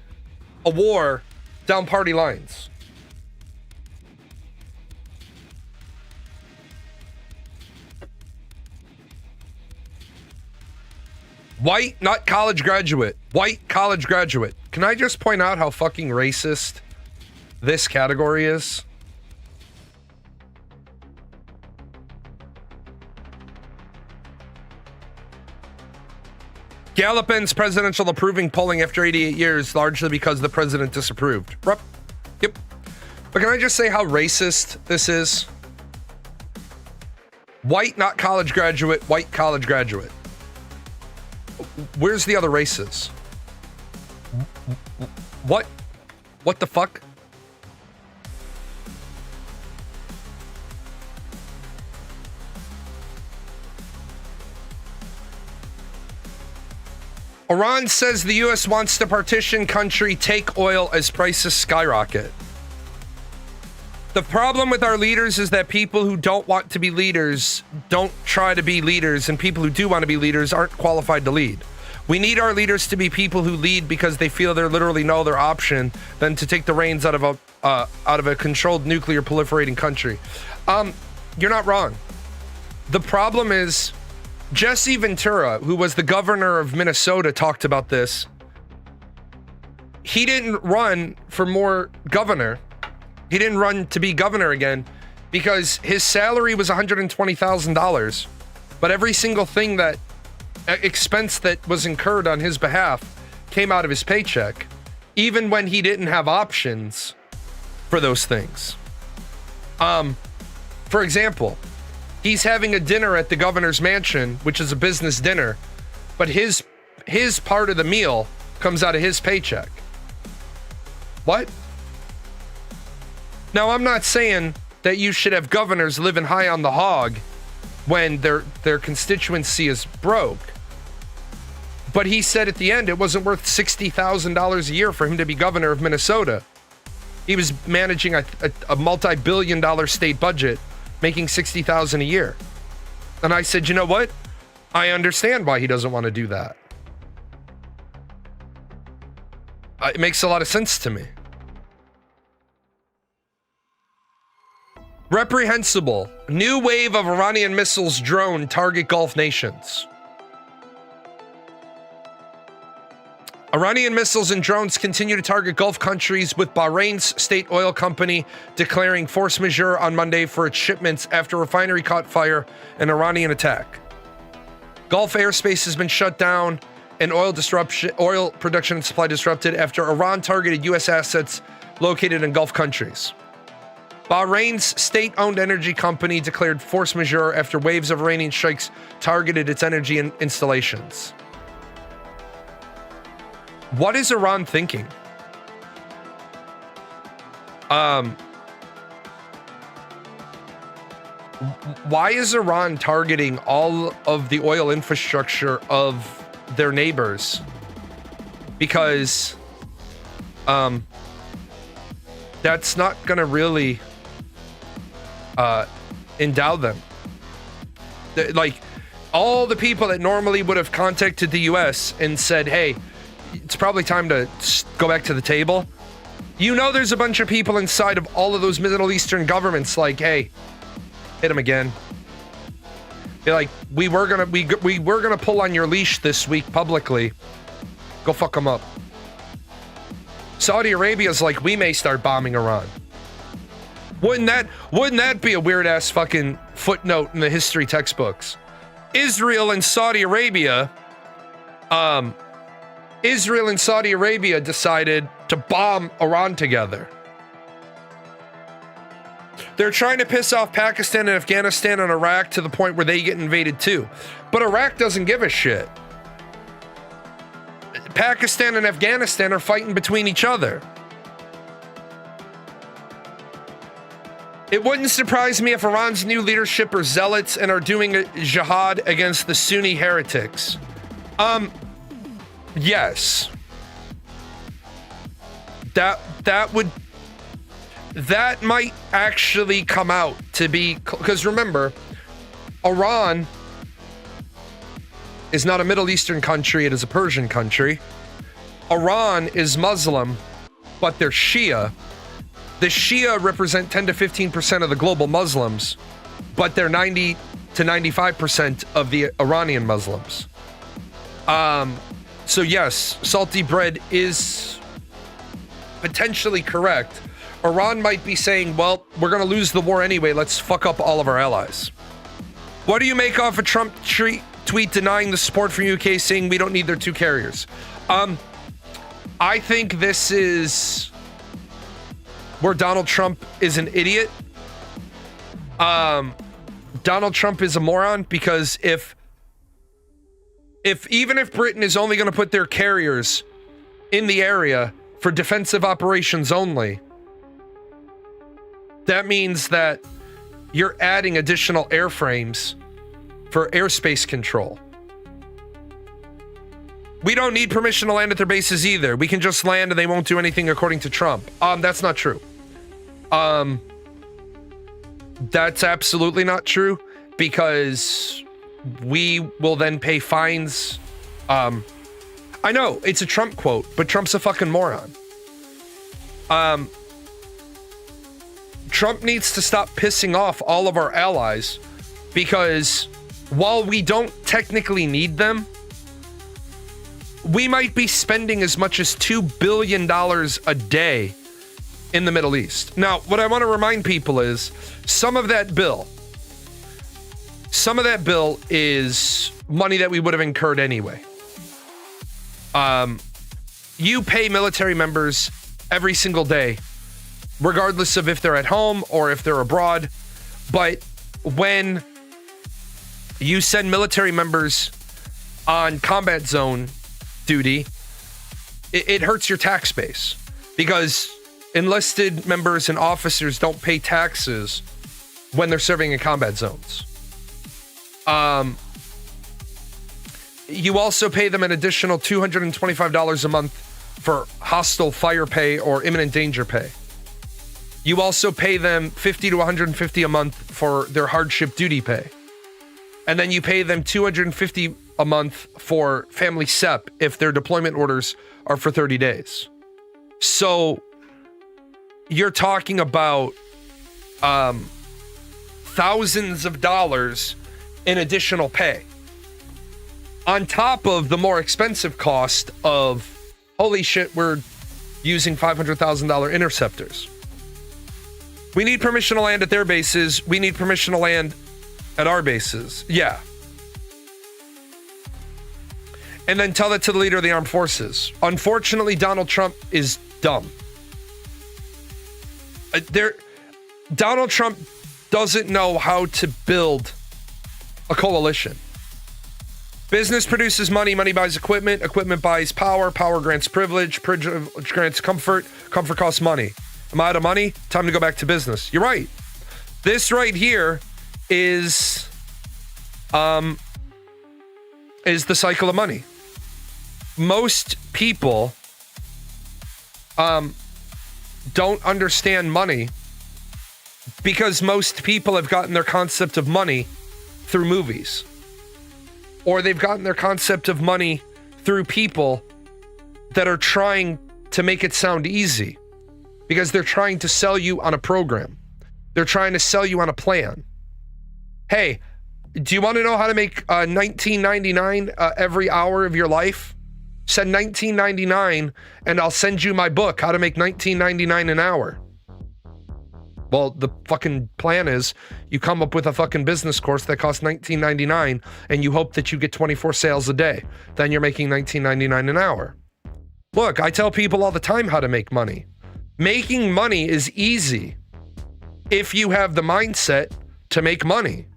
a war down party lines? White, not college graduate. White college graduate. Can I just point out how fucking racist this category is? Gallup ends presidential approving polling after 88 years, largely because the president disapproved. Yep. But can I just say how racist this is? White, not college graduate, white college graduate. Where's the other races? What? What the fuck? Iran says the U.S. wants to partition country, take oil as prices skyrocket. The problem with our leaders is that people who don't want to be leaders don't try to be leaders, and people who do want to be leaders aren't qualified to lead. We need our leaders to be people who lead because they feel there literally no other option than to take the reins out of a controlled nuclear proliferating country. You're not wrong. The problem is Jesse Ventura, who was the governor of Minnesota, talked about this. He didn't run for more governor. He didn't run to be governor again because his salary was $120,000, but every single thing that expense that was incurred on his behalf came out of his paycheck, even when he didn't have options for those things. For example, he's having a dinner at the governor's mansion, which is a business dinner, but his part of the meal comes out of his paycheck. What? Now, I'm not saying that you should have governors living high on the hog when their constituency is broke. But he said at the end it wasn't worth $60,000 a year for him to be governor of Minnesota. He was managing a multi-billion-dollar state budget, making $60,000 a year. And I said, you know what? I understand why he doesn't want to do that. It makes a lot of sense to me. Reprehensible. New wave of Iranian missiles drone target Gulf nations. Iranian missiles and drones continue to target Gulf countries, with Bahrain's state oil company declaring force majeure on Monday for its shipments after a refinery caught fire in an Iranian attack. Gulf airspace has been shut down and oil production and supply disrupted after Iran targeted U.S. assets located in Gulf countries. Bahrain's state-owned energy company declared force majeure after waves of Iranian strikes targeted its energy installations. What is Iran thinking? Why is Iran targeting all of the oil infrastructure of their neighbors? Because that's not going to really endow them. Like, all the people that normally would have contacted the US and said, hey, it's probably time to go back to the table. You know, there's a bunch of people inside of all of those Middle Eastern governments like, hey, hit them again. Be like, we were gonna pull on your leash this week publicly. Go fuck them up. Saudi Arabia's like, we may start bombing Iran. Wouldn't that be a weird ass fucking footnote in the history textbooks? Israel and Saudi Arabia decided to bomb Iran together. They're trying to piss off Pakistan and Afghanistan and Iraq to the point where they get invaded too. But Iraq doesn't give a shit. Pakistan and Afghanistan are fighting between each other. It wouldn't surprise me if Iran's new leadership are zealots and are doing a jihad against the Sunni heretics. Yes. That might actually come out to be, because remember, Iran is not a Middle Eastern country, it is a Persian country. Iran is Muslim, but they're Shia. The Shia represent 10 to 15% of the global Muslims, but they're 90 to 95% of the Iranian Muslims. So yes, salty bread is potentially correct. Iran might be saying, well, we're going to lose the war anyway. Let's fuck up all of our allies. What do you make off of Trump tweet denying the support from UK, saying we don't need their 2 carriers. I think this is where Donald Trump is an idiot. Donald Trump is a moron, because even if Britain is only going to put their carriers in the area for defensive operations only, that means that you're adding additional airframes for airspace control. We don't need permission to land at their bases either. We can just land and they won't do anything, according to Trump. That's not true. That's absolutely not true, because we will then pay fines. I know it's a Trump quote, but Trump's a fucking moron. Trump needs to stop pissing off all of our allies, because while we don't technically need them, we might be spending as much as $2 billion a day in the Middle East. Now, what I want to remind people is some of that bill is money that we would have incurred anyway. You pay military members every single day, regardless of if they're at home or if they're abroad. But when you send military members on combat zone duty, it hurts your tax base, because enlisted members and officers don't pay taxes when they're serving in combat zones. You also pay them an additional $225 a month for hostile fire pay or imminent danger pay. You also pay them $50 to $150 a month for their hardship duty pay. And then you pay them $250 a month for family SEP if their deployment orders are for 30 days. So you're talking about thousands of dollars in additional pay, on top of the more expensive cost of, holy shit, we're using $500,000 interceptors. We need permission to land at their bases. We need permission to land at our bases. Yeah. And then tell that to the leader of the armed forces. Unfortunately, Donald Trump is dumb. Donald Trump doesn't know how to build a coalition. Business produces money, money buys equipment, equipment buys power, power grants privilege, privilege grants comfort, comfort costs money. Am I out of money? Time to go back to business. You're right. This right here is the cycle of money. Most people don't understand money, because most people have gotten their concept of money through movies, or they've gotten their concept of money through people that are trying to make it sound easy, because they're trying to sell you on a program. They're trying to sell you on a plan. Hey, do you want to know how to make $19.99 every hour of your life? Send $19.99 and I'll send you my book, How to Make $19.99 an Hour. Well, the fucking plan is you come up with a fucking business course that costs $19.99 and you hope that you get 24 sales a day. Then you're making $19.99 an hour. Look, I tell people all the time how to make money. Making money is easy if you have the mindset to make money.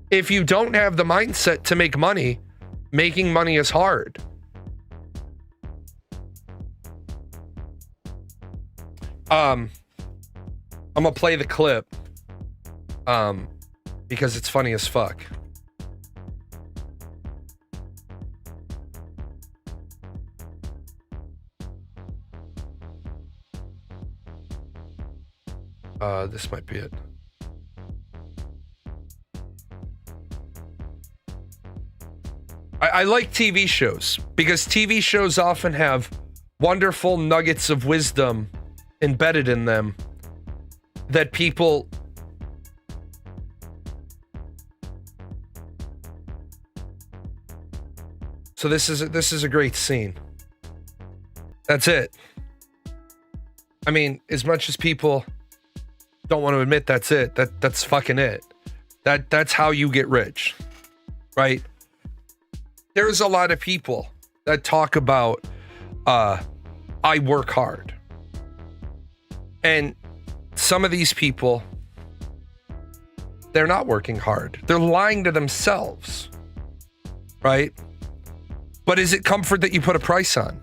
If you don't have the mindset to make money, making money is hard. I'm gonna play the clip because it's funny as fuck. This might be it. I like TV shows because TV shows often have wonderful nuggets of wisdom embedded in them that people so this is a great scene. That's it. I mean, as much as people don't want to admit that's it, that's fucking it. That's how you get rich. right? There's a lot of people that talk about, I work hard. And some of these people, they're not working hard. They're lying to themselves, right? But is it comfort that you put a price on?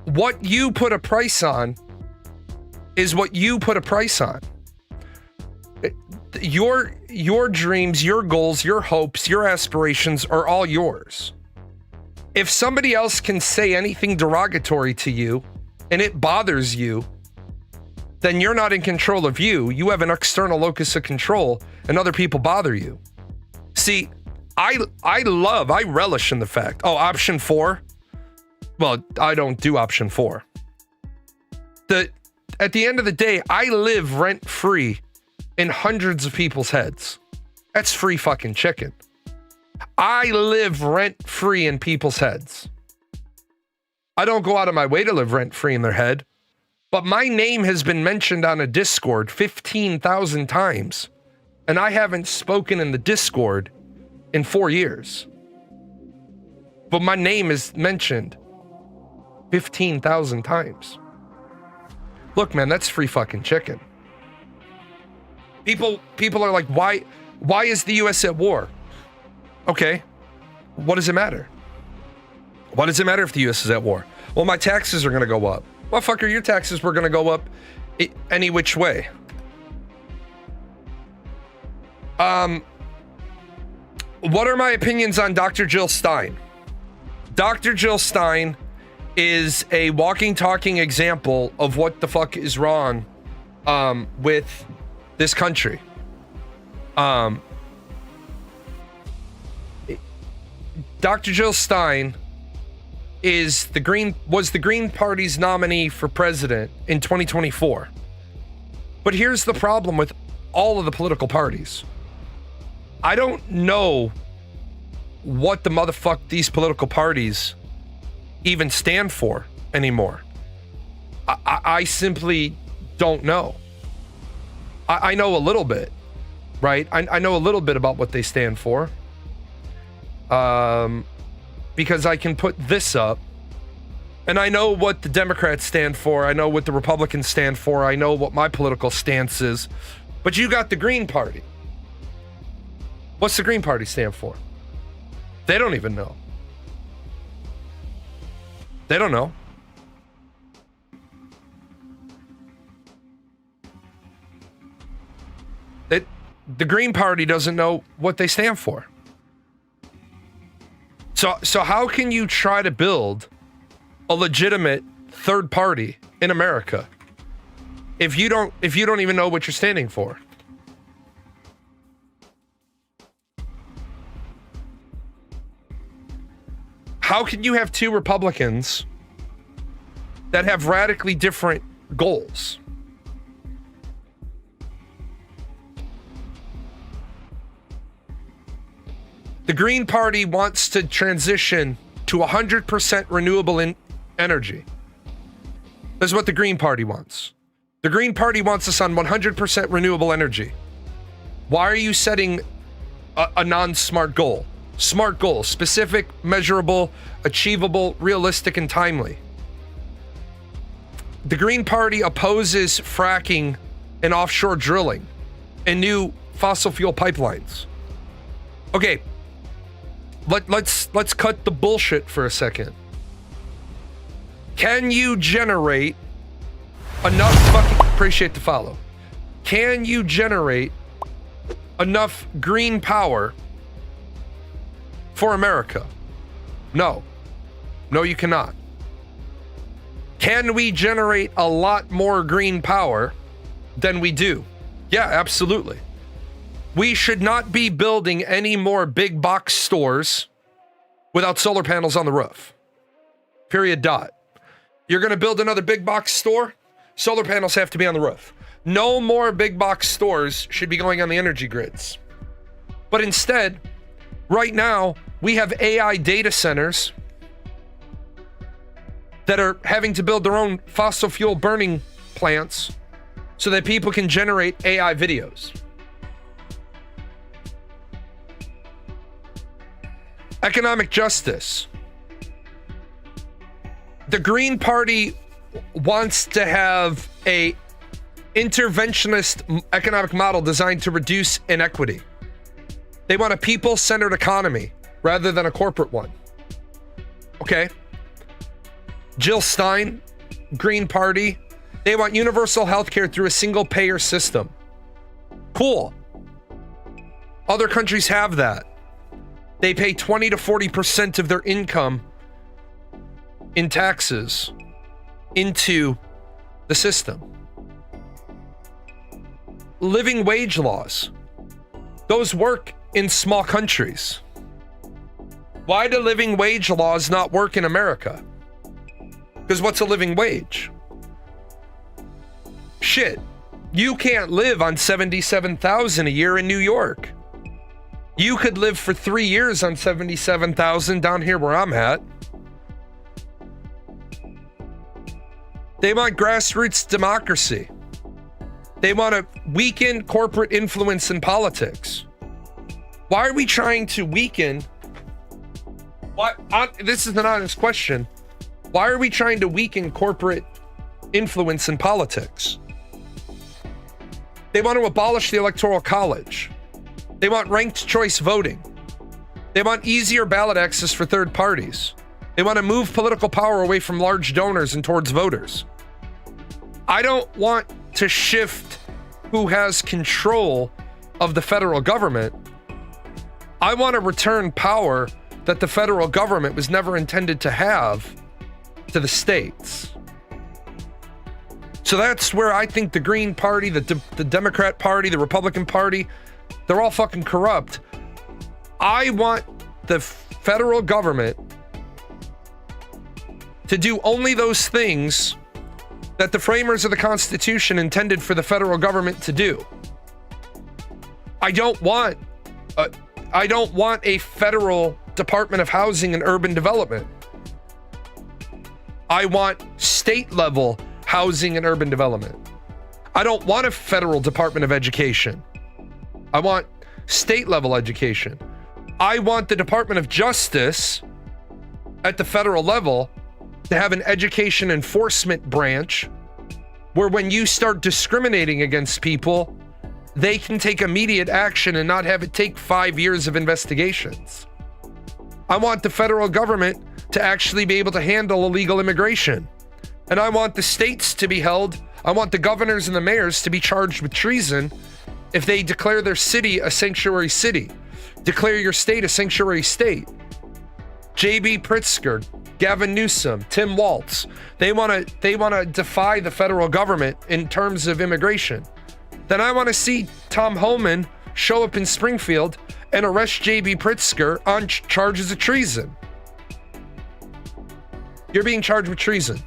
What you put a price on is what you put a price on. Your dreams, your goals, your hopes, your aspirations are all yours. If somebody else can say anything derogatory to you and it bothers you, then you're not in control of you. You have an external locus of control and other people bother you. See, I relish in the fact, option 4. Well, I don't do option 4. At the end of the day, I live rent free in hundreds of people's heads. That's free fucking chicken. I live rent free in people's heads. I don't go out of my way to live rent free in their head, but my name has been mentioned on a Discord 15,000 times, and I haven't spoken in the Discord in 4 years. But my name is mentioned 15,000 times. Look, man, that's free fucking chicken. People are like, why is the US at war? Okay, what does it matter? What does it matter if the US is at war? Well, my taxes are gonna go up. Motherfucker, your taxes were gonna go up any which way. What are my opinions on Dr. Jill Stein? Dr. Jill Stein is a walking, talking example of what the fuck is wrong with this country. Dr. Jill Stein was the Green Party's nominee for president in 2024. But here's the problem with all of the political parties. I don't know what the motherfuck these political parties even stand for anymore. I simply don't know. I know a little bit, right? I know a little bit about what they stand for. Because I can put this up, and I know what the Democrats stand for. I know what the Republicans stand for. I know what my political stance is. But you got the Green Party. What's the Green Party stand for? They don't even know. They don't know. The Green Party doesn't know what they stand for. So how can you try to build a legitimate third party in America if you don't even know what you're standing for? How can you have two Republicans that have radically different goals? The Green Party wants to transition to 100% renewable energy. That's what the Green Party wants. The Green Party wants us on 100% renewable energy. Why are you setting a non-smart goal? Smart goal, specific, measurable, achievable, realistic, and timely. The Green Party opposes fracking and offshore drilling and new fossil fuel pipelines. Okay. Let's cut the bullshit for a second. Can you generate enough appreciate the follow? Can you generate enough green power for America? No. No, you cannot. Can we generate a lot more green power than we do? Yeah, absolutely. We should not be building any more big box stores without solar panels on the roof. Period. Dot. You're going to build another big box store? Solar panels have to be on the roof. No more big box stores should be going on the energy grids. But instead, right now, we have AI data centers that are having to build their own fossil fuel burning plants so that people can generate AI videos. Economic justice. The Green Party wants to have a interventionist economic model designed to reduce inequity. They want a people-centered economy rather than a corporate one. Okay. Jill Stein, Green Party, they want universal health care through a single payer system. Cool. Other countries have that. They pay 20 to 40% of their income in taxes into the system. Living wage laws. Those work in small countries. Why do living wage laws not work in America? Because what's a living wage? Shit. You can't live on $77,000 a year in New York. You could live for 3 years on $77,000 down here where I'm at. They want grassroots democracy. They want to weaken corporate influence in politics. Why are we trying to weaken? This is an honest question. Why are we trying to weaken corporate influence in politics? They want to abolish the Electoral College. They want ranked choice voting. They want easier ballot access for third parties. They want to move political power away from large donors and towards voters. I don't want to shift who has control of the federal government. I want to return power that the federal government was never intended to have to the states. So that's where I think the Green Party, the Democrat Party, the Republican Party, they're all fucking corrupt. I want the federal government to do only those things that the framers of the Constitution intended for the federal government to do. I don't want a federal Department of Housing and Urban Development. I want state-level housing and urban development. I don't want a federal Department of Education. I want state-level education. I want the Department of Justice at the federal level to have an education enforcement branch where when you start discriminating against people, they can take immediate action and not have it take 5 years of investigations. I want the federal government to actually be able to handle illegal immigration. And I want the states to be held. I want the governors and the mayors to be charged with treason if they declare their city a sanctuary city. Declare your state a sanctuary state. J.B. Pritzker, Gavin Newsom, Tim Walz, they want to defy the federal government in terms of immigration. Then I want to see Tom Homan show up in Springfield and arrest J.B. Pritzker on charges of treason. You're being charged with treason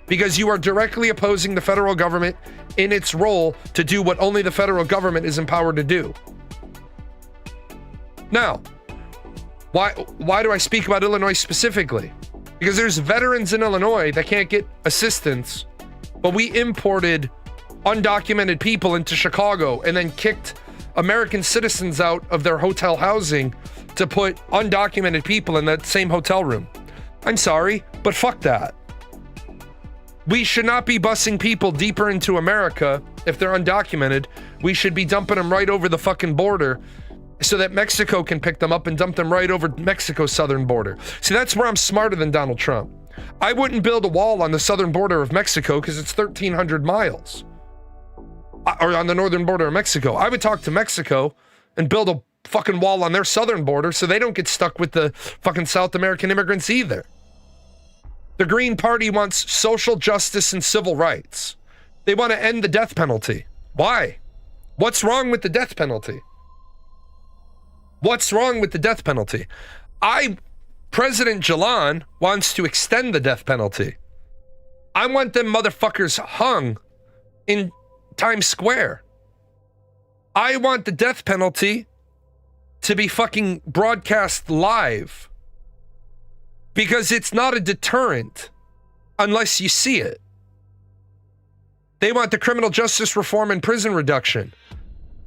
because you are directly opposing the federal government in its role to do what only the federal government is empowered to do. Now, why do I speak about Illinois specifically? Because there's veterans in Illinois that can't get assistance, but we imported undocumented people into Chicago and then kicked American citizens out of their hotel housing to put undocumented people in that same hotel room. I'm sorry, but fuck that. We should not be busing people deeper into America if they're undocumented. We should be dumping them right over the fucking border so that Mexico can pick them up and dump them right over Mexico's southern border. See, that's where I'm smarter than Donald Trump. I wouldn't build a wall on the southern border of Mexico because it's 1,300 miles. Or on the northern border of Mexico. I would talk to Mexico and build a fucking wall on their southern border so they don't get stuck with the fucking South American immigrants either. The Green Party wants social justice and civil rights. They want to end the death penalty. Why? What's wrong with the death penalty? What's wrong with the death penalty? President Jalan wants to extend the death penalty. I want them motherfuckers hung in Times Square. I want the death penalty to be fucking broadcast live because it's not a deterrent unless you see it. They want the criminal justice reform and prison reduction.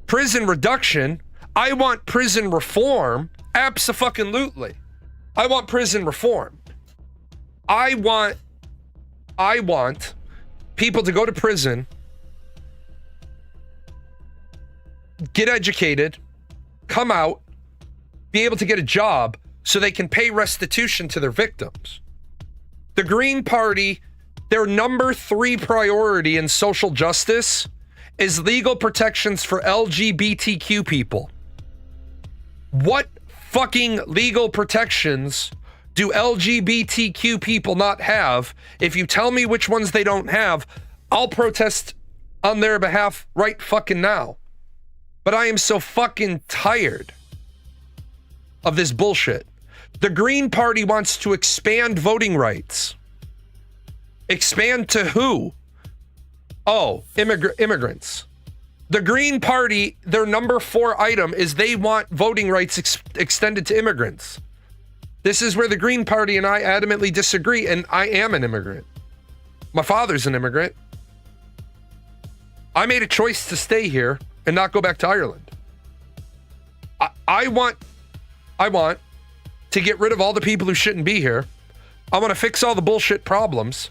Prison reduction, I want prison reform Abso-fucking-lutely. I want prison reform. I want people to go to prison, get educated, come out, be able to get a job so they can pay restitution to their victims. The Green Party, their number 3 priority in social justice is legal protections for LGBTQ people. What fucking legal protections do LGBTQ people not have? If you tell me which ones they don't have, I'll protest on their behalf right fucking now. But I am so fucking tired of this bullshit. The Green Party wants to expand voting rights. Expand to who? Oh, immigrants. The Green Party, their number 4 item is they want voting rights extended to immigrants. This is where the Green Party and I adamantly disagree, and I am an immigrant. My father's an immigrant. I made a choice to stay here and not go back to Ireland. I want to get rid of all the people who shouldn't be here. I want to fix all the bullshit problems.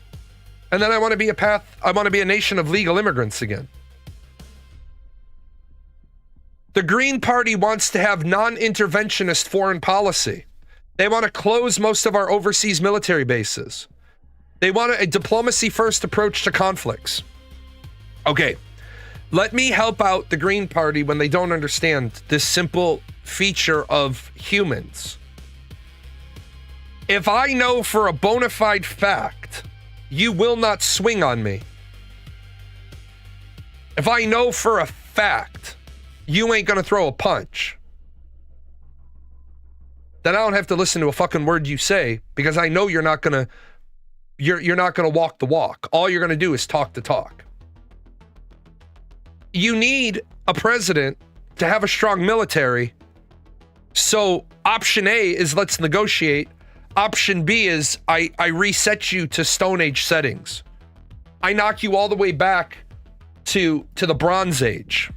And then I want to be a nation of legal immigrants again. The Green Party wants to have non-interventionist foreign policy. They want to close most of our overseas military bases. They want a diplomacy-first approach to conflicts. Okay, let me help out the Green Party when they don't understand this simple feature of humans. If I know for a bona fide fact you will not swing on me, if I know for a fact you ain't gonna throw a punch, then I don't have to listen to a fucking word you say, because I know you're not gonna walk the walk. All you're gonna do is talk the talk. You need a president to have a strong military. So option A is let's negotiate. Option B is I reset you to Stone Age settings. I knock you all the way back to the Bronze Age.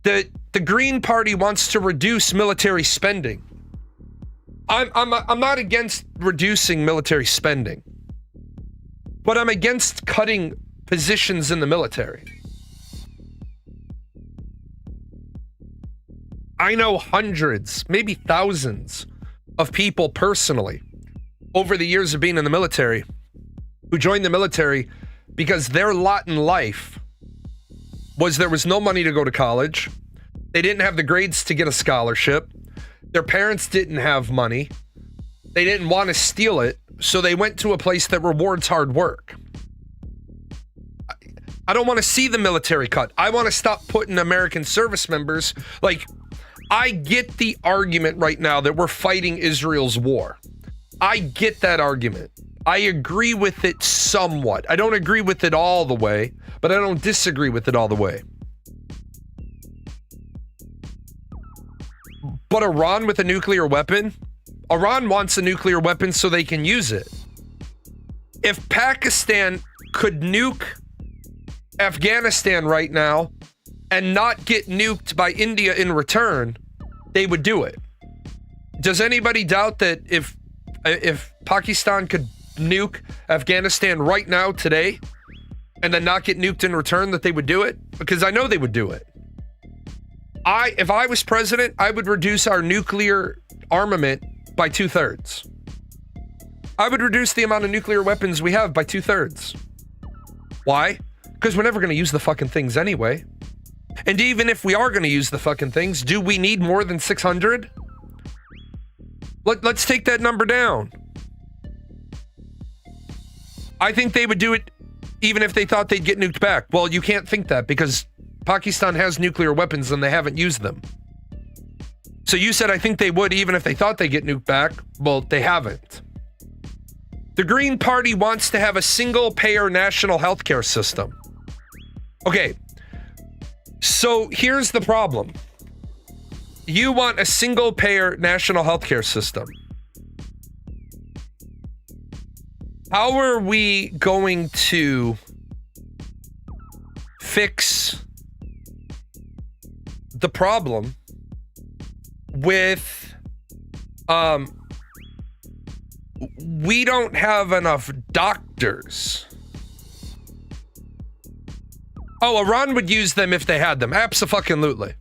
The Green Party wants to reduce military spending. I'm not against reducing military spending, but I'm against cutting positions in the military. I know hundreds, maybe thousands of people personally over the years of being in the military who joined the military because their lot in life was there was no money to go to college. They didn't have the grades to get a scholarship. Their parents didn't have money. They didn't want to steal it, so they went to a place that rewards hard work. I don't want to see the military cut. I want to stop putting American service members, like, I get the argument right now that we're fighting Israel's war. I get that argument. I agree with it somewhat. I don't agree with it all the way, but I don't disagree with it all the way. But Iran with a nuclear weapon? Iran wants a nuclear weapon so they can use it. If Pakistan could nuke Afghanistan right now and not get nuked by India in return, they would do it. Does anybody doubt that if Pakistan could nuke Afghanistan right now, today, and then not get nuked in return, that they would do it? Because I know they would do it. If I was president, I would reduce our nuclear armament by 2/3. I would reduce the amount of nuclear weapons we have by 2/3. Why? Because we're never going to use the fucking things anyway. And even if we are going to use the fucking things, do we need more than 600? Let's take that number down. I think they would do it even if they thought they'd get nuked back. Well, you can't think that because Pakistan has nuclear weapons and they haven't used them. So you said I think they would even if they thought they'd get nuked back. Well, they haven't. The Green Party wants to have a single-payer national healthcare system. Okay, so here's the problem. You want a single-payer national healthcare system. How are we going to fix the problem with, we don't have enough doctors. Oh, Iran would use them if they had them. Abso-fucking-lutely.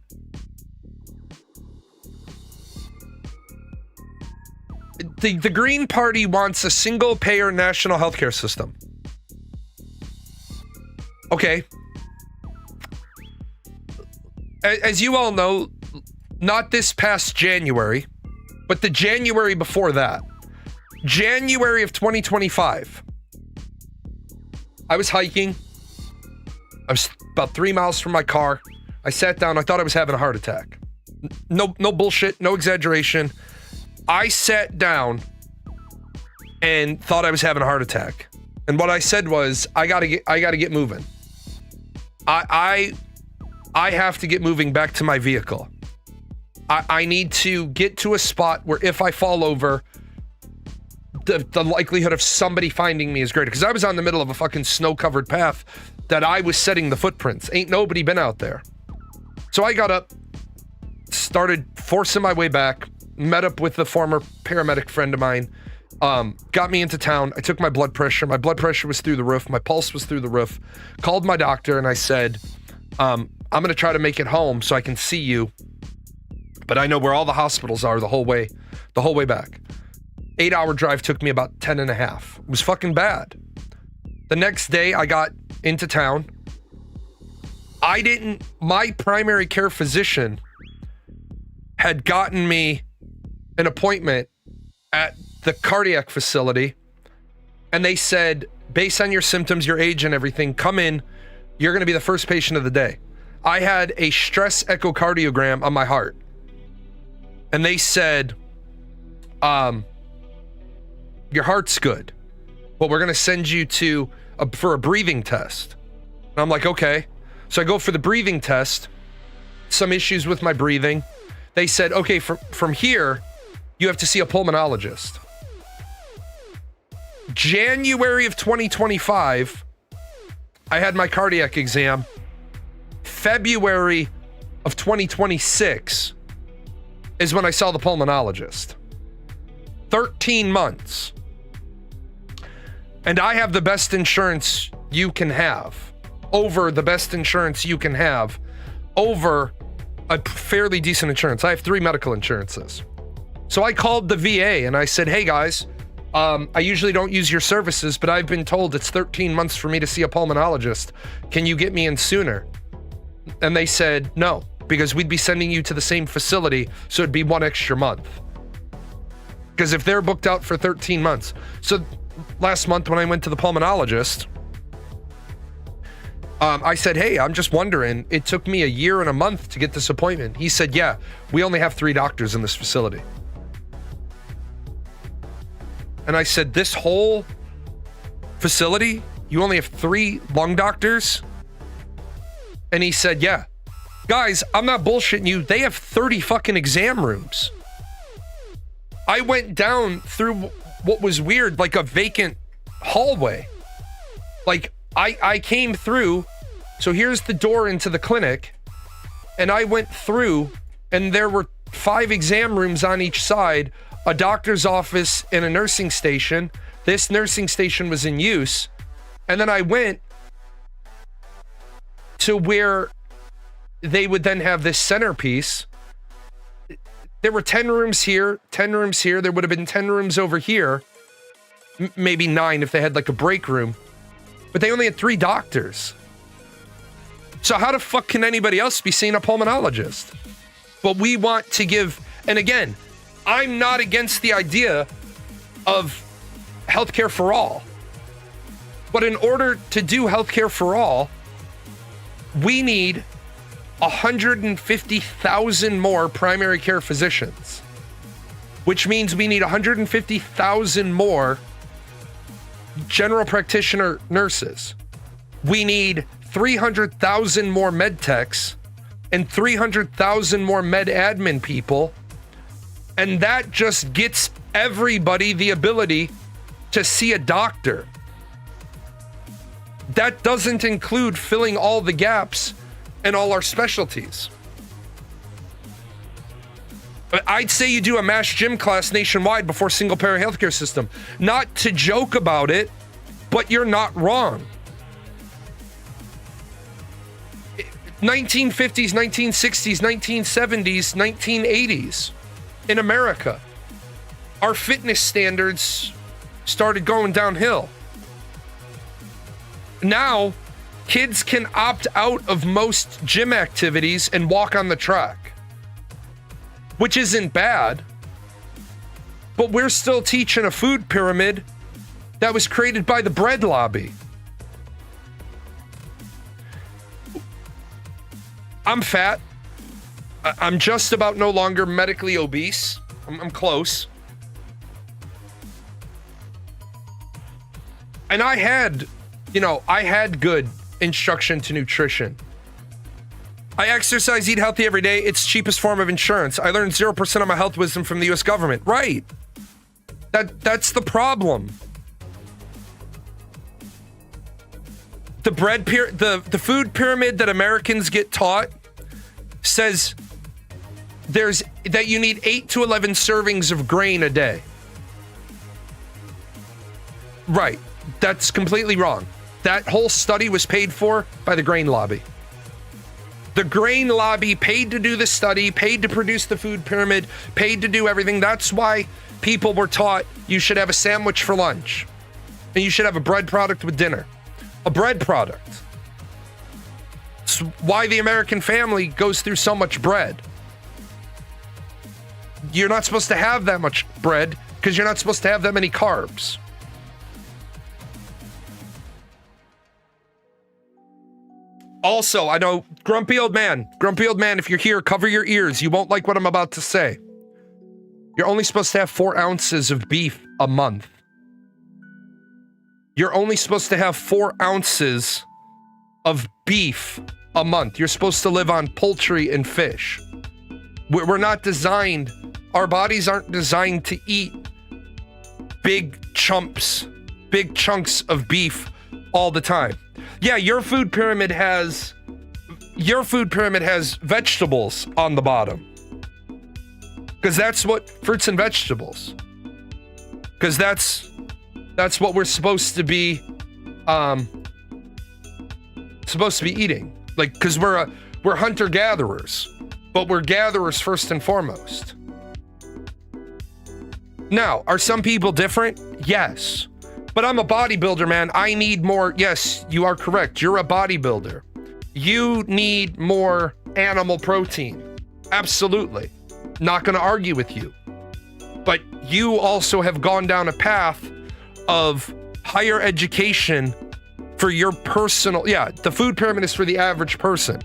The Green Party wants a single-payer national healthcare system. Okay. As you all know, not this past January, but the January before that, January of 2025, I was hiking. I was about 3 miles from my car. I sat down. I thought I was having a heart attack. No bullshit, no exaggeration. I sat down and thought I was having a heart attack. And what I said was, I gotta get moving. I have to get moving back to my vehicle. I need to get to a spot where if I fall over, the likelihood of somebody finding me is greater. Because I was on the middle of a fucking snow-covered path that I was setting the footprints. Ain't nobody been out there. So I got up, started forcing my way back, met up with the former paramedic friend of mine, got me into town. I took my blood pressure. My blood pressure was through the roof. My pulse was through the roof. Called my doctor and I said, I'm going to try to make it home so I can see you. But I know where all the hospitals are the whole way back. 8-hour drive took me about 10 and a half. It was fucking bad. The next day I got into town. My primary care physician had gotten me an appointment at the cardiac facility. And they said, based on your symptoms, your age and everything, come in. You're going to be the first patient of the day. I had a stress echocardiogram on my heart. And they said, your heart's good, but we're going to send you for a breathing test. And I'm like, okay. So I go for the breathing test, some issues with my breathing. They said, okay, from here, you have to see a pulmonologist. January of 2025, I had my cardiac exam. February of 2026 is when I saw the pulmonologist. 13 months. And I have the best insurance you can have, over the best insurance you can have, over a fairly decent insurance. I have 3 medical insurances. So I called the VA and I said, hey guys, I usually don't use your services, but I've been told it's 13 months for me to see a pulmonologist. Can you get me in sooner? And they said, no, because we'd be sending you to the same facility, so it'd be 1 extra month. Because if they're booked out for 13 months. So last month when I went to the pulmonologist, I said, hey, I'm just wondering, it took me 1 year and a month to get this appointment. He said, yeah, we only have 3 doctors in this facility. And I said, this whole facility, you only have 3 lung doctors? And he said, yeah. Guys, I'm not bullshitting you. They have 30 fucking exam rooms. I went down through what was weird, like a vacant hallway. Like, I came through, so here's the door into the clinic, and I went through, and there were 5 exam rooms on each side, a doctor's office, and a nursing station. This nursing station was in use. And then I went to where they would then have this centerpiece. There were 10 rooms here, 10 rooms here. There would have been 10 rooms over here. Maybe 9 if they had like a break room. But they only had 3 doctors. So how the fuck can anybody else be seeing a pulmonologist? But we want to give, and again, I'm not against the idea of healthcare for all. But in order to do healthcare for all, we need 150,000 more primary care physicians, which means we need 150,000 more general practitioner nurses. We need 300,000 more med techs and 300,000 more med admin people. And that just gets everybody the ability to see a doctor. That doesn't include filling all the gaps in all our specialties. I'd say you do a mass gym class nationwide before single payer healthcare system. Not to joke about it, but you're not wrong. 1950s, 1960s, 1970s, 1980s in America, our fitness standards started going downhill. Now, kids can opt out of most gym activities and walk on the track, which isn't bad, but we're still teaching a food pyramid that was created by the bread lobby. I'm fat. I'm just about no longer medically obese. I'm close. And I had good instruction to nutrition. I exercise, eat healthy every day. It's cheapest form of insurance. I learned 0% of my health wisdom from the US government. Right. That's the problem. The food pyramid that Americans get taught says that you need 8 to 11 servings of grain a day. Right. That's completely wrong. That whole study was paid for by the grain lobby. The grain lobby paid to do the study, paid to produce the food pyramid, paid to do everything. That's why people were taught you should have a sandwich for lunch and you should have a bread product with dinner. A bread product. It's why the American family goes through so much bread. You're not supposed to have that much bread because you're not supposed to have that many carbs. Also, I know, grumpy old man, if you're here, cover your ears. You won't like what I'm about to say. You're only supposed to have 4 ounces of beef a month. You're only supposed to have 4 ounces of beef a month. You're supposed to live on poultry and fish. We're not designed, our bodies aren't designed to eat big chunks of beef all the time. Yeah, your food pyramid has vegetables on the bottom. Because that's what fruits and vegetables. Because that's what we're supposed to be eating. Like, because we're hunter-gatherers, but we're gatherers first and foremost. Now, are some people different? Yes. But I'm a bodybuilder, man. I need more. Yes, you are correct. You're a bodybuilder. You need more animal protein. Absolutely. Not going to argue with you. But you also have gone down a path of higher education for your personal. Yeah, the food pyramid is for the average person.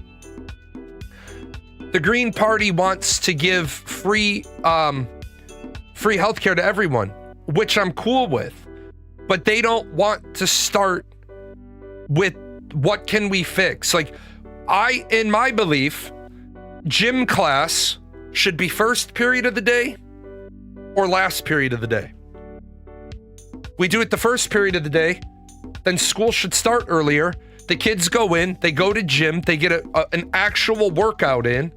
The Green Party wants to give free healthcare to everyone, which I'm cool with. But they don't want to start with what can we fix? Like, in my belief, gym class should be first period of the day or last period of the day. We do it the first period of the day, then school should start earlier. The kids go in, they go to gym, they get an actual workout in,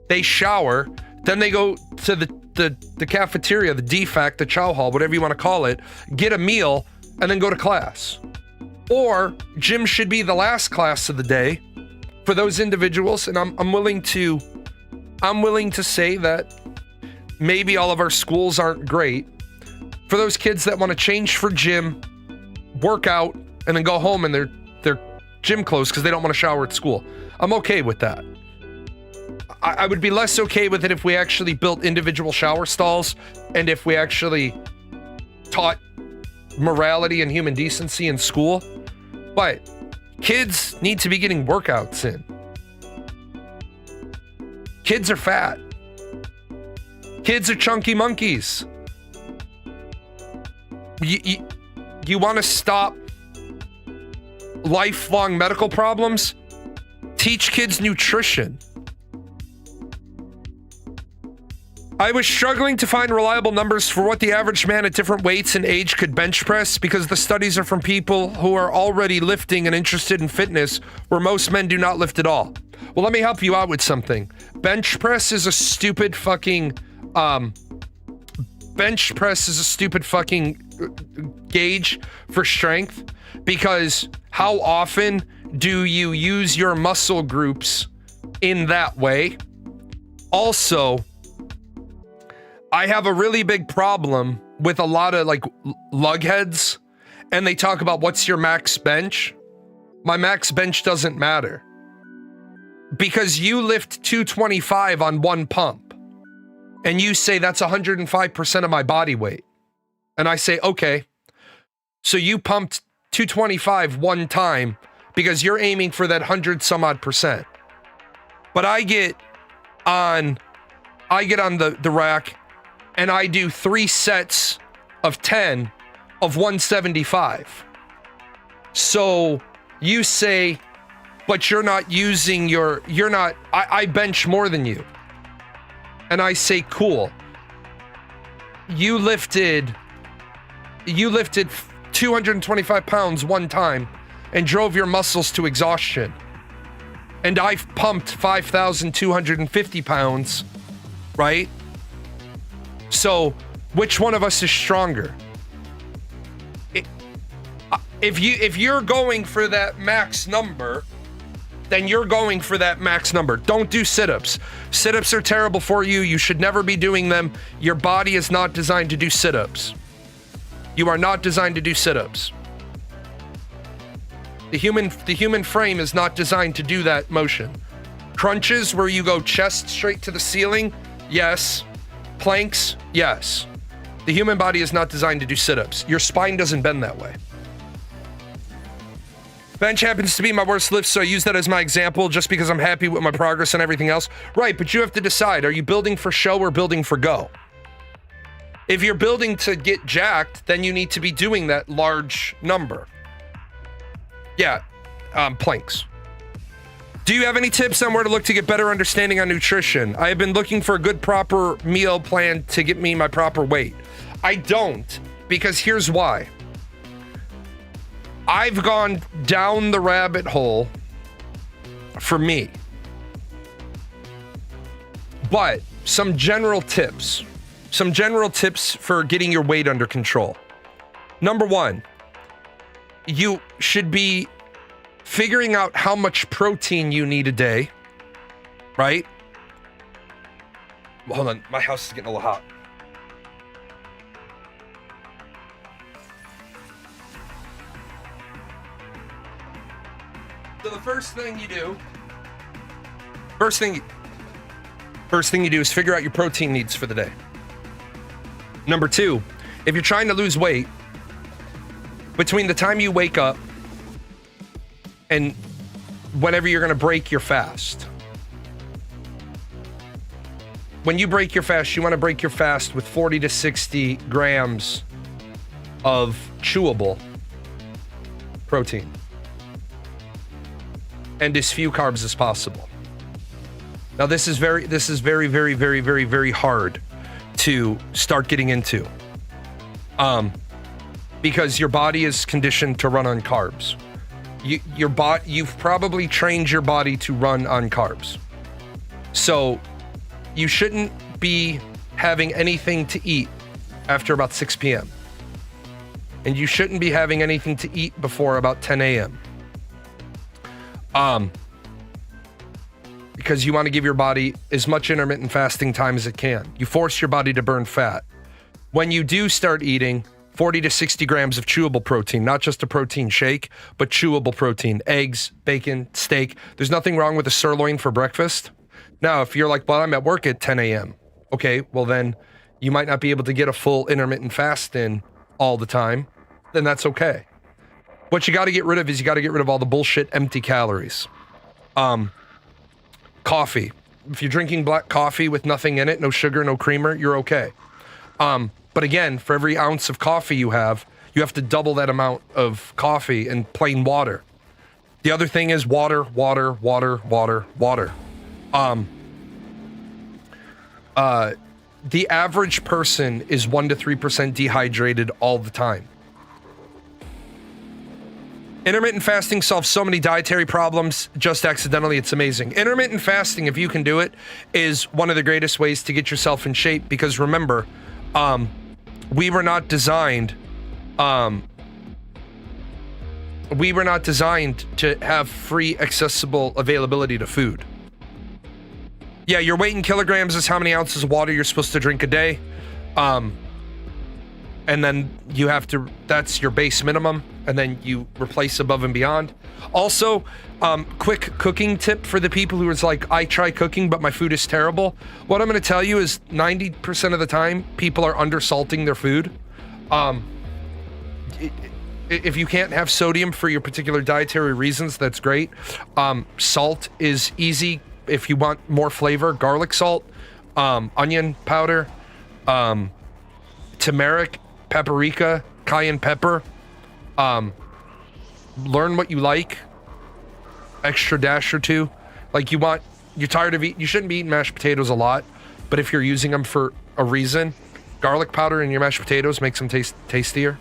they shower, then they go to the cafeteria, the DFAC, the chow hall, whatever you want to call it, get a meal, and then go to class. Or gym should be the last class of the day for those individuals, and I'm willing to say that maybe all of our schools aren't great. For those kids that want to change for gym, work out, and then go home in their gym clothes because they don't want to shower at school, I'm okay with that. I would be less okay with it if we actually built individual shower stalls and if we actually taught morality and human decency in school. But kids need to be getting workouts in. Kids are fat. Kids are chunky monkeys. You want to stop lifelong medical problems? Teach kids nutrition. I was struggling to find reliable numbers for what the average man at different weights and age could bench press because the studies are from people who are already lifting and interested in fitness, where most men do not lift at all. Well, let me help you out with something. Bench press is a stupid fucking Bench press is a stupid fucking gauge for strength, because how often do you use your muscle groups in that way? Also, I have a really big problem with a lot of like lugheads, and they talk about what's your max bench. My max bench doesn't matter, because you lift 225 on one pump and you say that's 105% of my body weight. And I say, okay, so you pumped 225 one time because you're aiming for that 100 some odd percent. But I get on the rack and I do 3 sets of 10 of 175. So you say, but you're not using I bench more than you. And I say, cool. You lifted 225 pounds one time and drove your muscles to exhaustion. And I've pumped 5,250 pounds, right? So which one of us is stronger? If you're going for that max number, then you're going for that max number. Don't do sit-ups. Sit-ups are terrible for you. You should never be doing them. Your body is not designed to do sit-ups. You are not designed to do sit-ups. The human frame is not designed to do that motion. Crunches, where you go chest straight to the ceiling, yes. Planks, yes. The human body is not designed to do sit-ups. Your spine doesn't bend that way. Bench happens to be my worst lift, so I use that as my example just because I'm happy with my progress and everything else. Right, but you have to decide, are you building for show or building for go? If you're building to get jacked, then you need to be doing that large number. Yeah, planks. Do you have any tips on where to look to get better understanding on nutrition? I have been looking for a good proper meal plan to get me my proper weight. I don't, because here's why. I've gone down the rabbit hole for me. But some general tips for getting your weight under control. Number 1, you should be figuring out how much protein you need a day, right? Hold on, my house is getting a little hot. So the first thing you do is figure out your protein needs for the day. Number 2, if you're trying to lose weight, between the time you wake up and whenever you're going to break your fast. When you break your fast, you want to break your fast with 40 to 60 grams of chewable protein and as few carbs as possible. Now this is very, very, very, very, very hard to start getting into, because your body is conditioned to run on carbs. You've probably trained your body to run on carbs. So you shouldn't be having anything to eat after about 6 p.m. And you shouldn't be having anything to eat before about 10 a.m. Because you want to give your body as much intermittent fasting time as it can. You force your body to burn fat. When you do start eating 40 to 60 grams of chewable protein, not just a protein shake, but chewable protein, eggs, bacon, steak. There's nothing wrong with a sirloin for breakfast. Now, if you're like, well, I'm at work at 10 a.m. Okay, well then you might not be able to get a full intermittent fast in all the time. Then that's okay. What you got to get rid of is you got to get rid of all the bullshit empty calories. Coffee. If you're drinking black coffee with nothing in it, no sugar, no creamer, you're okay. But again, for every ounce of coffee you have to double that amount of coffee and plain water. The other thing is water. The average person is 1 to 3% dehydrated all the time. Intermittent fasting solves so many dietary problems just accidentally. It's amazing. Intermittent fasting, if you can do it, is one of the greatest ways to get yourself in shape, because remember, we were not designed to have free, accessible availability to food. Yeah, your weight in kilograms is how many ounces of water you're supposed to drink a day. And then you have to, that's your base minimum, and then you replace above and beyond. Also, quick cooking tip for the people who is like, I try cooking, but my food is terrible. What I'm going to tell you is 90% of the time, people are undersalting their food. If you can't have sodium for your particular dietary reasons, that's great. Salt is easy. If you want more flavor, garlic salt, onion powder, turmeric, paprika, cayenne pepper. Learn what you like. Extra dash or two. Like you're tired of eating, you shouldn't be eating mashed potatoes a lot, but if you're using them for a reason, garlic powder in your mashed potatoes makes them tastier.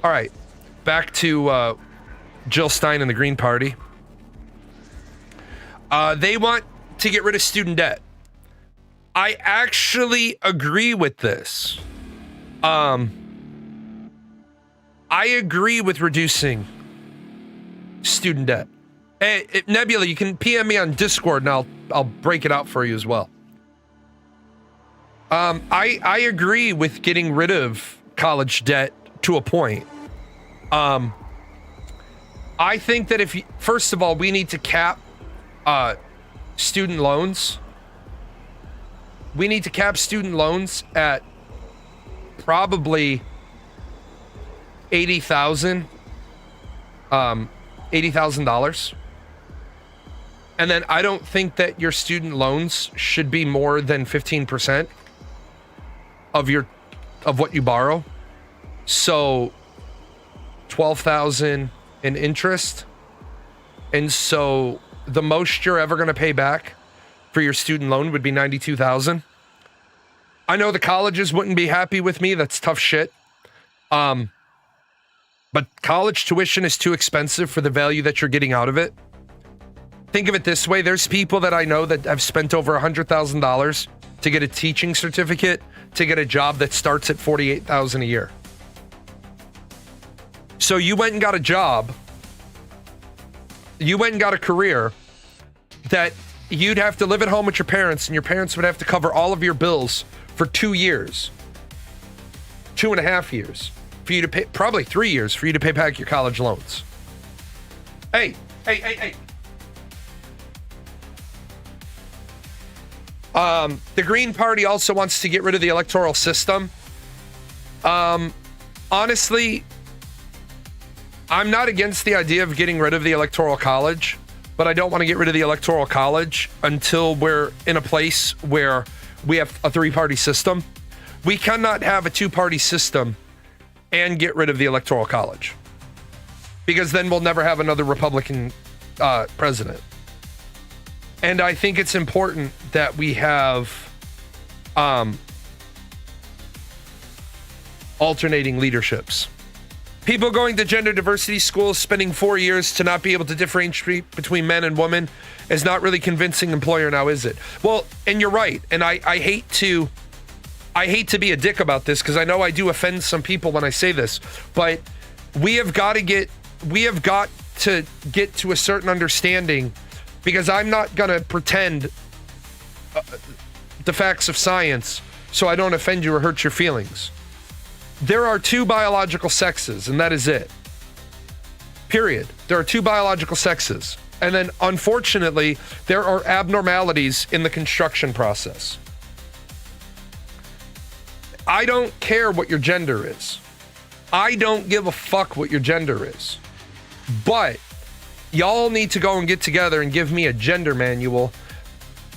All right, back to Jill Stein and the Green Party. They want to get rid of student debt. I actually agree with this. I agree with reducing student debt. Hey, Nebula, you can PM me on Discord and I'll break it out for you as well. I agree with getting rid of college debt to a point. I think that first of all, we need to cap student loans. We need to cap student loans at probably $80,000. And then I don't think that your student loans should be more than 15% of what you borrow. So 12,000 in interest. And so the most you're ever going to pay back for your student loan would be 92,000. I know the colleges wouldn't be happy with me. That's tough shit. But college tuition is too expensive for the value that you're getting out of it. Think of it this way. There's people that I know that have spent over $100,000 to get a teaching certificate, to get a job that starts at $48,000 a year. So you went and got a job. You went and got a career that you'd have to live at home with your parents, and your parents would have to cover all of your bills for 2 years, 2.5 years for you to pay, probably 3 years for you to pay back your college loans. Hey. The Green Party also wants to get rid of the electoral system. Honestly, I'm not against the idea of getting rid of the electoral college, but I don't want to get rid of the electoral college until we're in a place where we have a 3-party system. We cannot have a 2-party system and get rid of the electoral college, because then we'll never have another Republican president. And I think it's important that we have alternating leaderships. People going to gender diversity schools, spending 4 years to not be able to differentiate between men and women is not really convincing employer now, is it? Well, and you're right. And I hate to be a dick about this, because I know I do offend some people when I say this, but we have got to get to a certain understanding, because I'm not going to pretend the facts of science so I don't offend you or hurt your feelings. There are 2 biological sexes, and that is it. Period. There are 2 biological sexes. And then, unfortunately, there are abnormalities in the construction process. I don't care what your gender is. I don't give a fuck what your gender is. But y'all need to go and get together and give me a gender manual.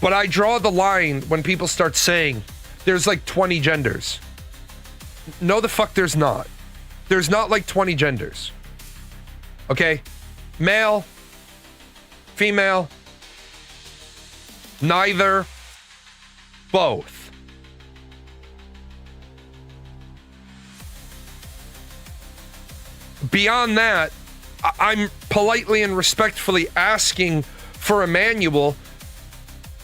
But I draw the line when people start saying there's like 20 genders. No, the fuck there's not. There's not like 20 genders. Okay? Male, female, neither, both. Beyond that, I'm politely and respectfully asking for a manual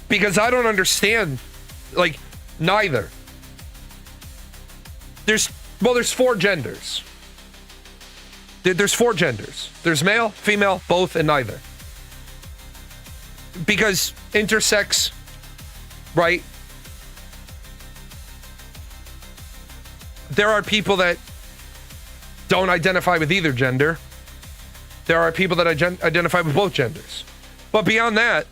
because I don't understand, like, neither. There's 4 genders. There's 4 genders. There's male, female, both, and neither. Because intersex, right? There are people that don't identify with either gender. There are people that identify with both genders. But beyond that,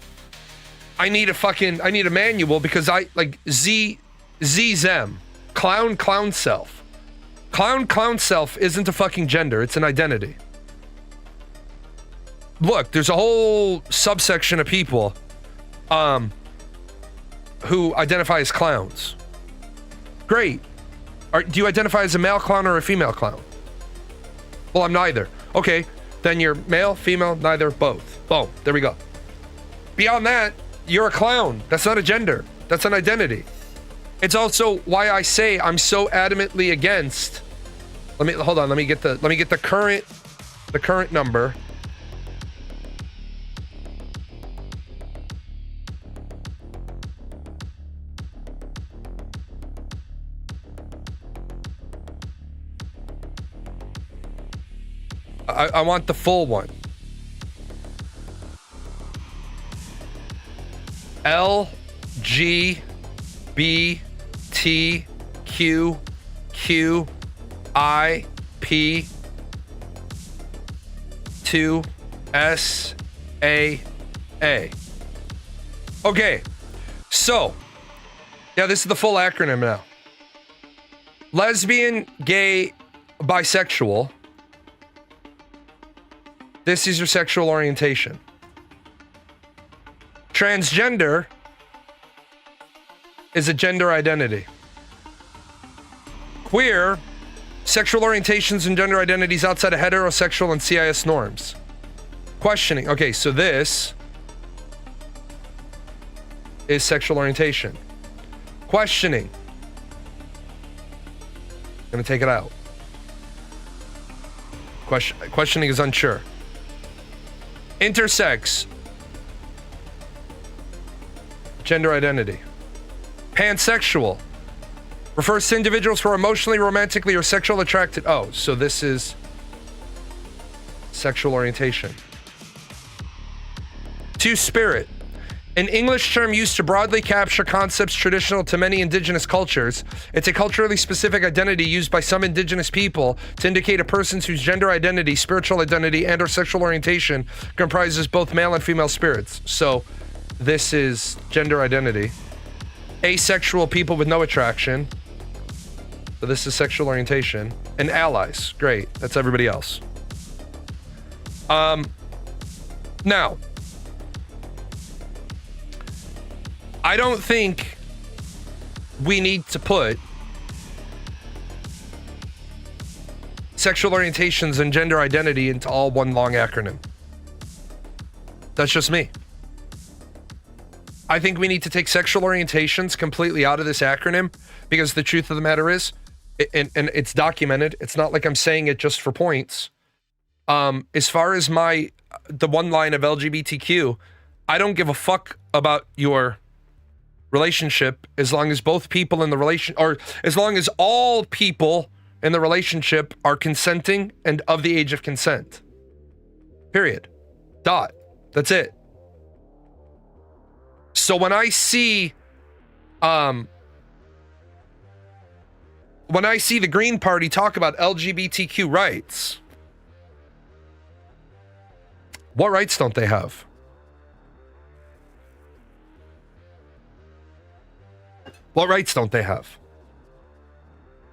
I need a manual because I like Zem. Clown self. Clown self isn't a fucking gender, it's an identity. Look, there's a whole subsection of people who identify as clowns. Great. Do you identify as a male clown or a female clown? Well, I'm neither. Okay, then you're male, female, neither, both. Boom, there we go. Beyond that, you're a clown. That's not a gender. That's an identity. It's also why I say I'm so adamantly against. Hold on. Let me get the current number. I want the full one. LGBTQIA2SAA. Okay, so yeah, this is the full acronym now. Lesbian, gay, bisexual. This is your sexual orientation. Transgender is a gender identity. Queer, sexual orientations and gender identities outside of heterosexual and CIS norms. Questioning. Okay, so this is sexual orientation. Questioning. I'm gonna take it out. Questioning is unsure. Intersex. Gender identity. Pansexual. Refers to individuals who are emotionally, romantically, or sexually attracted. Oh, so this is sexual orientation. Two-spirit. An English term used to broadly capture concepts traditional to many indigenous cultures. It's a culturally specific identity used by some indigenous people to indicate a person whose gender identity, spiritual identity, and or sexual orientation comprises both male and female spirits. So this is gender identity. Asexual, people with no attraction. So this is sexual orientation. And allies. Great. That's everybody else. Now, I don't think we need to put sexual orientations and gender identity into all one long acronym. That's just me. I think we need to take sexual orientations completely out of this acronym because the truth of the matter is, and it's documented, it's not like I'm saying it just for points. As far as the one line of LGBTQ, I don't give a fuck about your relationship as long as both people in the relation, or as long as all people in the relationship are consenting and of the age of consent. Period. Dot. That's it. So when I see the Green Party talk about LGBTQ rights, what rights don't they have? What rights don't they have?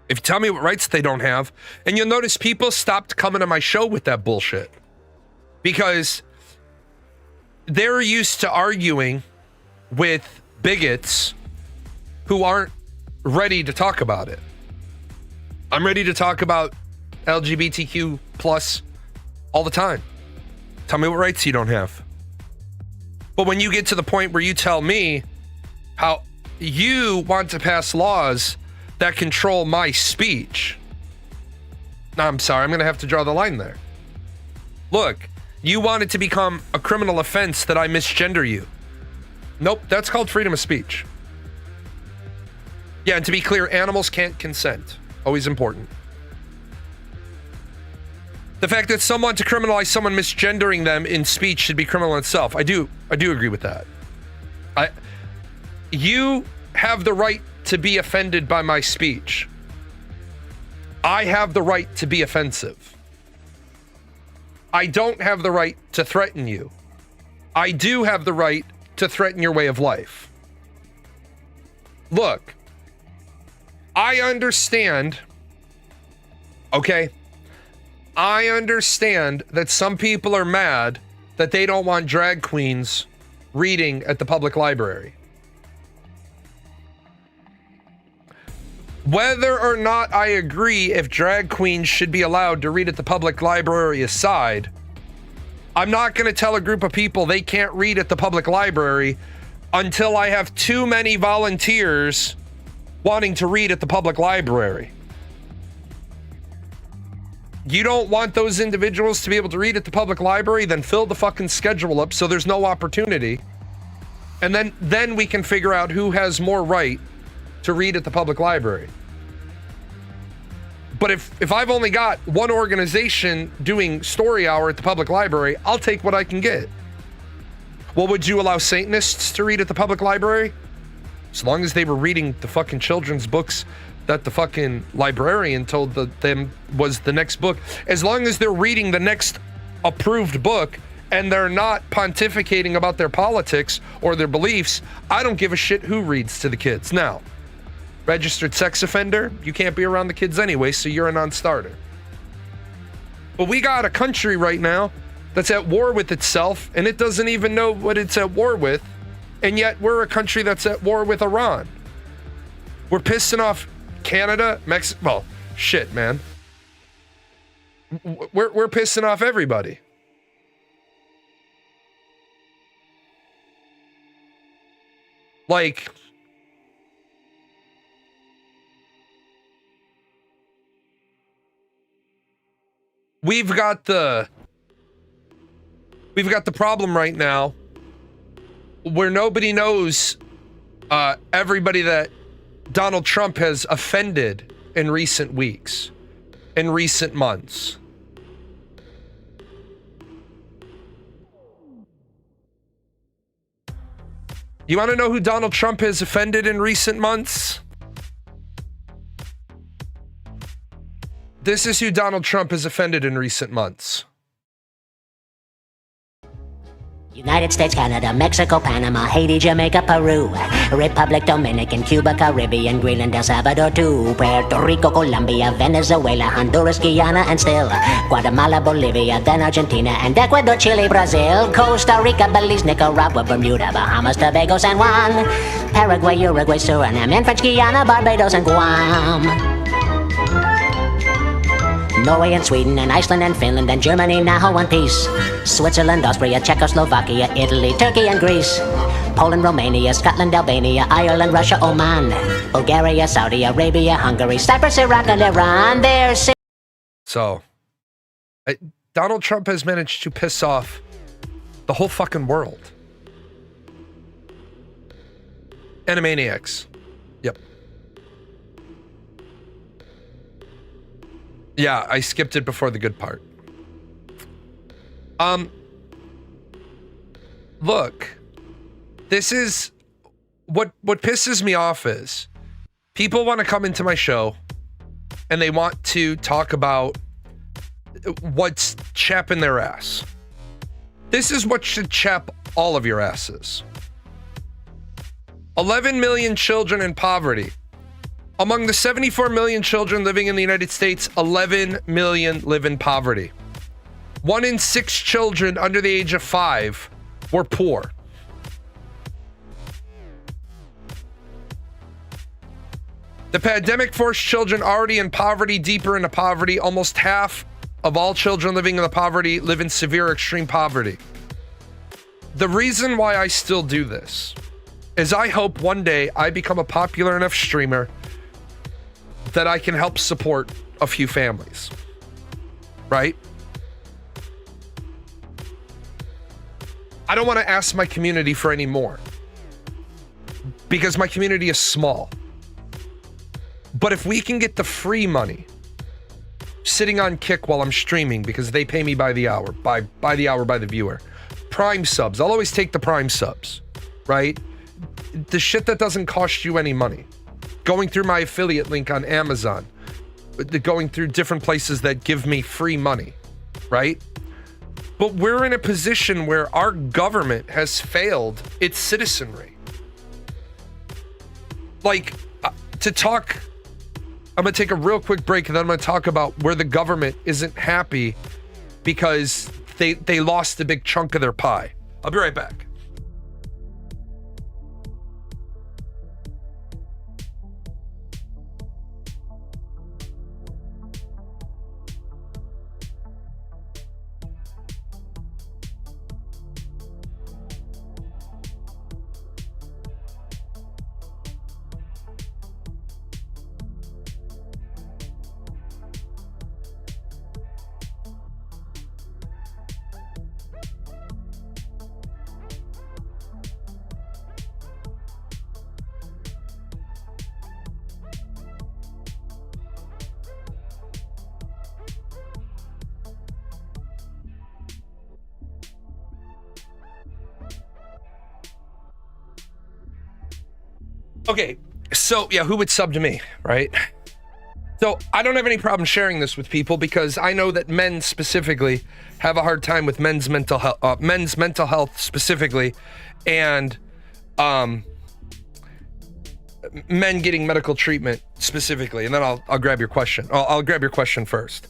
If you tell me what rights they don't have, and you'll notice people stopped coming to my show with that bullshit because they're used to arguing with bigots who aren't ready to talk about it. I'm ready to talk about LGBTQ plus all the time. Tell me what rights you don't have. But when you get to the point where you tell me how you want to pass laws that control my speech, no, I'm sorry, I'm going to have to draw the line there. Look, you want it to become a criminal offense that I misgender you. Nope, that's called freedom of speech. Yeah, and to be clear, animals can't consent. Always important. The fact that someone to criminalize someone misgendering them in speech should be criminal in itself. I do agree with that. You have the right to be offended by my speech. I have the right to be offensive. I don't have the right to threaten you. I do have the right to threaten your way of life. Look, I understand, okay? I understand that some people are mad that they don't want drag queens reading at the public library. Whether or not I agree if drag queens should be allowed to read at the public library aside, I'm not going to tell a group of people they can't read at the public library until I have too many volunteers wanting to read at the public library. You don't want those individuals to be able to read at the public library, then fill the fucking schedule up so there's no opportunity. And then we can figure out who has more right to read at the public library. But if I've only got one organization doing story hour at the public library, I'll take what I can get. Well, would you allow Satanists to read at the public library? As long as they were reading the fucking children's books that the fucking librarian told them was the next book. As long as they're reading the next approved book and they're not pontificating about their politics or their beliefs, I don't give a shit who reads to the kids. Now, registered sex offender, you can't be around the kids anyway, so you're a non-starter. But we got a country right now that's at war with itself, and it doesn't even know what it's at war with, and yet we're a country that's at war with Iran. We're pissing off Canada, Mexico. Well, shit, man. We're pissing off everybody. Like, we've got the problem right now where nobody knows everybody that Donald Trump has offended in recent weeks, in recent months. You want to know who Donald Trump has offended in recent months? This is who Donald Trump has offended in recent months. United States, Canada, Mexico, Panama, Haiti, Jamaica, Peru, Republic Dominican, Cuba, Caribbean, Greenland, El Salvador too, Puerto Rico, Colombia, Venezuela, Honduras, Guyana, and still Guatemala, Bolivia, then Argentina, and Ecuador, Chile, Brazil, Costa Rica, Belize, Nicaragua, Bermuda, Bahamas, Tobago, San Juan, Paraguay, Uruguay, Suriname, and French Guiana, Barbados, and Guam. Norway and Sweden and Iceland and Finland and Germany now one piece. Switzerland, Austria, Czechoslovakia, Italy, Turkey and Greece. Poland, Romania, Scotland, Albania, Ireland, Russia, Oman. Bulgaria, Saudi Arabia, Hungary, Cyprus, Iraq and Iran. There's... So, Donald Trump has managed to piss off the whole fucking world. Animaniacs. Yep. Yeah, I skipped it before the good part. Look, this is what pisses me off is people want to come into my show and they want to talk about what's chapping their ass. This is what should chap all of your asses. 11 million children in poverty. Among the 74 million children living in the United States, 11 million live in poverty. 1 in 6 children under the age of 5 were poor. The pandemic forced children already in poverty deeper into poverty. Almost half of all children living in the poverty live in severe extreme poverty. The reason why I still do this is I hope one day I become a popular enough streamer that I can help support a few families, right? I don't want to ask my community for any more because my community is small. But if we can get the free money sitting on Kick while I'm streaming because they pay me by the hour, by the viewer. Prime subs. I'll always take the Prime subs, right? The shit that doesn't cost you any money. Going through my affiliate link on Amazon. Going through different places that give me free money, right? But we're in a position where our government has failed its citizenry. Like, to talk... I'm going to take a real quick break and then I'm going to talk about where the government isn't happy because they lost a big chunk of their pie. I'll be right back. Okay, so yeah, who would sub to me, right? So I don't have any problem sharing this with people because I know that men specifically have a hard time with men's mental health specifically, and men getting medical treatment specifically. And then I'll grab your question. I'll grab your question first.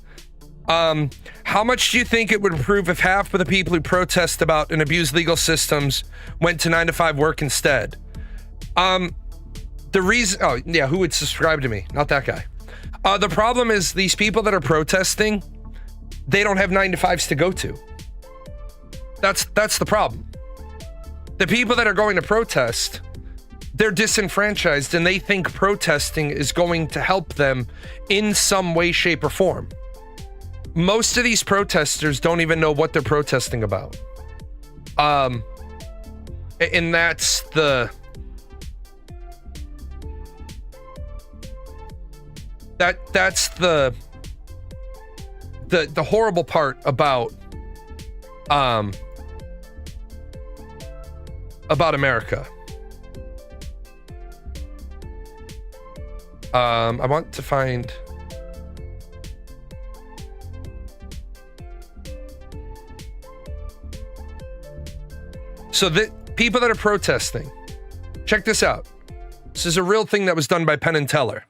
How much do you think it would improve if half of the people who protest about and abuse legal systems went to 9-to-5 work instead? The reason, oh yeah, who would subscribe to me? Not that guy. The problem is these people that are protesting, they don't have 9-to-5s to go to. That's the problem. The people that are going to protest, they're disenfranchised and they think protesting is going to help them in some way, shape, or form. Most of these protesters don't even know what they're protesting about. And that's the horrible part about America. I want to find so the people that are protesting, check this out. This is a real thing that was done by Penn and Teller.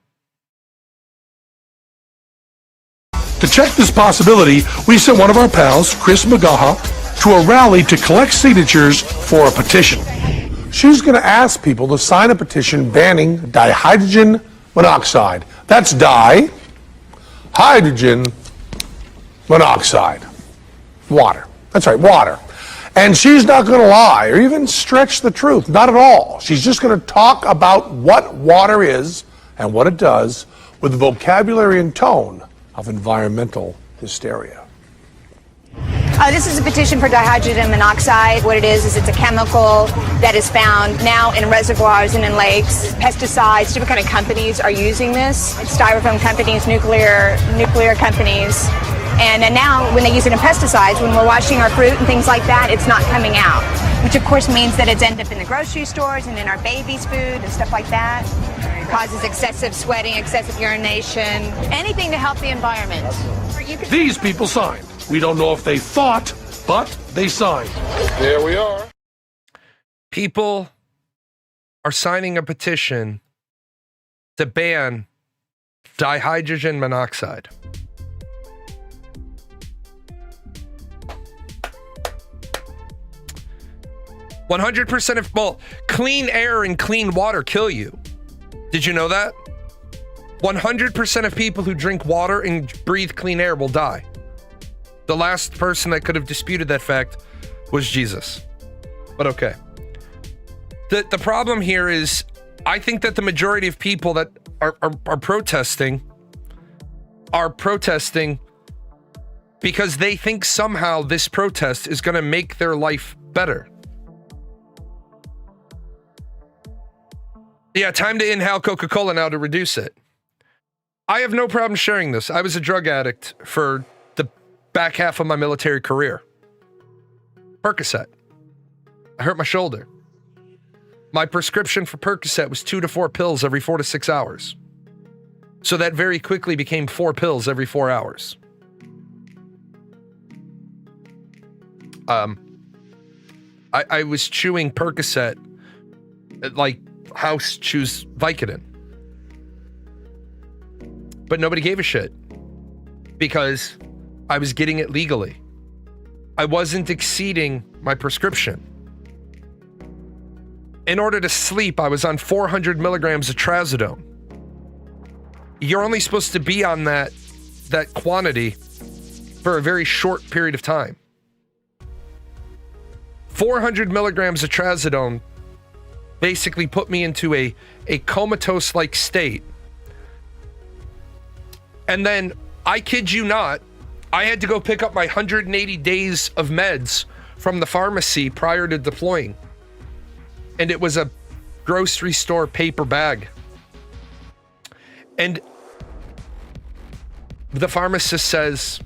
To check this possibility, we sent one of our pals, Chris McGaha, to a rally to collect signatures for a petition. She's going to ask people to sign a petition banning dihydrogen monoxide. That's hydrogen monoxide. Water. That's right, water. And she's not going to lie or even stretch the truth. Not at all. She's just going to talk about what water is and what it does with the vocabulary and tone of environmental hysteria. This is a petition for dihydrogen monoxide. What it is it's a chemical that is found now in reservoirs and in lakes. Pesticides, different kind of companies are using this. Styrofoam companies, nuclear companies. And now when they use it in pesticides, when we're washing our fruit and things like that, it's not coming out, which of course means that it's ended up in the grocery stores and in our babies' food and stuff like that. It causes excessive sweating, excessive urination, anything to help the environment. These people signed. We don't know if they thought, but they signed. There we are. People are signing a petition to ban dihydrogen monoxide. Clean air and clean water kill you. Did you know that? 100% of people who drink water and breathe clean air will die. The last person that could have disputed that fact was Jesus. But okay. The problem here is, I think that the majority of people that are protesting because they think somehow this protest is going to make their life better. Yeah, time to inhale Coca-Cola now to reduce it. I have no problem sharing this. I was a drug addict for the back half of my military career. Percocet. I hurt my shoulder. My prescription for Percocet was 2 to 4 pills every 4 to 6 hours. So that very quickly became 4 pills every 4 hours. I was chewing Percocet like House chews Vicodin. But nobody gave a shit because I was getting it legally. I wasn't exceeding my prescription. In order to sleep, I was on 400 milligrams of trazodone. You're only supposed to be on that quantity for a very short period of time. 400 milligrams of trazodone basically put me into a comatose-like state. And then, I kid you not, I had to go pick up my 180 days of meds from the pharmacy prior to deploying. And it was a grocery store paper bag. And the pharmacist says,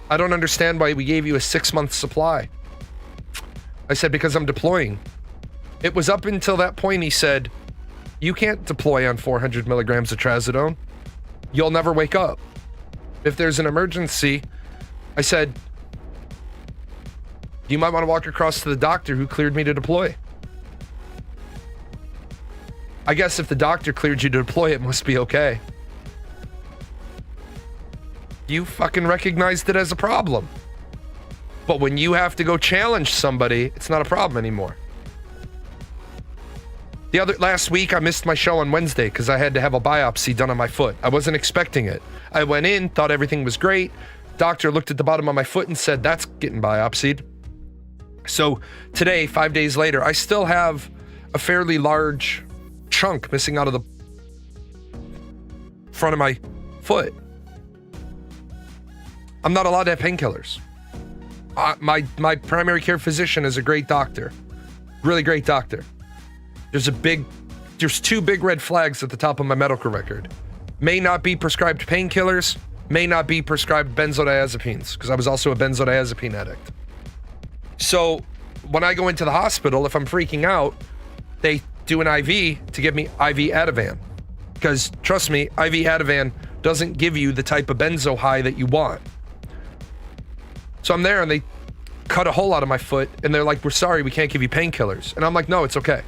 I don't understand why we gave you a 6-month supply. I said, because I'm deploying. It was up until that point he said, you can't deploy on 400 milligrams of trazodone. You'll never wake up. If there's an emergency, I said, you might want to walk across to the doctor who cleared me to deploy. I guess if the doctor cleared you to deploy, it must be okay. You fucking recognized it as a problem. But when you have to go challenge somebody, it's not a problem anymore. Last week, I missed my show on Wednesday because I had to have a biopsy done on my foot. I wasn't expecting it. I went in, thought everything was great. Doctor looked at the bottom of my foot and said, that's getting biopsied. So today, 5 days later, I still have a fairly large chunk missing out of the front of my foot. I'm not allowed to have painkillers. My primary care physician is a great doctor. Really great doctor. There's 2 big red flags at the top of my medical record. May not be prescribed painkillers, may not be prescribed benzodiazepines, because I was also a benzodiazepine addict. So when I go into the hospital, if I'm freaking out, they do an IV to give me IV Ativan. Because trust me, IV Ativan doesn't give you the type of benzo high that you want. So I'm there and they cut a hole out of my foot and they're like, we're sorry, we can't give you painkillers. And I'm like, no, it's okay.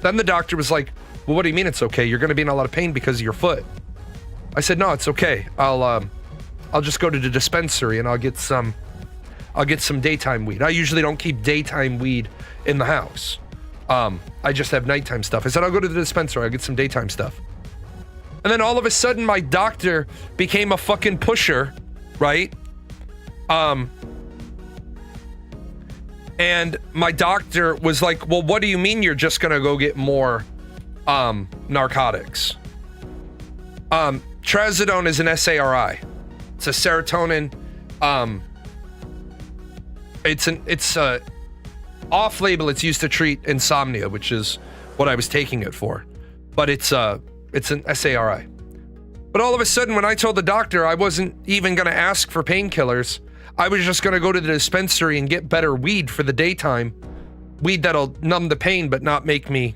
Then the doctor was like, well, what do you mean it's okay? You're going to be in a lot of pain because of your foot. I said, no, it's okay. I'll just go to the dispensary and I'll get some daytime weed. I usually don't keep daytime weed in the house. I just have nighttime stuff. I said, I'll go to the dispensary. I'll get some daytime stuff. And then all of a sudden my doctor became a fucking pusher, right? And my doctor was like, well, what do you mean you're just gonna go get more narcotics? Trazodone is an SARI. It's a serotonin. It's off-label. It's used to treat insomnia, which is what I was taking it for. But it's an SARI. But all of a sudden, when I told the doctor I wasn't even gonna ask for painkillers, I was just gonna go to the dispensary and get better weed for the daytime. Weed that'll numb the pain but not make me,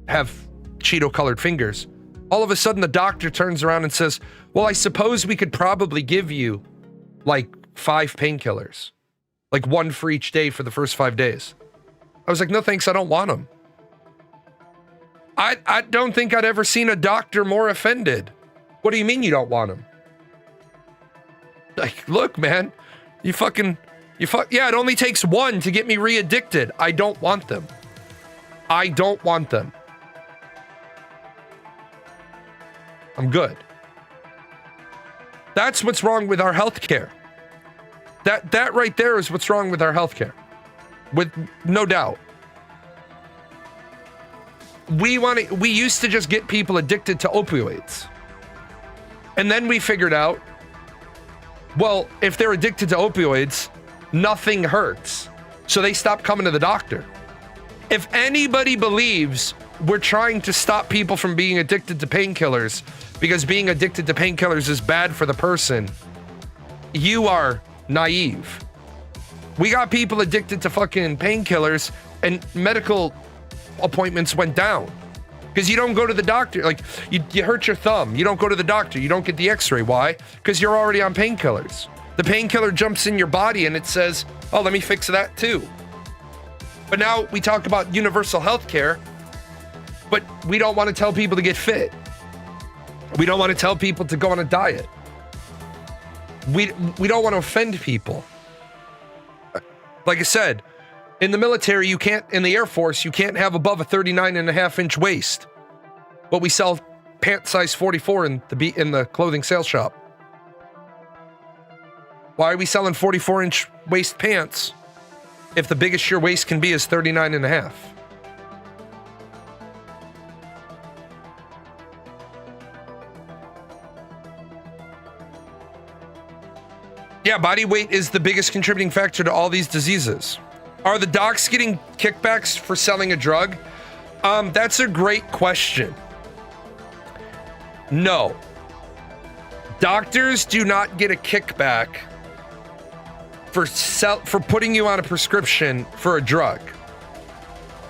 have Cheeto-colored fingers. All of a sudden, the doctor turns around and says, well, I suppose we could probably give you, 5 painkillers. 1 for each day for the first 5 days. I was like, no thanks, I don't want them. I don't think I'd ever seen a doctor more offended. What do you mean you don't want them? Look, man, yeah, it only takes 1 to get me re-addicted. I don't want them. I don't want them. I'm good. That's what's wrong with our healthcare. That right there is what's wrong with our healthcare. With no doubt. We used to just get people addicted to opioids. And then we figured out, well, if they're addicted to opioids, nothing hurts. So they stopped coming to the doctor. If anybody believes we're trying to stop people from being addicted to painkillers because being addicted to painkillers is bad for the person. You are naive. We got people addicted to fucking painkillers and medical appointments went down because you don't go to the doctor. Like you hurt your thumb. You don't go to the doctor. You don't get the x-ray. Why? Because you're already on painkillers. The painkiller jumps in your body and it says, oh, let me fix that too. But now we talk about universal health care, but we don't want to tell people to get fit. We don't want to tell people to go on a diet. We don't want to offend people. Like I said, in the military, you can't, in the Air Force, you can't have above a 39.5-inch waist. But we sell pant size 44 in the clothing sales shop. Why are we selling 44-inch waist pants if the biggest your waist can be is 39.5? Yeah, body weight is the biggest contributing factor to all these diseases. Are the docs getting kickbacks for selling a drug? That's a great question. No. Doctors do not get a kickback for putting you on a prescription for a drug.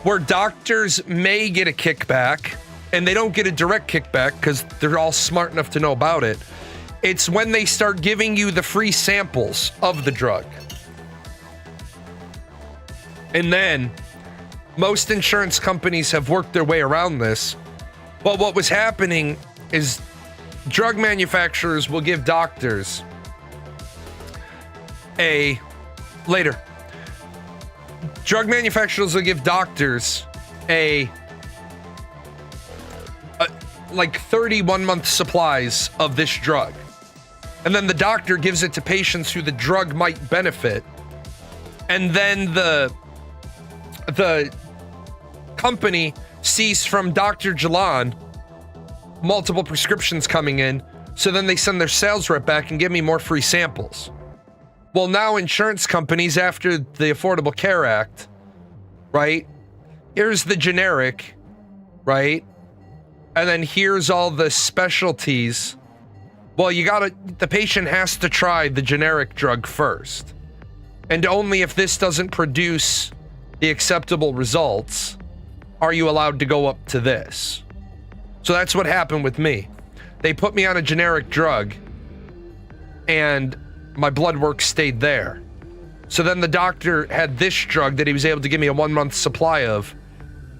Where doctors may get a kickback, and they don't get a direct kickback because they're all smart enough to know about it, it's when they start giving you the free samples of the drug. And then most insurance companies have worked their way around this. But what was happening is drug manufacturers will give doctors drug manufacturers will give doctors like 31-month supplies of this drug. And then the doctor gives it to patients who the drug might benefit. And then the company sees from Dr. Jalan multiple prescriptions coming in. So then they send their sales rep back and give me more free samples. Well, now insurance companies, after the Affordable Care Act, right? Here's the generic, right? And then here's all the specialties. Well, the patient has to try the generic drug first. And only if this doesn't produce the acceptable results are you allowed to go up to this. So that's what happened with me. They put me on a generic drug and my blood work stayed there. So then the doctor had this drug that he was able to give me a 1-month supply of,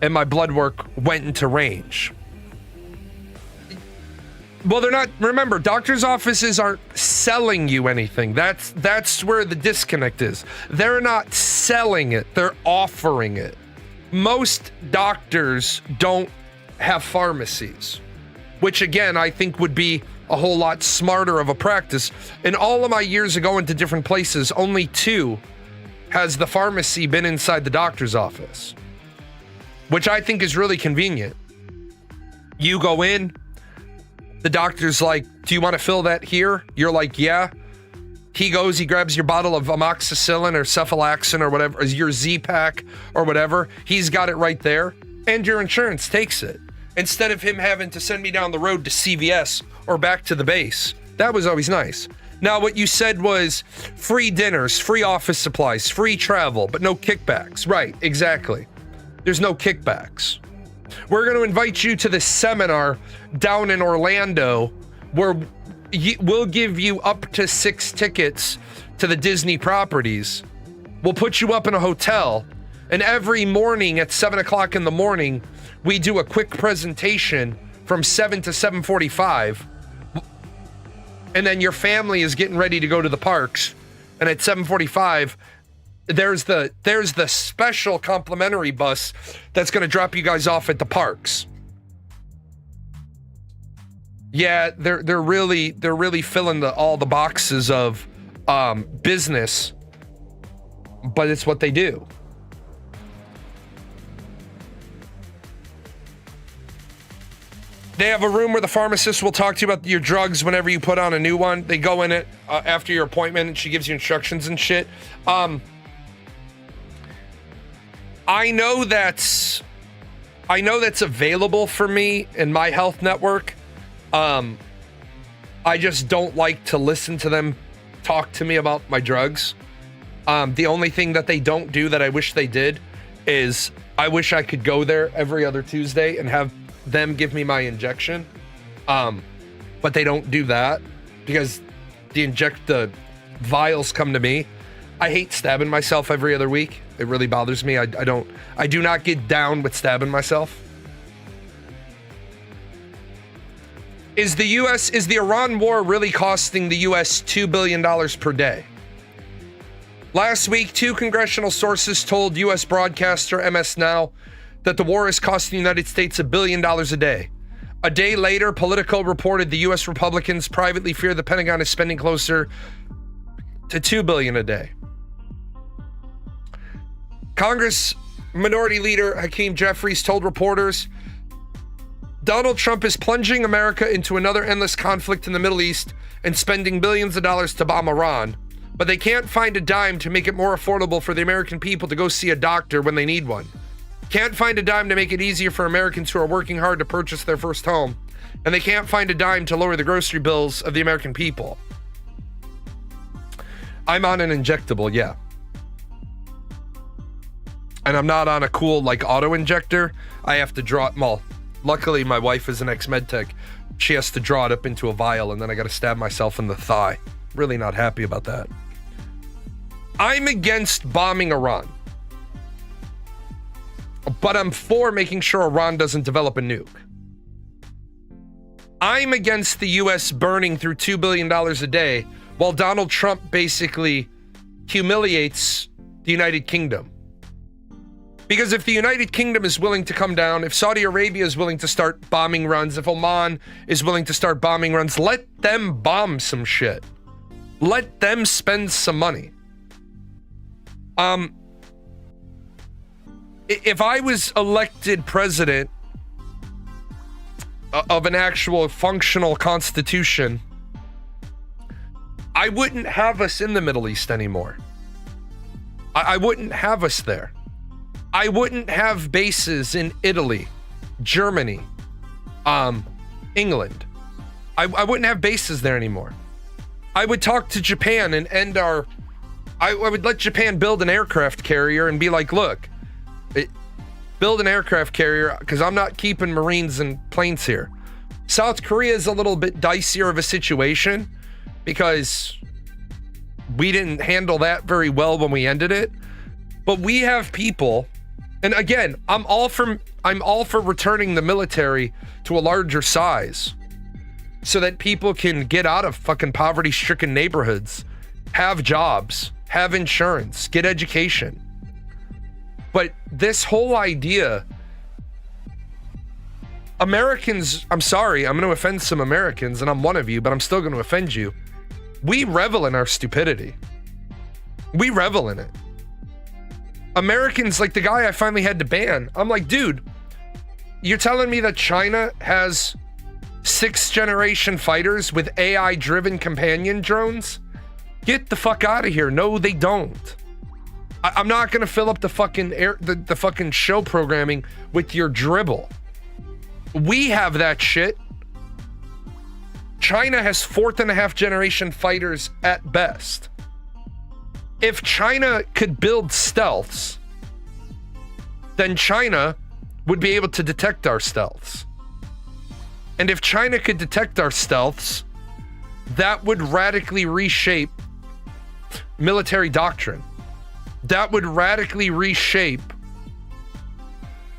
and my blood work went into range. Well, they're not, remember, doctors' offices aren't selling you anything. That's where the disconnect is. They're not selling it, they're offering it. Most doctors don't have pharmacies, which again, I think would be a whole lot smarter of a practice. In all of my years of going to different places, only 2 has the pharmacy been inside the doctor's office, which I think is really convenient. You go in, the doctor's like, do you want to fill that here? You're like, yeah. He goes, he grabs your bottle of amoxicillin or cephalexin or whatever, or your Z-Pack or whatever. He's got it right there. And your insurance takes it. Instead of him having to send me down the road to CVS or back to the base. That was always nice. Now, what you said was free dinners, free office supplies, free travel, but no kickbacks. Right, exactly. There's no kickbacks. We're going to invite you to this seminar down in Orlando where we'll give you up to 6 tickets to the Disney properties. We'll put you up in a hotel, and every morning at 7 o'clock in the morning, we do a quick presentation from 7 to 7:45. And then your family is getting ready to go to the parks. And at 7:45, there's the special complimentary bus that's going to drop you guys off at the parks. Yeah, they're really filling all the boxes of business, but it's what they do. They have a room where the pharmacist will talk to you about your drugs whenever you put on a new one. They go in it after your appointment and she gives you instructions and shit. I know that's I know that's available for me in my health network. I just don't like to listen to them talk to me about my drugs. The only thing that they don't do that I wish they did is I wish I could go there every other Tuesday and have them give me my injection. But they don't do that because the vials come to me. I hate stabbing myself every other week. It really bothers me. I do not get down with stabbing myself. Is the Iran war really costing the US $2 billion per day? Last week, 2 congressional sources told US broadcaster MS Now that the war is costing the United States $1 billion a day. A day later, Politico reported the US Republicans privately fear the Pentagon is spending closer to $2 billion a day. Congress Minority Leader Hakeem Jeffries told reporters, Donald Trump is plunging America into another endless conflict in the Middle East and spending billions of dollars to bomb Iran, but they can't find a dime to make it more affordable for the American people to go see a doctor when they need one. Can't find a dime to make it easier for Americans who are working hard to purchase their first home, and they can't find a dime to lower the grocery bills of the American people. I'm on an injectable, yeah. And I'm not on a cool, like, auto-injector. I have to draw it, well, luckily my wife is an ex-med tech. She has to draw it up into a vial, and then I gotta stab myself in the thigh. Really not happy about that. I'm against bombing Iran, but I'm for making sure Iran doesn't develop a nuke. I'm against the US burning through $2 billion a day while Donald Trump basically humiliates the United Kingdom. Because if the United Kingdom is willing to come down, if Saudi Arabia is willing to start bombing runs, if Oman is willing to start bombing runs, let them bomb some shit. Let them spend some money. If I was elected president of an actual functional constitution, I wouldn't have us in the Middle East anymore. I wouldn't have us there. I wouldn't have bases in Italy, Germany, England. I wouldn't have bases there anymore. I would talk to Japan and end our... I would let Japan build an aircraft carrier and be like, look, build an aircraft carrier because I'm not keeping Marines and planes here. South Korea is a little bit dicier of a situation because we didn't handle that very well when we ended it. But we have people, and again, I'm all for returning the military to a larger size so that people can get out of fucking poverty-stricken neighborhoods, have jobs, have insurance, get education. But this whole idea, Americans, I'm sorry, I'm going to offend some Americans, and I'm one of you, but I'm still going to offend you. We revel in our stupidity. We revel in it. Americans, like the guy I finally had to ban, I'm like, dude, you're telling me that China has 6th generation fighters with AI-driven companion drones? Get the fuck out of here. No, they don't. I'm not gonna fill up the fucking the fucking show programming with your dribble. We have that shit. China has 4th and 1/2 generation fighters at best. If China could build stealths, then China would be able to detect our stealths. And if China could detect our stealths, that would radically reshape military doctrine. That would radically reshape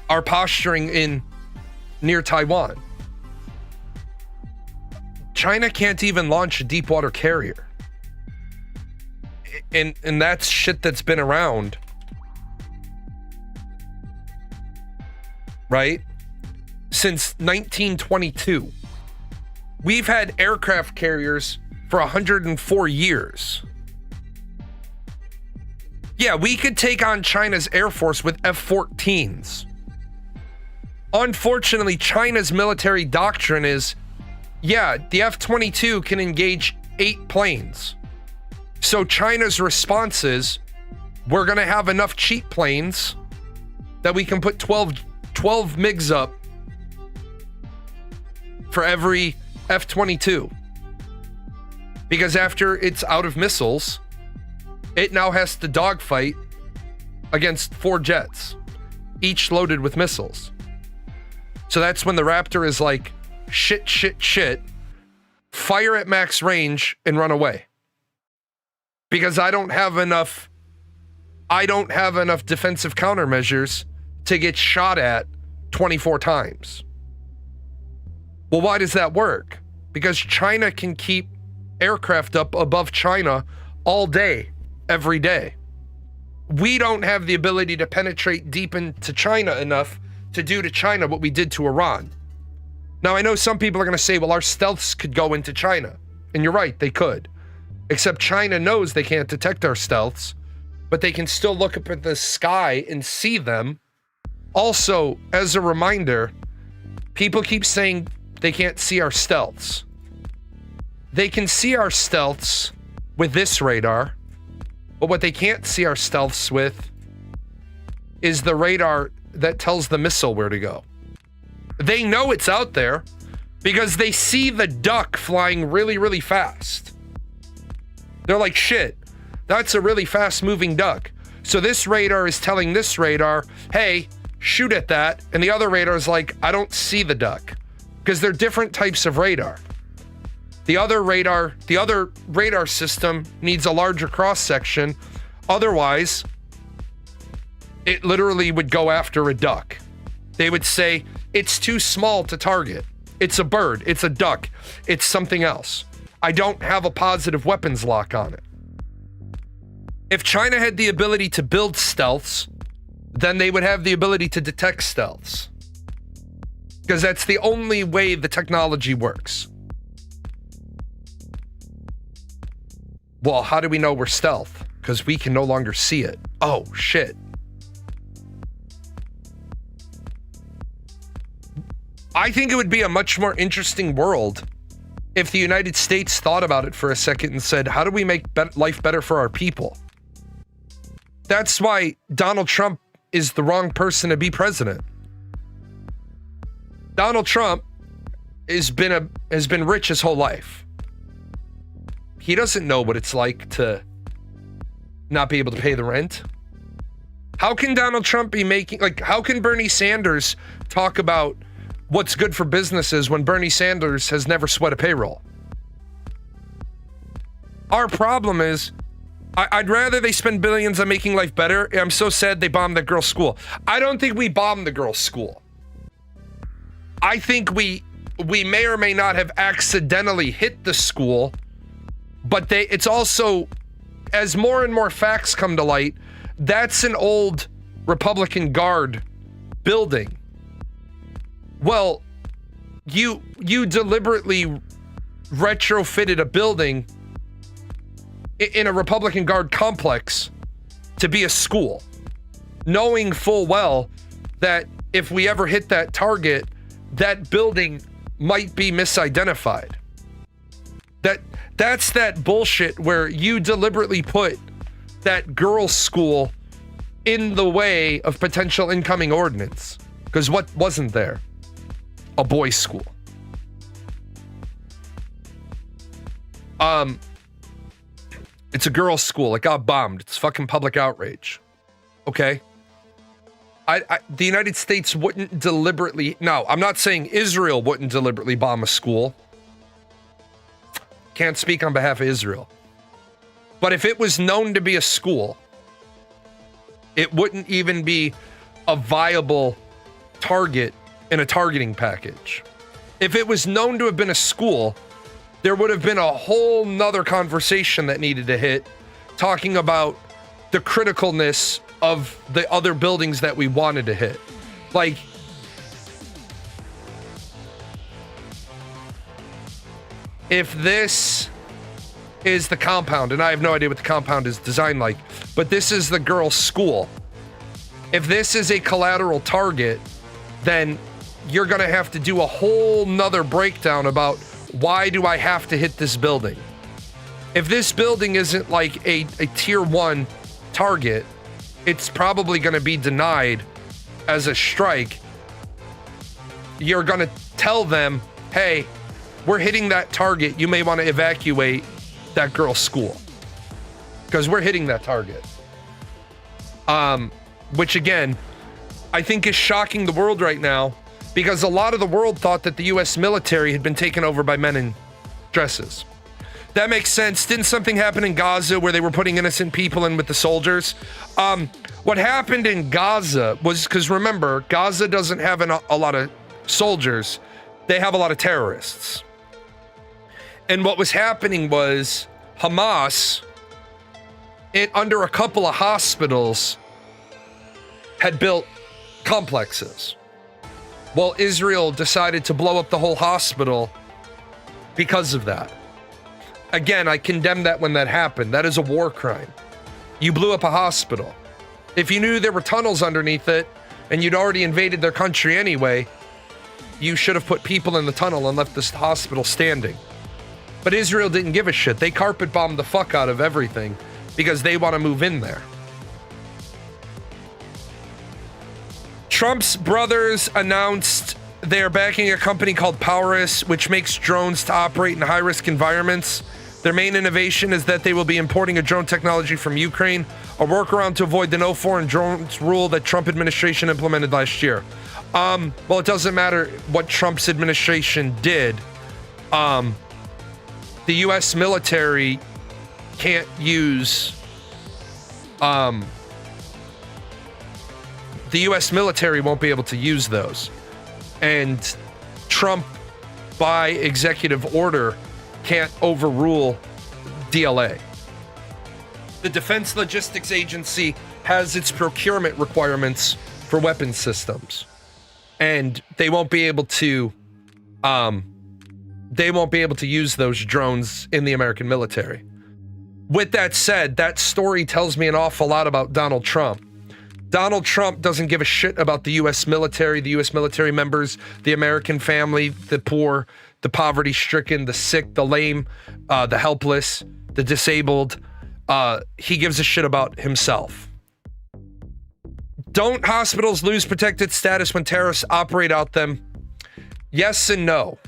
our posturing in near Taiwan. China can't even launch a deep water carrier. And that's shit that's been around, right? Since 1922. We've had aircraft carriers for 104 years. Yeah, we could take on China's Air Force with F-14s. Unfortunately, China's military doctrine is, yeah, the F-22 can engage 8 planes. So China's response is, we're going to have enough cheap planes that we can put 12 12 MiGs up for every F-22. Because after it's out of missiles, it now has to dogfight against 4 jets, each loaded with missiles. So that's when the Raptor is like, shit, fire at max range and run away. Because I don't have enough defensive countermeasures to get shot at 24 times. Well, why does that work? Because China can keep aircraft up above China all day, every day. We don't have the ability to penetrate deep into China enough to do to China what we did to Iran. Now, I know some people are going to say, well, our stealths could go into China. And you're right, they could. Except China knows they can't detect our stealths, but they can still look up at the sky and see them. Also, as a reminder, people keep saying they can't see our stealths. They can see our stealths with this radar, but what they can't see our stealths with is the radar that tells the missile where to go. They know it's out there because they see the duck flying really, really fast. They're like, shit, that's a really fast moving duck. So this radar is telling this radar, hey, shoot at that. And the other radar is like, I don't see the duck. Because they're different types of radar. The other radar system needs a larger cross section. Otherwise, it literally would go after a duck. They would say, it's too small to target. It's a bird, it's a duck, it's something else. I don't have a positive weapons lock on it. If China had the ability to build stealths, then they would have the ability to detect stealths. Because that's the only way the technology works. Well, how do we know we're stealth? Because we can no longer see it. Oh, shit. I think it would be a much more interesting world if the United States thought about it for a second and said, how do we make life better for our people? That's why Donald Trump is the wrong person to be president. Donald Trump has been rich his whole life. He doesn't know what it's like to not be able to pay the rent. How can Donald Trump be how can Bernie Sanders talk about what's good for businesses when Bernie Sanders has never sweat a payroll? Our problem is, I'd rather they spend billions on making life better. I'm so sad they bombed that girl's school. I don't think we bombed the girl's school. I think we may or may not have accidentally hit the school, but it's also, as more and more facts come to light, that's an old Republican Guard building. Well, you deliberately retrofitted a building in a Republican Guard complex to be a school, knowing full well that if we ever hit that target, that building might be misidentified. That's that bullshit where you deliberately put that girls' school in the way of potential incoming ordnance. Because what wasn't there? A boys' school. It's a girls' school. It got bombed. It's fucking public outrage. Okay? The United States wouldn't deliberately... No, I'm not saying Israel wouldn't deliberately bomb a school. Can't speak on behalf of Israel. But if it was known to be a school, it wouldn't even be a viable target in a targeting package. If it was known to have been a school, there would have been a whole nother conversation that needed to hit, talking about the criticalness of the other buildings that we wanted to hit. Like, if this is the compound, and I have no idea what the compound is designed like, but this is the girls' school. If this is a collateral target, then you're gonna have to do a whole nother breakdown about why do I have to hit this building? If this building isn't like a tier 1 target, it's probably gonna be denied as a strike you're going to tell them, hey, we're hitting that target. You may want to evacuate that girl's school because we're hitting that target. Which again, I think is shocking the world right now because a lot of the world thought that the U.S. military had been taken over by men in dresses. That makes sense. Didn't something happen in Gaza where they were putting innocent people in with the soldiers? What happened in Gaza was, because remember, Gaza doesn't have a lot of soldiers. They have a lot of terrorists. And what was happening was Hamas, under a couple of hospitals, had built complexes. Well, Israel decided to blow up the whole hospital because of that. Again, I condemn that when that happened. That is a war crime. You blew up a hospital. If you knew there were tunnels underneath it and you'd already invaded their country anyway, you should have put people in the tunnel and left this hospital standing. But Israel didn't give a shit. They carpet bombed the fuck out of everything because they want to move in there. Trump's brothers announced they're backing a company called Powerus, which makes drones to operate in high-risk environments. Their main innovation is that they will be importing a drone technology from Ukraine, a workaround to avoid the no foreign drones rule that Trump administration implemented last year. Well, it doesn't matter what Trump's administration did. The U.S. military can't use... the U.S. military won't be able to use those. And Trump, by executive order, can't overrule DLA. The Defense Logistics Agency has its procurement requirements for weapon systems, and they won't be able to use those drones in the American military. With that said, that story tells me an awful lot about Donald Trump. Donald Trump doesn't give a shit about the U.S. military, the U.S. military members, the American family, the poor, the poverty-stricken, the sick, the lame, the helpless, the disabled. He gives a shit about himself. Don't hospitals lose protected status when terrorists operate out them? Yes and no.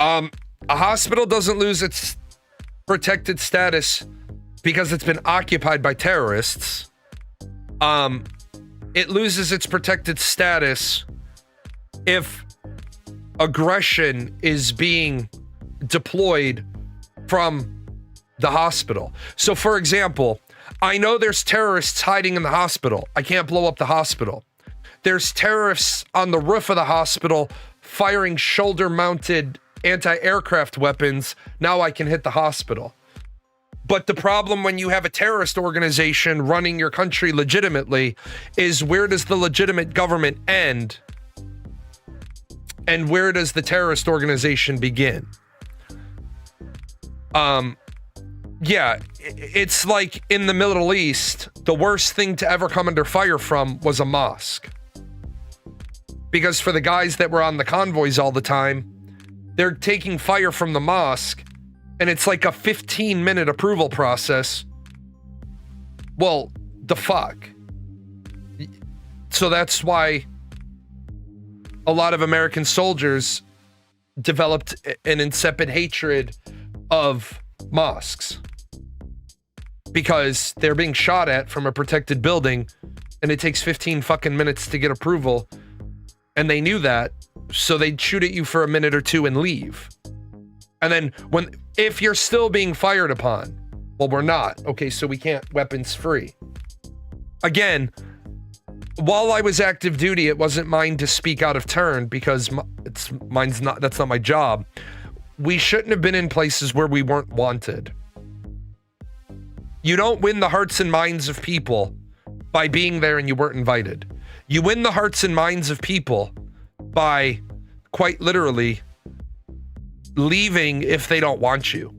A hospital doesn't lose its protected status because it's been occupied by terrorists. It loses its protected status if aggression is being deployed from the hospital. So, for example, I know there's terrorists hiding in the hospital. I can't blow up the hospital. There's terrorists on the roof of the hospital firing shoulder-mounted anti-aircraft weapons. Now I can hit the hospital. But the problem when you have a terrorist organization running your country legitimately is, where does the legitimate government end and where does the terrorist organization begin? Yeah, it's like in the Middle East, the worst thing to ever come under fire from was a mosque. Because for the guys that were on the convoys all the time, they're taking fire from the mosque, and it's like a 15-minute approval process. Well, the fuck? So that's why a lot of American soldiers developed an insipid hatred of mosques. Because they're being shot at from a protected building, and it takes 15 fucking minutes to get approval. And they knew that, so they'd shoot at you for a minute or two and leave. And then if you're still being fired upon, well, we're not. Okay, so we can't weapons free. Again, while I was active duty, it wasn't mine to speak out of turn because that's not my job. We shouldn't have been in places where we weren't wanted. You don't win the hearts and minds of people by being there and you weren't invited. You win the hearts and minds of people by, quite literally, leaving if they don't want you.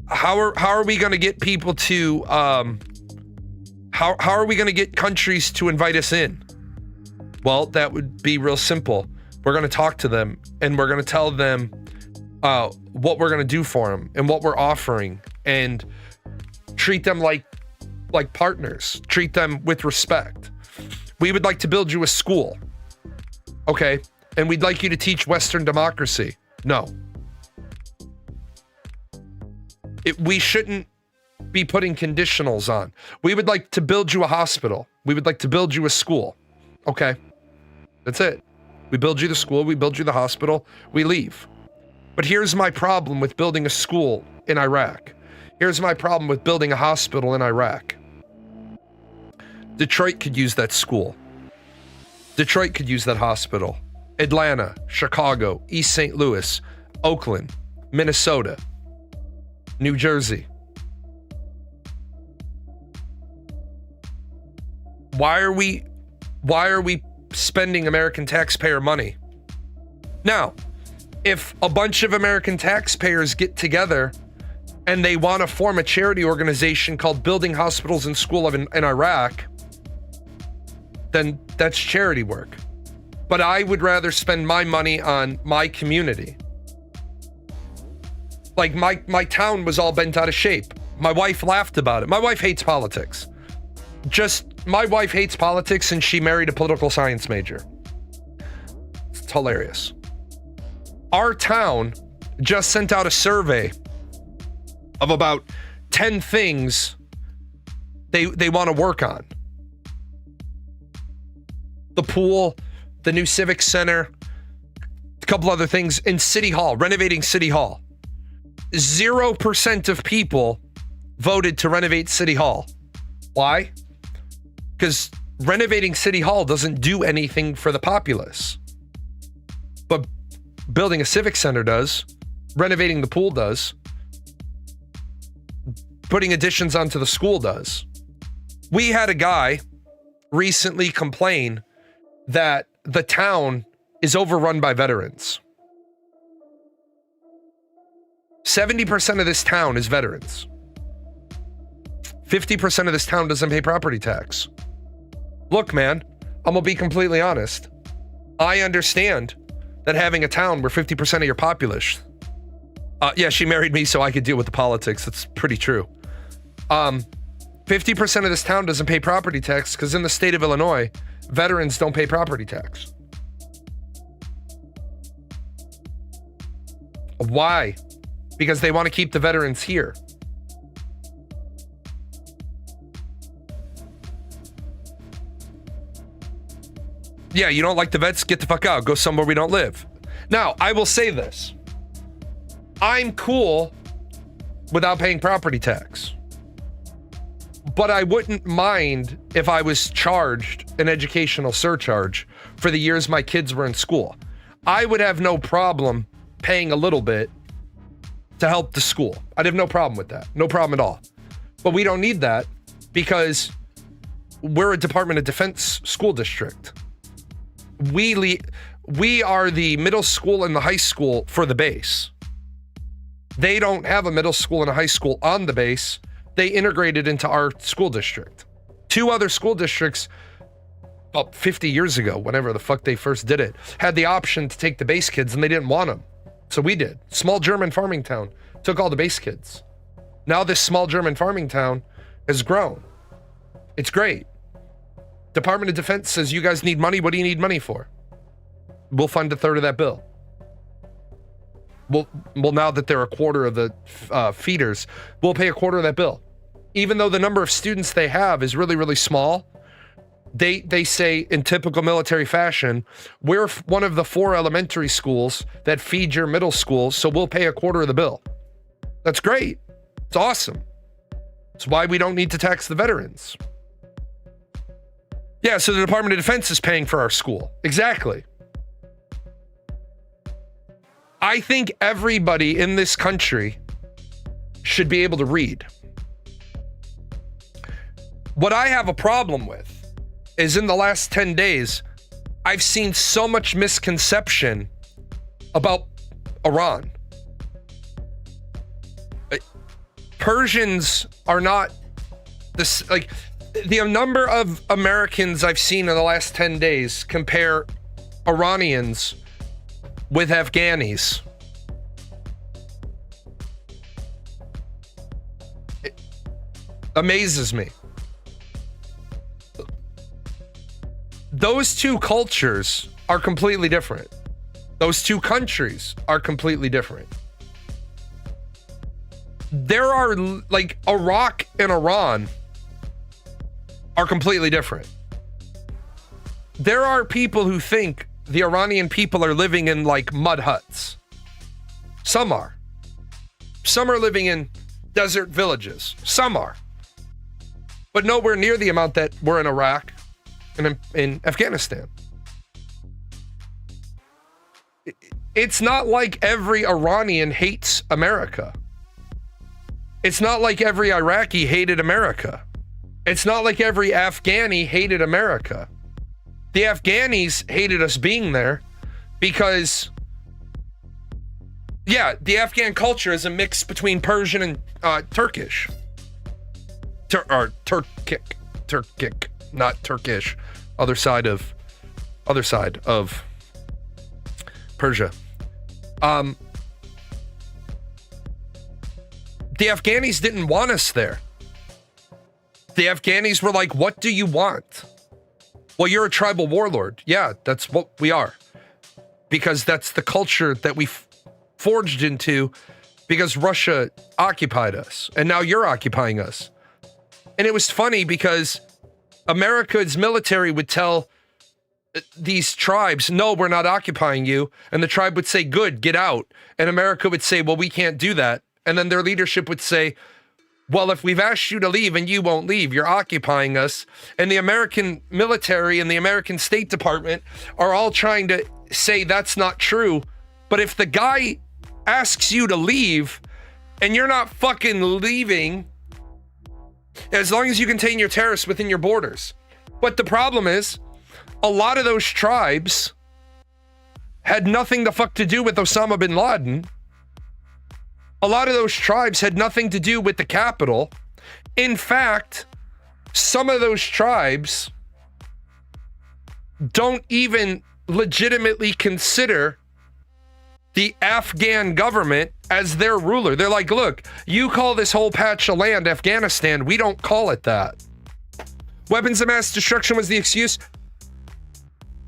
How are we going to get people to how are we going to get countries to invite us in? Well, that would be real simple. We're going to talk to them and we're going to tell them what we're going to do for them and what we're offering, and treat them like partners. Treat them with respect. We would like to build you a school. Okay. And we'd like you to teach Western democracy. No. We shouldn't be putting conditionals on. We would like to build you a hospital. We would like to build you a school. Okay. That's it. We build you the school, we build you the hospital, we leave. But here's my problem with building a school in Iraq. Here's my problem with building a hospital in Iraq. Detroit could use that school. Detroit could use that hospital. Atlanta, Chicago, East St. Louis, Oakland, Minnesota, New Jersey. Why are we spending American taxpayer money? Now, if a bunch of American taxpayers get together and they want to form a charity organization called Building Hospitals and Schools in Iraq, then that's charity work. But I would rather spend my money on my community. Like my town was all bent out of shape. My wife laughed about it. My wife hates politics. My wife hates politics and she married a political science major. It's hilarious. Our town just sent out a survey of about 10 things they want to work on. The pool, the new civic center, a couple other things in City Hall, renovating City Hall. 0% of people voted to renovate City Hall. Why? Because renovating City Hall doesn't do anything for the populace. But building a civic center does. Renovating the pool does. Putting additions onto the school does. We had a guy recently complain that the town is overrun by veterans. 70% of this town is veterans. 50% of this town doesn't pay property tax. Look, man, I'm gonna be completely honest. I understand that having a town where 50% of your populace, yeah, she married me so I could deal with the politics. That's pretty true. 50% of this town doesn't pay property tax because in the state of Illinois, veterans don't pay property tax. Why? Because they want to keep the veterans here. Yeah, you don't like the vets? Get the fuck out. Go somewhere we don't live. Now, I will say this. I'm cool without paying property tax. But I wouldn't mind if I was charged an educational surcharge for the years my kids were in school. I would have no problem paying a little bit to help the school. I'd have no problem with that. No problem at all. But we don't need that because we're a Department of Defense school district. We are the middle school and the high school for the base. They don't have a middle school and a high school on the base. They integrated into our school district. 2 other school districts, about 50 years ago, whenever the fuck they first did it, had the option to take the base kids and they didn't want them. So we did. Small German farming town took all the base kids. Now this small German farming town has grown. It's great. Department of Defense says, you guys need money. What do you need money for? We'll fund 1/3 of that bill. Well, now that they're a quarter of the feeders, we'll pay 1/4 of that bill. Even though the number of students they have is really, really small, they say in typical military fashion, we're one of the 4 elementary schools that feed your middle school, so we'll pay 1/4 of the bill. That's great. It's awesome. It's why we don't need to tax the veterans. Yeah, so the Department of Defense is paying for our school. Exactly. I think everybody in this country should be able to read. What I have a problem with is in the last 10 days, I've seen so much misconception about Iran. Persians are not this, like, the number of Americans I've seen in the last 10 days compare Iranians with Afghanis. It amazes me. Those 2 cultures are completely different. Those two countries are completely different. There are, like, Iraq and Iran are completely different. There are people who think the Iranian people are living in, like, mud huts. Some are. Some are living in desert villages. Some are. But nowhere near the amount that were in Iraq and in Afghanistan. It's not like every Iranian hates America. It's not like every Iraqi hated America. It's not like every Afghani hated America. The Afghanis hated us being there because, yeah, the Afghan culture is a mix between Persian and Turkish. Turkic, not Turkish. Other side of Persia. The Afghanis didn't want us there. The Afghanis were like, what do you want? Well, you're a tribal warlord. Yeah, that's what we are. Because that's the culture that we forged into because Russia occupied us. And now you're occupying us. And it was funny because America's military would tell these tribes, no, we're not occupying you. And the tribe would say, good, get out. And America would say, well, we can't do that. And then their leadership would say, well, if we've asked you to leave and you won't leave, you're occupying us. And the American military and the American State Department are all trying to say that's not true. But if the guy asks you to leave and you're not fucking leaving, as long as you contain your terrorists within your borders. But the problem is, a lot of those tribes had nothing the fuck to do with Osama bin Laden. A lot of those tribes had nothing to do with the capital. In fact, some of those tribes don't even legitimately consider the Afghan government as their ruler. They're like, look, you call this whole patch of land Afghanistan. We don't call it that. Weapons of mass destruction was the excuse.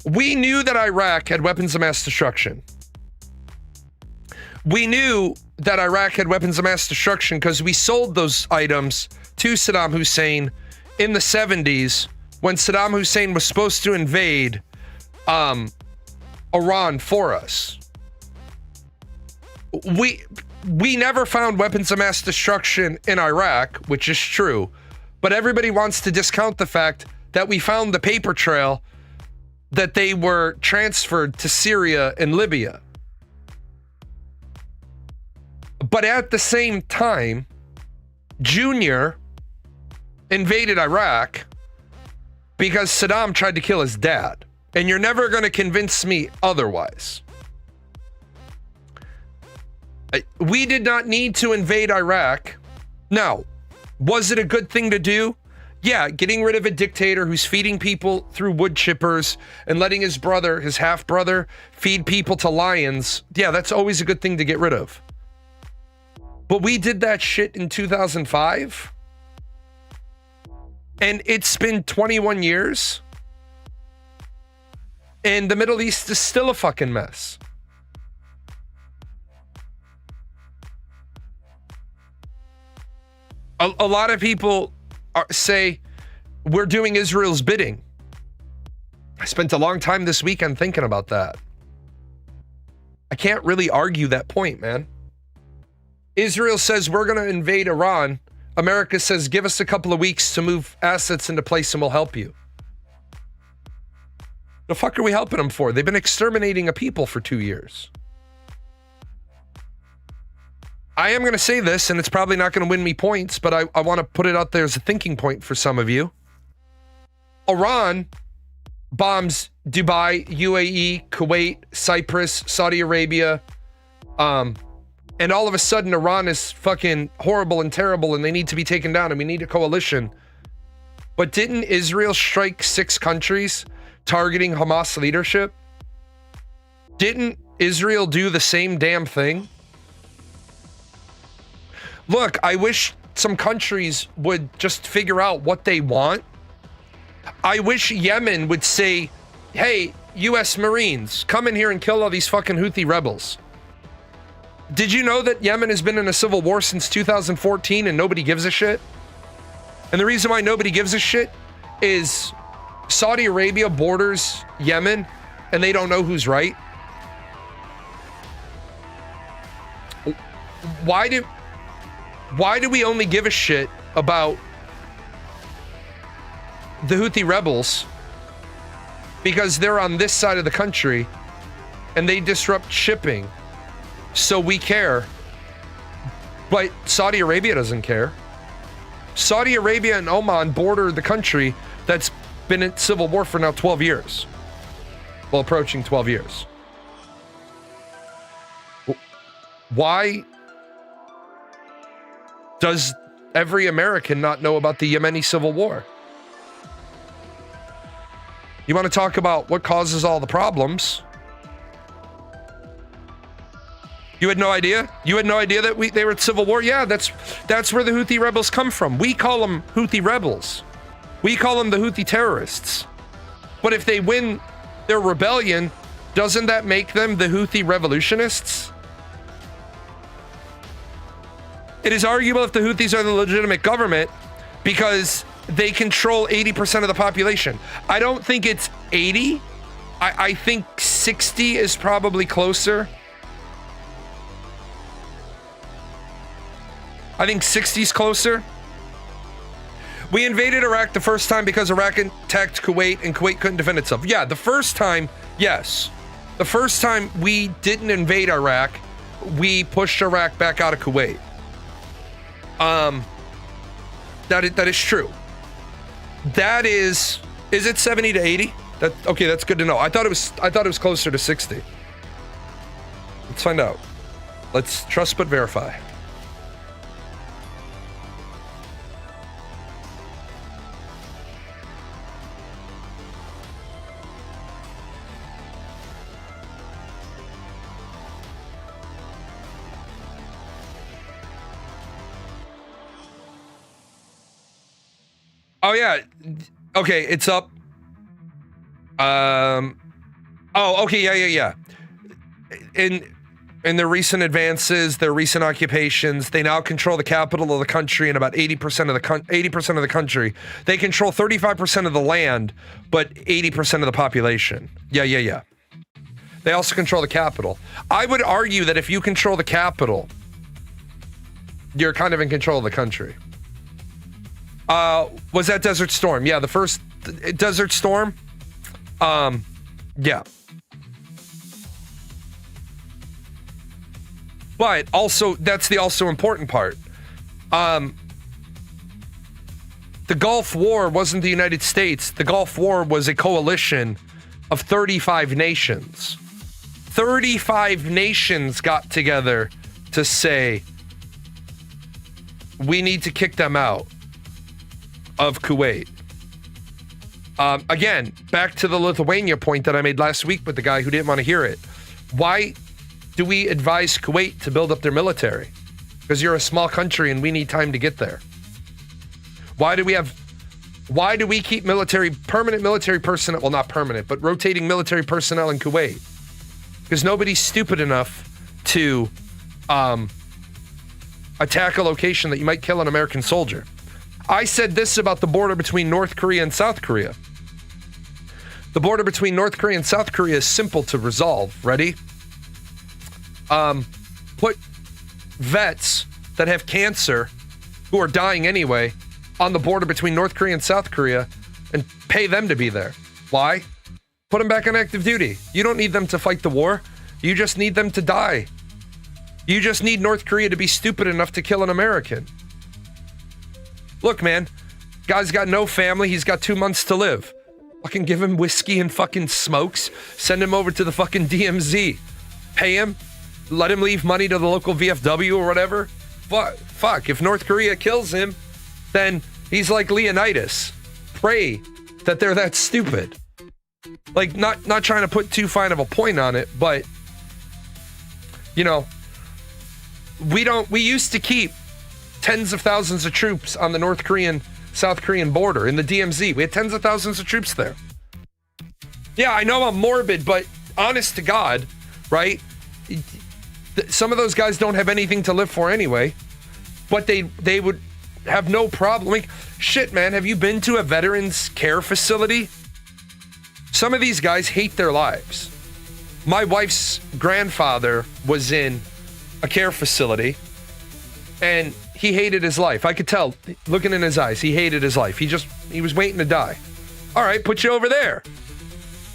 We knew that Iraq had weapons of mass destruction. We knew that Iraq had weapons of mass destruction because we sold those items to Saddam Hussein in the 70s when Saddam Hussein was supposed to invade Iran for us. We never found weapons of mass destruction in Iraq, which is true, but everybody wants to discount the fact that we found the paper trail that they were transferred to Syria and Libya. But at the same time, Junior invaded Iraq because Saddam tried to kill his dad. And you're never going to convince me otherwise. We did not need to invade Iraq. Now, was it a good thing to do? Yeah, getting rid of a dictator who's feeding people through wood chippers and letting his brother, his half-brother, feed people to lions. Yeah, that's always a good thing to get rid of. But we did that shit in 2005. And it's been 21 years. And the Middle East is still a fucking mess. A lot of people say we're doing Israel's bidding. I spent a long time this weekend thinking about that. I can't really argue that point, man. Israel says we're going to invade Iran. America says give us a couple of weeks to move assets into place and we'll help you. The fuck are we helping them for? They've been exterminating a people for 2 years. I am going to say this, and it's probably not going to win me points, but I want to put it out there as a thinking point for some of you. Iran bombs Dubai, UAE, Kuwait, Cyprus, Saudi Arabia, and all of a sudden Iran is fucking horrible and terrible and they need to be taken down and we need a coalition. But didn't Israel strike 6 countries targeting Hamas leadership? Didn't Israel do the same damn thing? Look, I wish some countries would just figure out what they want. I wish Yemen would say, hey, U.S. Marines come in here and kill all these fucking Houthi rebels. Did you know that Yemen has been in a civil war since 2014 and nobody gives a shit? And the reason why nobody gives a shit is Saudi Arabia borders Yemen and they don't know who's right. Why do we only give a shit about the Houthi rebels? Because they're on this side of the country and they disrupt shipping. So we care. But Saudi Arabia doesn't care. Saudi Arabia and Oman border the country that's been in civil war for now 12 years. Well, approaching 12 years. Why does every American not know about the Yemeni civil war? You want to talk about what causes all the problems? You had no idea? You had no idea that they were at civil war? Yeah, that's where the Houthi rebels come from. We call them Houthi rebels. We call them the Houthi terrorists. But if they win their rebellion, doesn't that make them the Houthi revolutionists? It is arguable if the Houthis are the legitimate government because they control 80% of the population. I don't think it's 80. I think 60 is probably closer. I think 60 is closer. We invaded Iraq the first time because Iraq attacked Kuwait and Kuwait couldn't defend itself. Yeah, the first time, yes. The first time we didn't invade Iraq, we pushed Iraq back out of Kuwait. That is true. That is it 70 to 80? Okay, that's good to know. I thought it was closer to 60. Let's find out. Let's trust but verify. Oh yeah. Okay, it's up. Oh, okay, yeah. In the recent advances, their recent occupations, they now control the capital of the country and about 80% of the country. They control 35% of the land, but 80% of the population. Yeah. They also control the capital. I would argue that if you control the capital, you're kind of in control of the country. Was that Desert Storm? Yeah, the first Desert Storm. Yeah. But also, that's the also important part. The Gulf War wasn't the United States. The Gulf War was a coalition of 35 nations. 35 nations got together to say, we need to kick them out of Kuwait. Again, back to the Lithuania point that I made last week with the guy who didn't want to hear it. Why do we advise Kuwait to build up their military? Because you're a small country and we need time to get there. Why do we keep permanent military personnel, well, not permanent, but rotating military personnel in Kuwait? Because nobody's stupid enough to attack a location that you might kill an American soldier. I said this about the border between North Korea and South Korea. The border between North Korea and South Korea is simple to resolve. Ready? Put vets that have cancer, who are dying anyway, on the border between North Korea and South Korea and pay them to be there. Why? Put them back on active duty. You don't need them to fight the war. You just need them to die. You just need North Korea to be stupid enough to kill an American. Look, man, guy's got no family. He's got 2 months to live. Fucking give him whiskey and fucking smokes. Send him over to the fucking DMZ. Pay him. Let him leave money to the local VFW or whatever. Fuck, if North Korea kills him, then he's like Leonidas. Pray that they're that stupid. Like, not trying to put too fine of a point on it, but, you know, we used to keep tens of thousands of troops on the North Korean, South Korean border in the DMZ. We had tens of thousands of troops there. Yeah, I know I'm morbid, but honest to God, right? Some of those guys don't have anything to live for anyway, but they would have no problem. Like, shit, man, have you been to a veterans care facility? Some of these guys hate their lives. My wife's grandfather was in a care facility, and he hated his life. I could tell, looking in his eyes, he hated his life. He was waiting to die. All right, put you over there.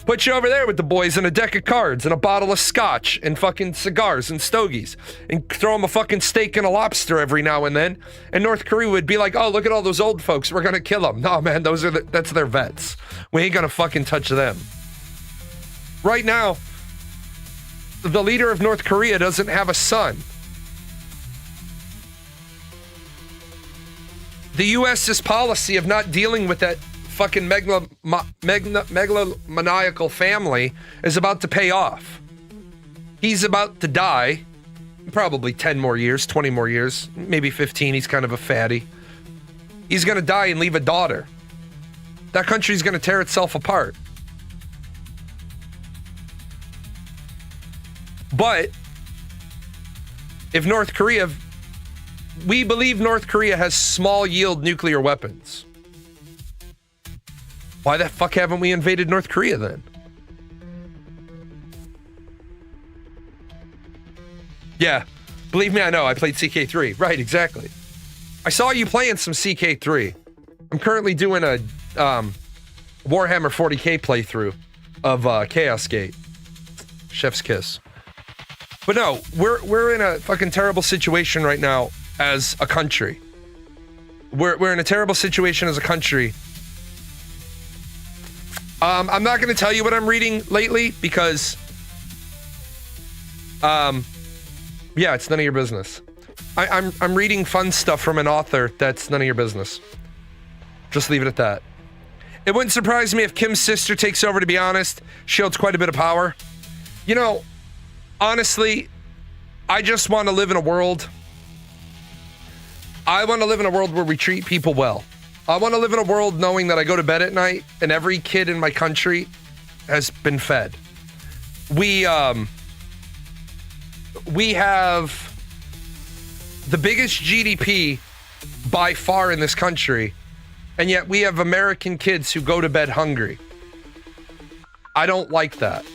Put you over there with the boys and a deck of cards and a bottle of scotch and fucking cigars and stogies, and throw them a fucking steak and a lobster every now and then. And North Korea would be like, oh, look at all those old folks. We're going to kill them. No, man, that's their vets. We ain't going to fucking touch them. Right now, the leader of North Korea doesn't have a son. The U.S.'s policy of not dealing with that fucking megalomaniacal family is about to pay off. He's about to die. Probably 10 more years, 20 more years, maybe 15. He's kind of a fatty. He's going to die and leave a daughter. That country's going to tear itself apart. But if North Korea, we believe North Korea has small yield nuclear weapons. Why the fuck haven't we invaded North Korea then? Yeah, believe me, I know. I played CK3. Right, exactly. I saw you playing some CK3. I'm currently doing a Warhammer 40k playthrough of Chaos Gate. Chef's kiss. But no, we're in a fucking terrible situation right now as a country. We're in a terrible situation as a country. I'm not going to tell you what I'm reading lately because, yeah, it's none of your business. I'm reading fun stuff from an author that's none of your business. Just leave it at that. It wouldn't surprise me if Kim's sister takes over, to be honest. She holds quite a bit of power. You know, honestly, I just want to live in a world. I want to live in a world where we treat people well. I want to live in a world knowing that I go to bed at night and every kid in my country has been fed. We have the biggest GDP by far in this country, and yet we have American kids who go to bed hungry. I don't like that.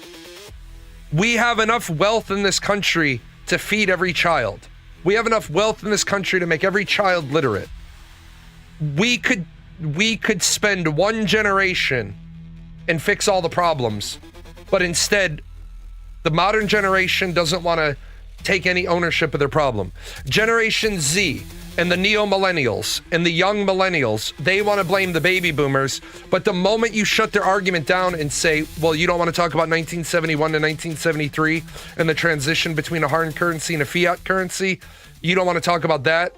We have enough wealth in this country to feed every child. We have enough wealth in this country to make every child literate. We could spend one generation and fix all the problems, but instead, the modern generation doesn't want to take any ownership of their problem. Generation Z and the neo-millennials and the young millennials, they want to blame the baby boomers, but the moment you shut their argument down and say, well, you don't want to talk about 1971 to 1973 and the transition between a hard currency and a fiat currency, you don't want to talk about that,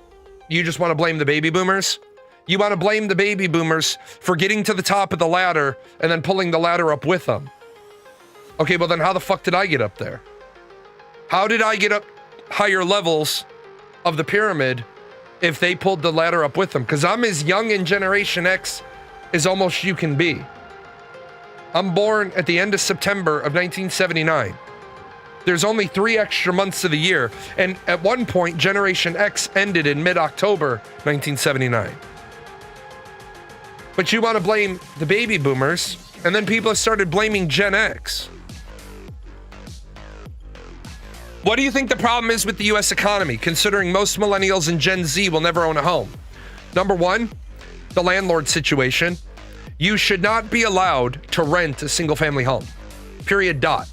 you just want to blame the baby boomers? You want to blame the baby boomers for getting to the top of the ladder and then pulling the ladder up with them. Okay, well then how the fuck did I get up there? How did I get up higher levels of the pyramid if they pulled the ladder up with them? Because I'm as young in Generation X as almost you can be. I'm born at the end of September of 1979. There's only 3 extra months of the year, and at one point, Generation X ended in mid-October 1979. But you want to blame the baby boomers, and then people have started blaming Gen X. What do you think the problem is with the U.S. economy, considering most millennials and Gen Z will never own a home? Number one, the landlord situation. You should not be allowed to rent a single-family home. Period. Dot.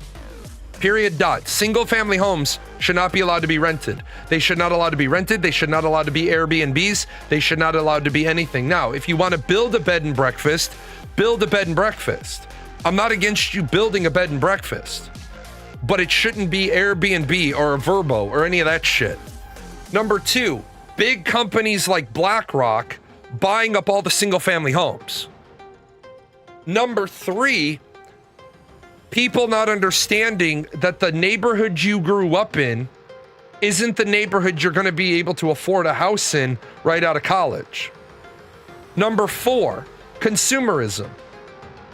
Period. Dot. Single-family homes should not be allowed to be rented. They should not allowed to be rented. They should not allowed to be Airbnbs. They should not allowed to be anything. Now, if you want to build a bed and breakfast, build a bed and breakfast. I'm not against you building a bed and breakfast, but it shouldn't be Airbnb or a Vrbo or any of that shit. Number two, big companies like BlackRock buying up all the single-family homes. Number three, people not understanding that the neighborhood you grew up in isn't the neighborhood you're going to be able to afford a house in right out of college. Number four, consumerism.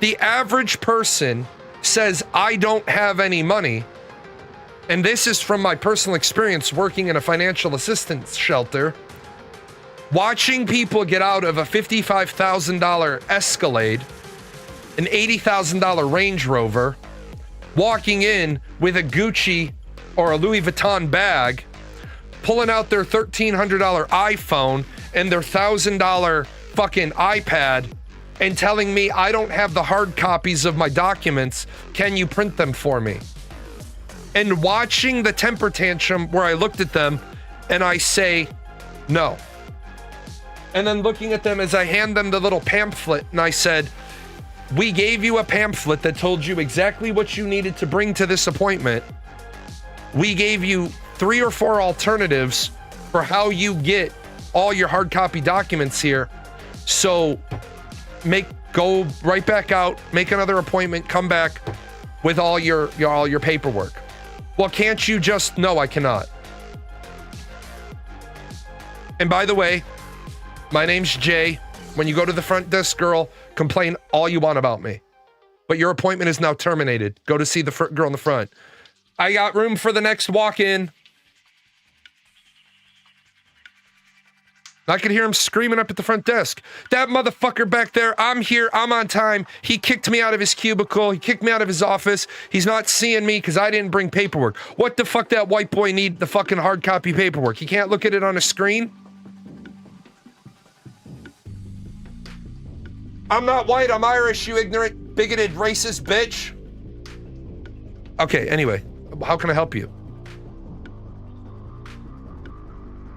The average person says I don't have any money, and this is from my personal experience working in a financial assistance shelter, watching people get out of a $55,000 Escalade, an $80,000 Range Rover, walking in with a Gucci or a Louis Vuitton bag, pulling out their $1,300 iPhone and their $1,000 fucking iPad and telling me I don't have the hard copies of my documents. Can you print them for me? And watching the temper tantrum where I looked at them and I say, no. And then looking at them as I hand them the little pamphlet and I said, we gave you a pamphlet that told you exactly what you needed to bring to this appointment. We gave you 3 or 4 alternatives for how you get all your hard copy documents here. So go right back out, make another appointment, come back with all your paperwork. Well, can't you just, no, I cannot. And by the way, my name's Jay. When you go to the front desk girl, complain all you want about me. But your appointment is now terminated. Go to see the girl in the front. I got room for the next walk-in. I could hear him screaming up at the front desk. That motherfucker back there, I'm here, I'm on time. He kicked me out of his cubicle. He kicked me out of his office. He's not seeing me because I didn't bring paperwork. What the fuck that white boy need the fucking hard copy paperwork? He can't look at it on a screen? I'm not white, I'm Irish, you ignorant, bigoted, racist bitch. Okay, anyway, how can I help you?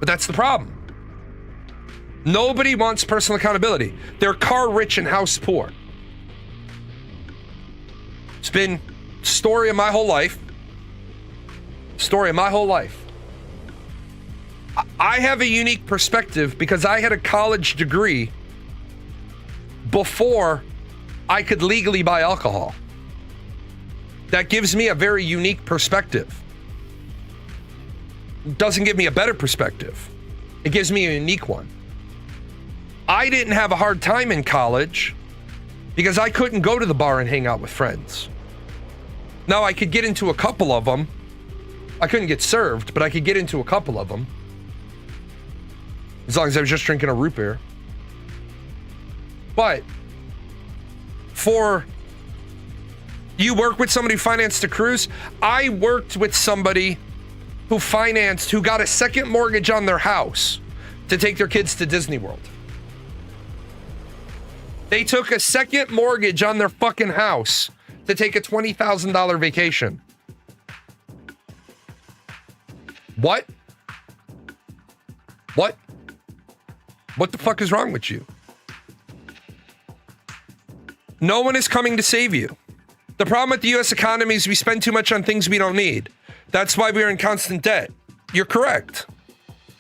But that's the problem. Nobody wants personal accountability. They're car rich and house poor. It's been story of my whole life. Story of my whole life. I have a unique perspective because I had a college degree before I could legally buy alcohol. That gives me a very unique perspective. It doesn't give me a better perspective. It gives me a unique one. I didn't have a hard time in college because I couldn't go to the bar and hang out with friends. Now, I could get into a couple of them. I couldn't get served, but I could get into a couple of them. As long as I was just drinking a root beer. But for you work with somebody who financed a cruise, I worked with somebody who got a second mortgage on their house to take their kids to Disney World. They took a second mortgage on their fucking house to take a $20,000 vacation. What? What? What the fuck is wrong with you? No one is coming to save you. The problem with the U.S. economy is we spend too much on things we don't need. That's why we're in constant debt. You're correct.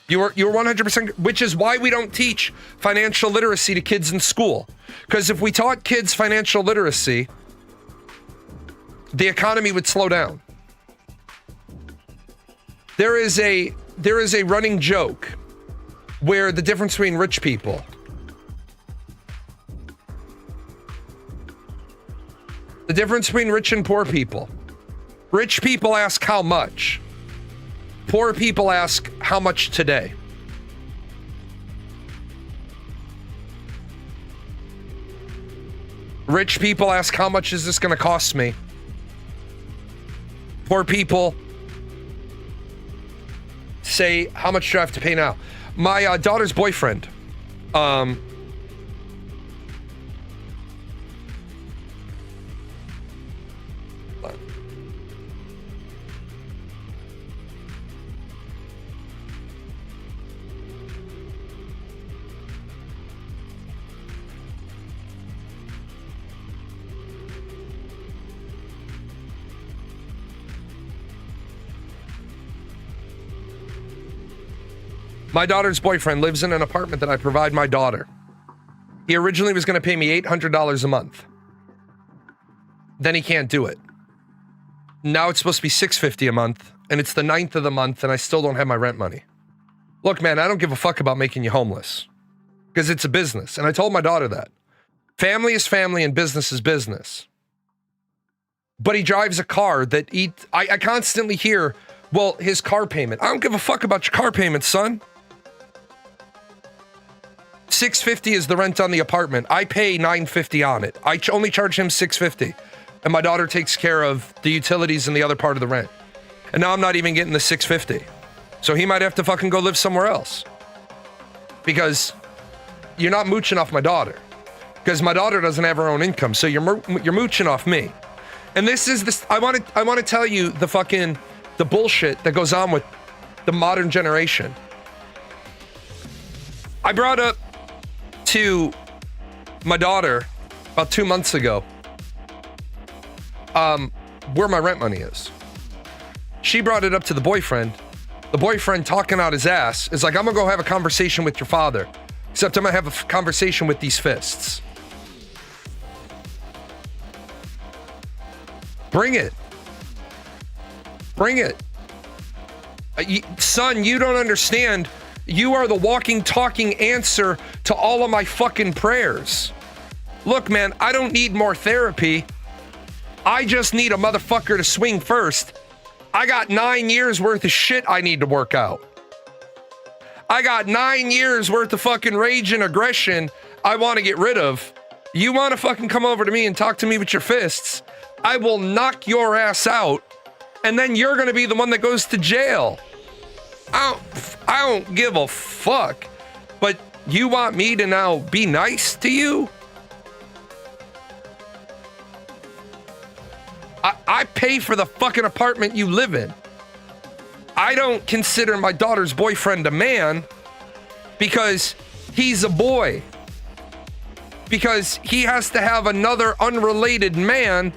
You're 100%, which is why we don't teach financial literacy to kids in school. Because if we taught kids financial literacy, the economy would slow down. There is a running joke where the difference between rich people. The difference between rich and poor people. Rich people ask how much. Poor people ask how much today. Rich people ask how much is this going to cost me? Poor people say how much do I have to pay now? My daughter's boyfriend, my daughter's boyfriend lives in an apartment that I provide my daughter. He originally was going to pay me $800 a month. Then he can't do it. Now it's supposed to be $650 a month, and it's the 9th of the month, and I still don't have my rent money. Look, man, I don't give a fuck about making you homeless because it's a business. And I told my daughter that. Family is family and business is business. but he drives a car that I constantly hear, well, his car payment. I don't give a fuck about your car payment, son. $650 is the rent on the apartment. I pay $950 on it. I only charge him $650, and my daughter takes care of the utilities and the other part of the rent. And now I'm not even getting the $650, so he might have to fucking go live somewhere else because you're not mooching off my daughter. Because my daughter doesn't have her own income, so you're mooching off me. And this is this. I want to tell you the bullshit that goes on with the modern generation. I brought up to my daughter about 2 months ago where my rent money is. She brought it up to the boyfriend. The boyfriend, talking out his ass, is like, I'm gonna go have a conversation with your father, except I'm gonna have a conversation with these fists. Bring it. Bring it. Son, you don't understand. You are the walking, talking answer to all of my fucking prayers. Look, man, I don't need more therapy. I just need a motherfucker to swing first. I got 9 years worth of shit I need to work out. I got 9 years worth of fucking rage and aggression I want to get rid of. You want to fucking come over to me and talk to me with your fists? I will knock your ass out, and then you're going to be the one that goes to jail. I don't give a fuck. But you want me to now be nice to you? I pay for the fucking apartment you live in. I don't consider my daughter's boyfriend a man because he's a boy. Because he has to have another unrelated man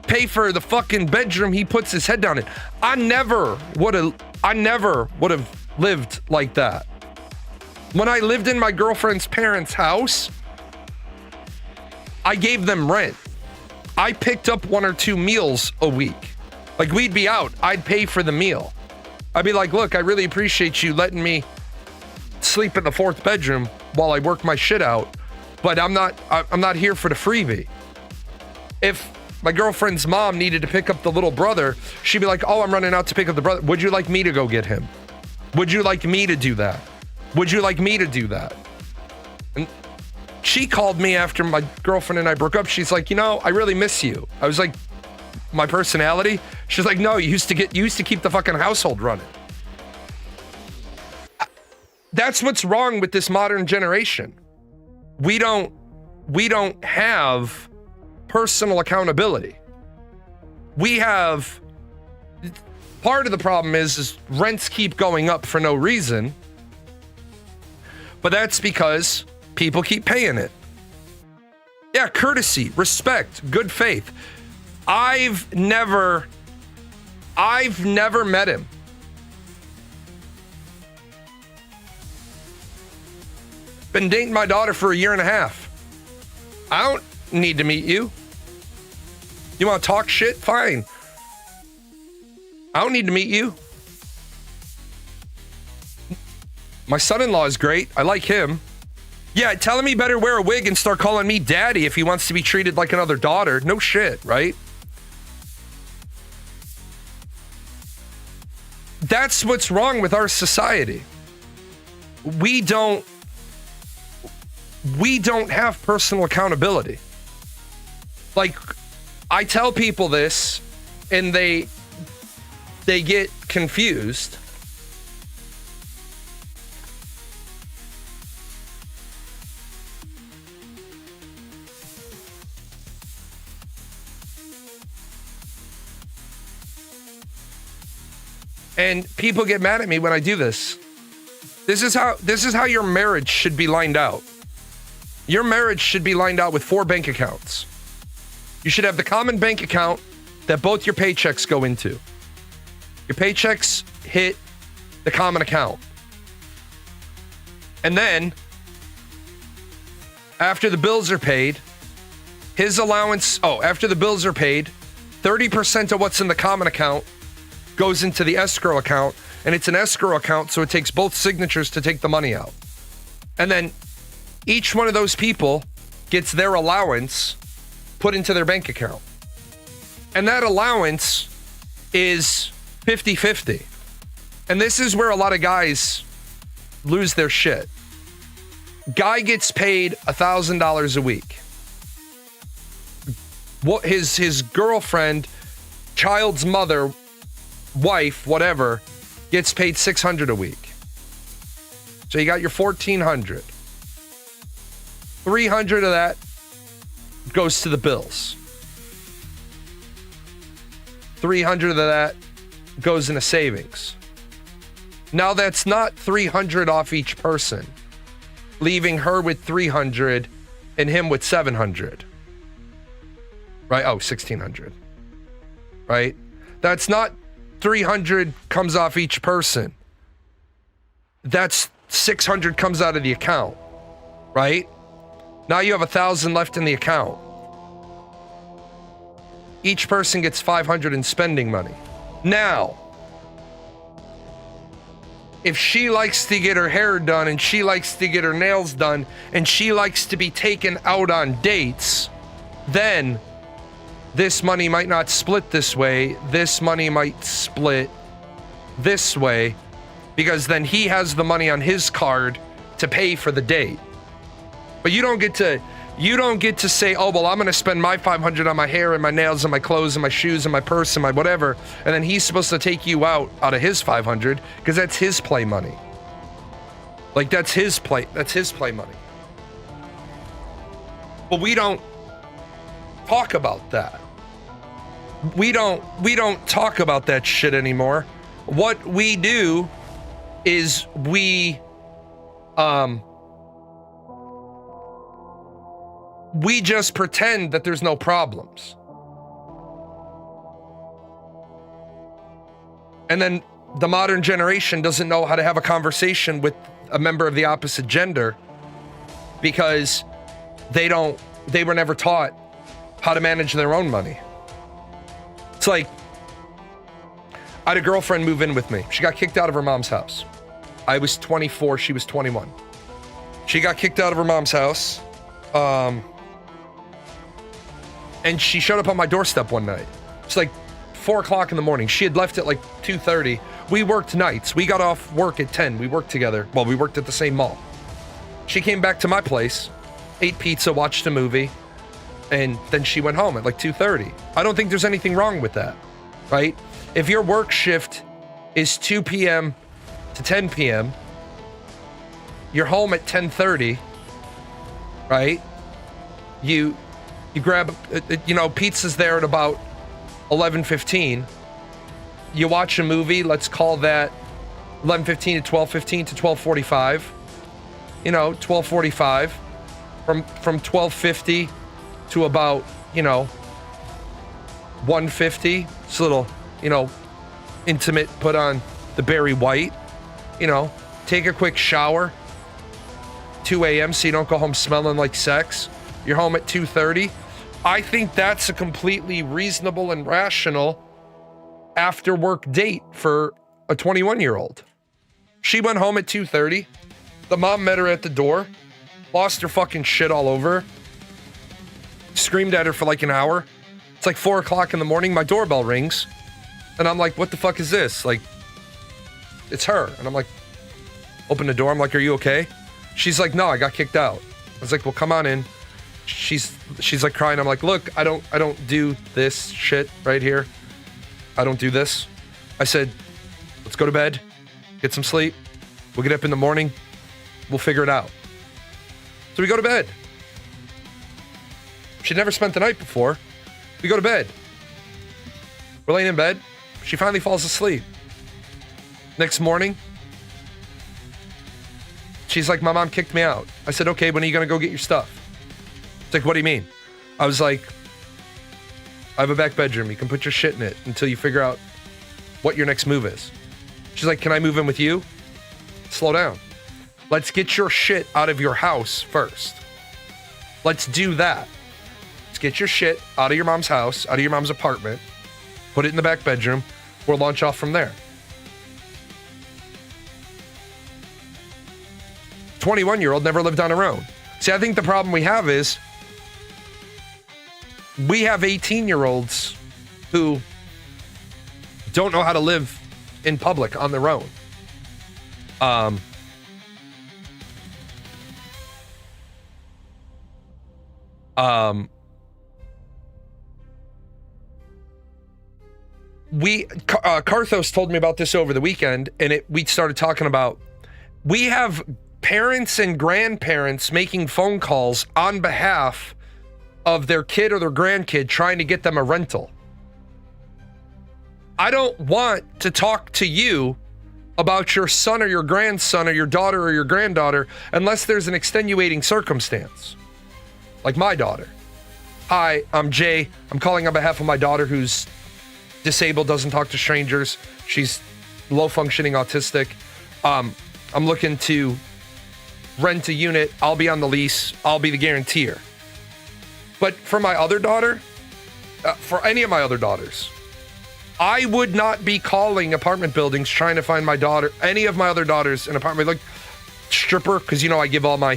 pay for the fucking bedroom he puts his head down in. I never would have lived like that. When I lived in my girlfriend's parents' house, I gave them rent. I picked up 1 or 2 meals a week. Like, we'd be out, I'd pay for the meal. I'd be like, look, I really appreciate you letting me sleep in the 4th bedroom while I work my shit out, but I'm not here for the freebie. If my girlfriend's mom needed to pick up the little brother, she'd be like, oh, I'm running out to pick up the brother. Would you like me to go get him? Would you like me to do that? Would you like me to do that? And she called me after my girlfriend and I broke up. She's like, I really miss you. I was like, my personality? She's like, no, you used to keep the fucking household running. That's what's wrong with this modern generation. We don't have personal accountability. We have, part of the problem is rents keep going up for no reason, but that's because people keep paying it. Yeah, courtesy, respect, good faith. I've never met him. Been dating my daughter for 1.5 years. I don't need to meet you. You want to talk shit? Fine. I don't need to meet you. My son-in-law is great. I like him. Yeah, tell him he better wear a wig and start calling me daddy if he wants to be treated like another daughter. No shit, right? That's what's wrong with our society. We don't have personal accountability. Like, I tell people this and they get confused. And people get mad at me when I do this. This is how your marriage should be lined out. Your marriage should be lined out with 4 bank accounts. You should have the common bank account that both your paychecks go into. Your paychecks hit the common account. And then, after the bills are paid, after the bills are paid, 30% of what's in the common account goes into the escrow account, and it's an escrow account, so it takes both signatures to take the money out. And then each one of those people gets their allowance put into their bank account. And that allowance is 50-50. And this is where a lot of guys lose their shit. Guy gets paid $1,000 a week. What his girlfriend, child's mother, wife, whatever, gets paid $600 a week. So you got your $1,400. $300 of that goes to the bills. $300 of that goes into savings. Now that's not $300 off each person, leaving her with $300 and him with $700. Right? Oh, $1,600. Right? That's not $300 comes off each person. That's $600 comes out of the account. Right? Now you have $1,000 left in the account. Each person gets $500 in spending money. Now, if she likes to get her hair done and she likes to get her nails done and she likes to be taken out on dates, then this money might not split this way. This money might split this way because then he has the money on his card to pay for the date. But you don't get to say, oh, well, I'm going to spend my $500 on my hair and my nails and my clothes and my shoes and my purse and my whatever. And then he's supposed to take you out of his $500 because that's his play money. Like that's his play money. But we don't talk about that. We don't talk about that shit anymore. What we do is we just pretend that there's no problems. And then the modern generation doesn't know how to have a conversation with a member of the opposite gender because they were never taught how to manage their own money. It's like, I had a girlfriend move in with me. She got kicked out of her mom's house. I was 24, she was 21. She got kicked out of her mom's house. And she showed up on my doorstep one night. It's like 4 o'clock in the morning. She had left at like 2:30. We worked nights. We got off work at 10. We worked together. Well, we worked at the same mall. She came back to my place, ate pizza, watched a movie, and then she went home at like 2:30. I don't think there's anything wrong with that, right? If your work shift is 2 p.m. to 10 p.m., you're home at 10:30, right? You grab, pizza's there at about 11:15. You watch a movie, let's call that 11:15 to 12:15 to 12:45. 12:45. From 12:50 to about, 1:50. It's a little, intimate, put on the Barry White, take a quick shower. 2 a.m. so you don't go home smelling like sex. You're home at 2:30. I think that's a completely reasonable and rational after work date for a 21-year-old. She went home at 2:30. The mom met her at the door, lost her fucking shit all over, screamed at her for like an hour. It's like 4 o'clock in the morning. My doorbell rings and I'm like, what the fuck is this? Like, it's her. And I'm like, open the door. I'm like, are you okay? She's like, no, I got kicked out. I was like, well, come on in. She's like crying. I'm like, look, I don't do this shit right here. I don't do this. I said, let's go to bed, get some sleep. We'll get up in the morning. We'll figure it out. So we go to bed. She'd never spent the night before. We go to bed. We're laying in bed. She finally falls asleep. Next morning, she's like, my mom kicked me out. I said, okay, when are you going to go get your stuff? It's like, what do you mean? I was like, I have a back bedroom. You can put your shit in it until you figure out what your next move is. She's like, can I move in with you? Slow down. Let's get your shit out of your house first. Let's do that. Let's get your shit out of your mom's house, out of your mom's apartment, put it in the back bedroom. We'll launch off from there. 21-year-old never lived on her own. See, I think the problem we have is we have 18-year-olds who don't know how to live in public on their own. Carthos told me about this over the weekend, and we started talking about, we have parents and grandparents making phone calls on behalf of their kid or their grandkid trying to get them a rental. I don't want to talk to you about your son or your grandson or your daughter or your granddaughter unless there's an extenuating circumstance. Like my daughter. Hi, I'm Jay. I'm calling on behalf of my daughter who's disabled, doesn't talk to strangers. She's low functioning autistic. I'm looking to rent a unit. I'll be on the lease. I'll be the guarantor. But for my other daughter, for any of my other daughters, I would not be calling apartment buildings trying to find my daughter, any of my other daughters, an apartment, like stripper, because you know I give all my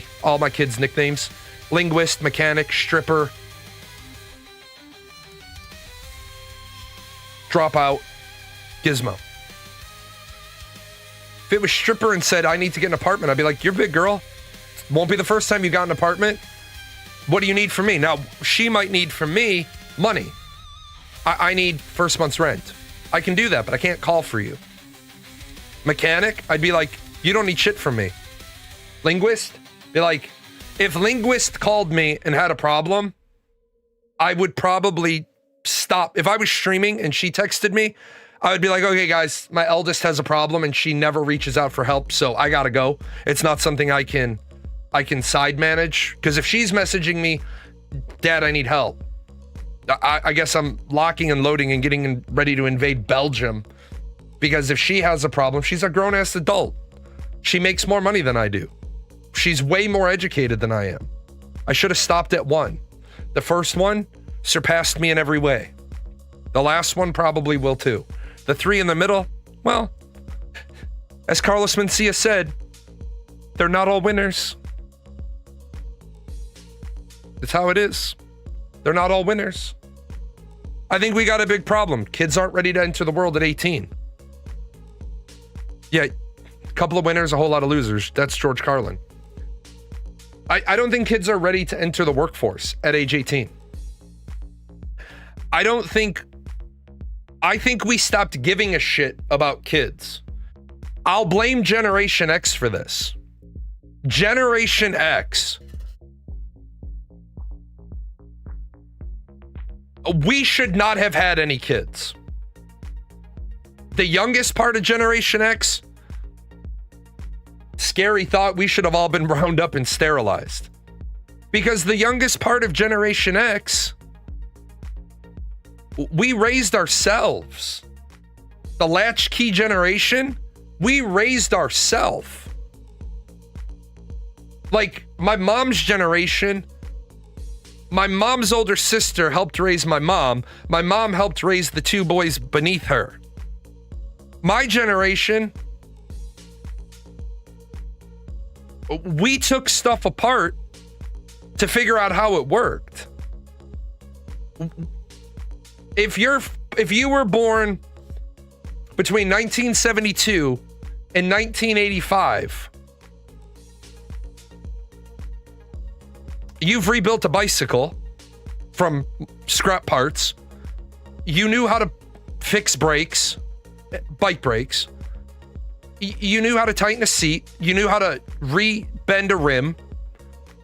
kids nicknames. Linguist, mechanic, stripper, dropout, gizmo. If it was stripper and said, I need to get an apartment, I'd be like, you're big, girl. Won't be the first time you got an apartment. What do you need from me? Now, she might need from me money. I need first month's rent. I can do that, but I can't call for you. Mechanic, I'd be like, you don't need shit from me. Linguist, be like, if Linguist called me and had a problem, I would probably stop. If I was streaming and she texted me, I would be like, okay, guys, my eldest has a problem and she never reaches out for help, so I gotta go. It's not something I can side manage, because if she's messaging me, Dad, I need help, I guess I'm locking and loading and getting ready to invade Belgium, because if she has a problem, she's a grown-ass adult. She makes more money than I do. She's way more educated than I am. I should have stopped at one. The first one surpassed me in every way. The last one probably will too. The three in the middle, well, as Carlos Mencia said, they're not all winners. That's how it is. They're not all winners. I think we got a big problem. Kids aren't ready to enter the world at 18. Yeah, a couple of winners, a whole lot of losers. That's George Carlin. I don't think kids are ready to enter the workforce at age 18. I think we stopped giving a shit about kids. I'll blame Generation X for this. Generation X. We should not have had any kids. The youngest part of Generation X, scary thought, we should have all been round up and sterilized. Because the youngest part of Generation X, we raised ourselves. The latchkey generation, we raised ourselves. Like my mom's generation, my mom's older sister helped raise my mom. My mom helped raise the two boys beneath her. My generation, we took stuff apart to figure out how it worked. If you were born between 1972 and 1985, you've rebuilt a bicycle from scrap parts. You knew how to fix brakes, bike brakes. You knew how to tighten a seat. You knew how to re-bend a rim,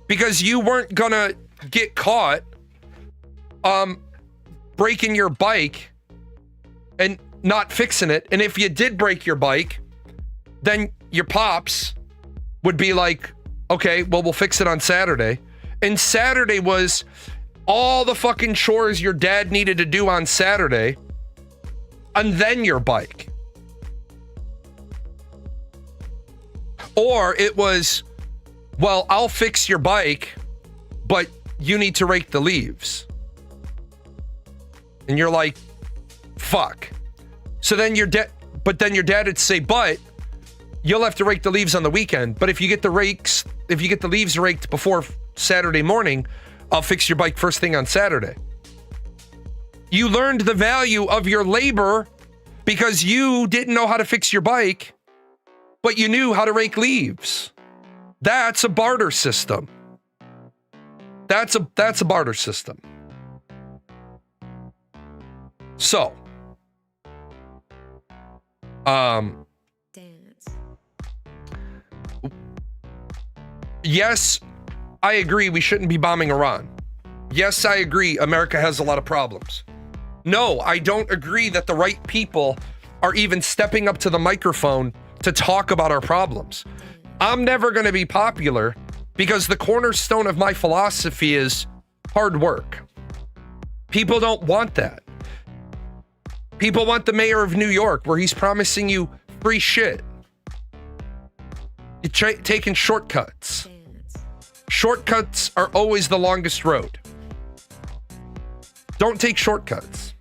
because you weren't gonna get caught breaking your bike and not fixing it. And if you did break your bike, then your pops would be like, okay, well, we'll fix it on Saturday. And Saturday was all the fucking chores your dad needed to do on Saturday, and then your bike. Or it was, well, I'll fix your bike, but you need to rake the leaves. And you're like, fuck. So then your dad would say, but you'll have to rake the leaves on the weekend. But if you get the leaves raked before Saturday morning, I'll fix your bike first thing on Saturday. You learned the value of your labor because you didn't know how to fix your bike, but you knew how to rake leaves. That's a barter system. That's a barter system. So, yes, I agree we shouldn't be bombing Iran. Yes, I agree America has a lot of problems. No, I don't agree that the right people are even stepping up to the microphone to talk about our problems. I'm never going to be popular because the cornerstone of my philosophy is hard work. People don't want that. People want the mayor of New York where he's promising you free shit. You're taking shortcuts. Shortcuts are always the longest road. Don't take shortcuts.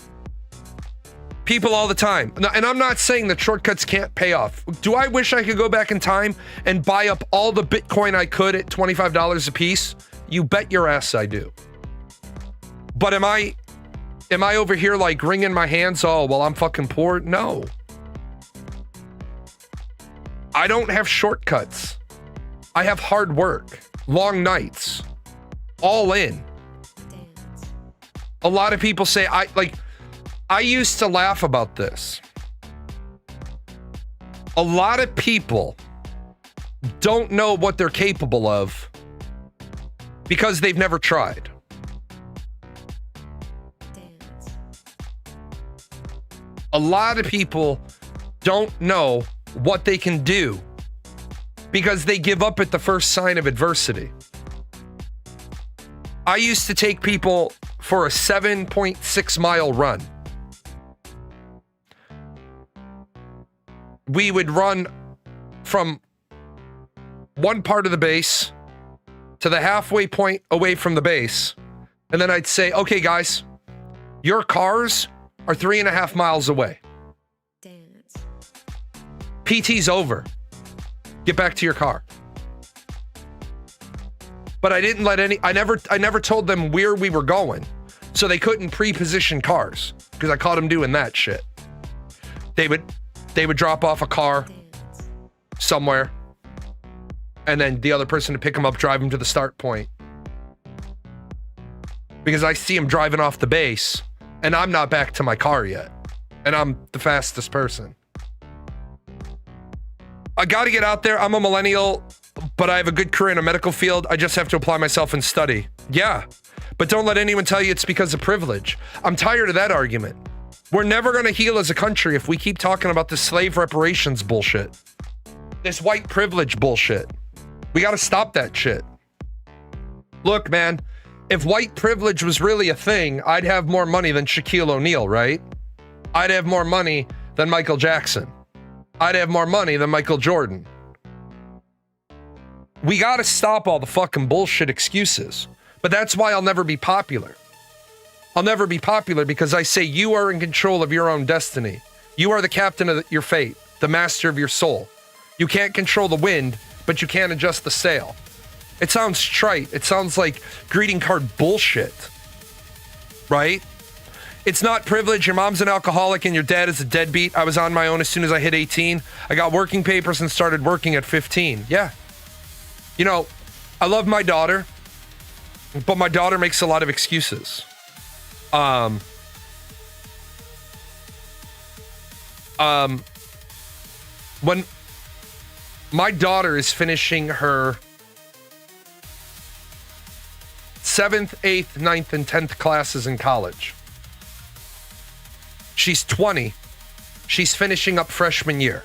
People all the time. And I'm not saying that shortcuts can't pay off. Do I wish I could go back in time and buy up all the Bitcoin I could at $25 a piece? You bet your ass I do. But am I over here like wringing my hands? Oh, well, I'm fucking poor. No. I don't have shortcuts. I have hard work, long nights, all in. A lot of people say I used to laugh about this. A lot of people don't know what they're capable of because they've never tried. A lot of people don't know what they can do because they give up at the first sign of adversity. I used to take people for a 7.6 mile run. We would run from one part of the base to the halfway point away from the base. And then I'd say, okay, guys, your cars are 3.5 miles away. PT's over. Get back to your car. But I didn't let I never told them where we were going. So they couldn't pre-position cars because I caught them doing that shit. They would drop off a car somewhere and then the other person to pick them up, drive them to the start point. Because I see them driving off the base and I'm not back to my car yet. And I'm the fastest person. I got to get out there. I'm a millennial, but I have a good career in a medical field. I just have to apply myself and study. Yeah, but don't let anyone tell you it's because of privilege. I'm tired of that argument. We're never going to heal as a country if we keep talking about this slave reparations bullshit. This white privilege bullshit. We got to stop that shit. Look, man, if white privilege was really a thing, I'd have more money than Shaquille O'Neal, right? I'd have more money than Michael Jackson. I'd have more money than Michael Jordan. We got to stop all the fucking bullshit excuses. But that's why I'll never be popular. I'll never be popular because I say you are in control of your own destiny. You are the captain of your fate, the master of your soul. You can't control the wind, but you can adjust the sail. It sounds trite. It sounds like greeting card bullshit. Right? It's not privilege. Your mom's an alcoholic and your dad is a deadbeat. I was on my own as soon as I hit 18. I got working papers and started working at 15. Yeah. You know, I love my daughter, but my daughter makes a lot of excuses. When my daughter is finishing her 7th, 8th, 9th, and 10th classes in college. She's 20. She's finishing up freshman year.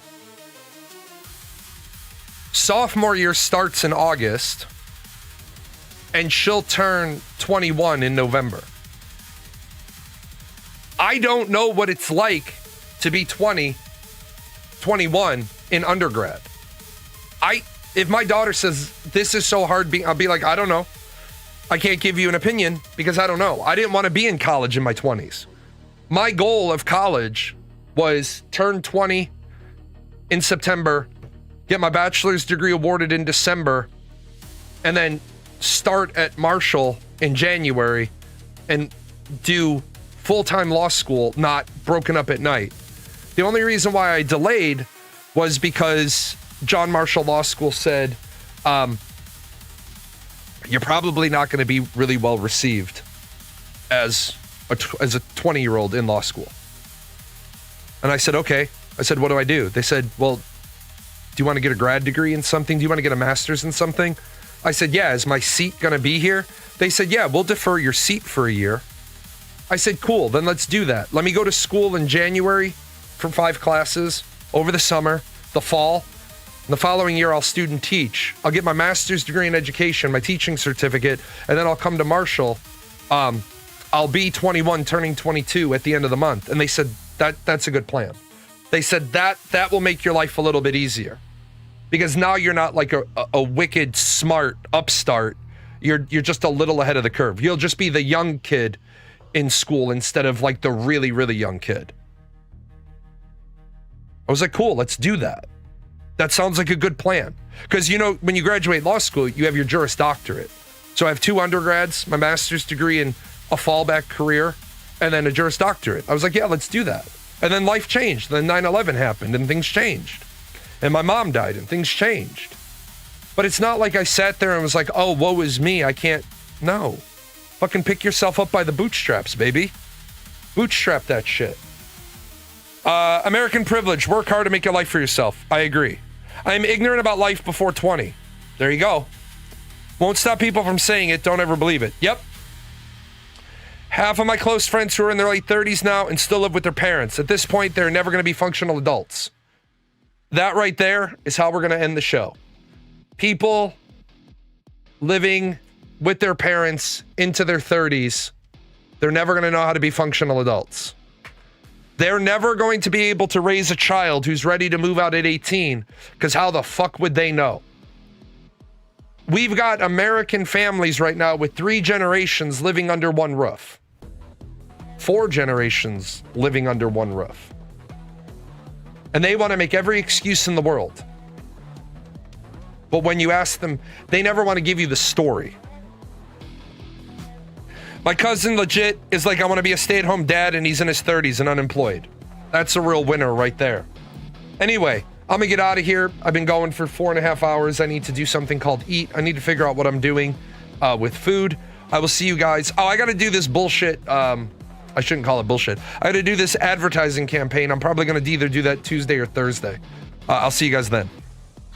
Sophomore year starts in August, and she'll turn 21 in November. I don't know what it's like to be 20, 21 in undergrad. If my daughter says, this is so hard, I'll be like, I don't know. I can't give you an opinion because I don't know. I didn't want to be in college in my 20s. My goal of college was turn 20 in September, get my bachelor's degree awarded in December, and then start at Marshall in January and do full-time law school, not broken up at night. The only reason why I delayed was because John Marshall Law School said, you're probably not going to be really well received as a 20-year-old in law school. And I said, okay. I said, what do I do? They said, well, do you want to get a grad degree in something? Do you want to get a master's in something? I said, yeah. Is my seat going to be here? They said, yeah, we'll defer your seat for a year. I said, cool, then let's do that. Let me go to school in January for 5 classes, over the summer, the fall. And the following year, I'll student teach. I'll get my master's degree in education, my teaching certificate, and then I'll come to Marshall. I'll be 21, turning 22 at the end of the month. And they said, that's a good plan. They said that will make your life a little bit easier. Because now you're not like a wicked, smart upstart. You're just a little ahead of the curve. You'll just be the young kid in school instead of like the really, really young kid. I was like, cool, let's do that. That sounds like a good plan. Because, you know, when you graduate law school, you have your Juris Doctorate. So I have 2 undergrads, my master's degree in a fallback career, and then a Juris Doctorate. I was like, yeah, let's do that. And then life changed. Then 9/11 happened and things changed. And my mom died and things changed. But it's not like I sat there and was like, oh, woe is me, I can't. No. Fucking pick yourself up by the bootstraps, baby. Bootstrap that shit. American privilege. Work hard to make your life for yourself. I agree. I am ignorant about life before 20. There you go. Won't stop people from saying it. Don't ever believe it. Yep. Half of my close friends who are in their late 30s now and still live with their parents. At this point, they're never going to be functional adults. That right there is how we're going to end the show. People living with their parents into their 30s, they're never going to know how to be functional adults. They're never going to be able to raise a child who's ready to move out at 18, because how the fuck would they know? We've got American families right now with 3 generations living under one roof. 4 generations living under one roof. And they want to make every excuse in the world. But when you ask them, they never want to give you the story. My cousin legit is like, I want to be a stay-at-home dad, and he's in his 30s and unemployed. That's a real winner right there. Anyway, I'm going to get out of here. I've been going for 4.5 hours. I need to do something called eat. I need to figure out what I'm doing with food. I will see you guys. Oh, I got to do this bullshit. I shouldn't call it bullshit. I got to do this advertising campaign. I'm probably going to either do that Tuesday or Thursday. I'll see you guys then.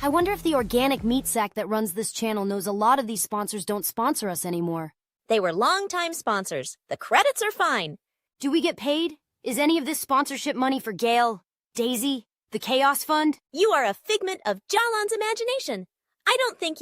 I wonder if the organic meat sack that runs this channel knows a lot of these sponsors don't sponsor us anymore. They were longtime sponsors. The credits are fine. Do we get paid? Is any of this sponsorship money for Gail, Daisy, the Chaos Fund? You are a figment of Jalan's imagination. I don't think you will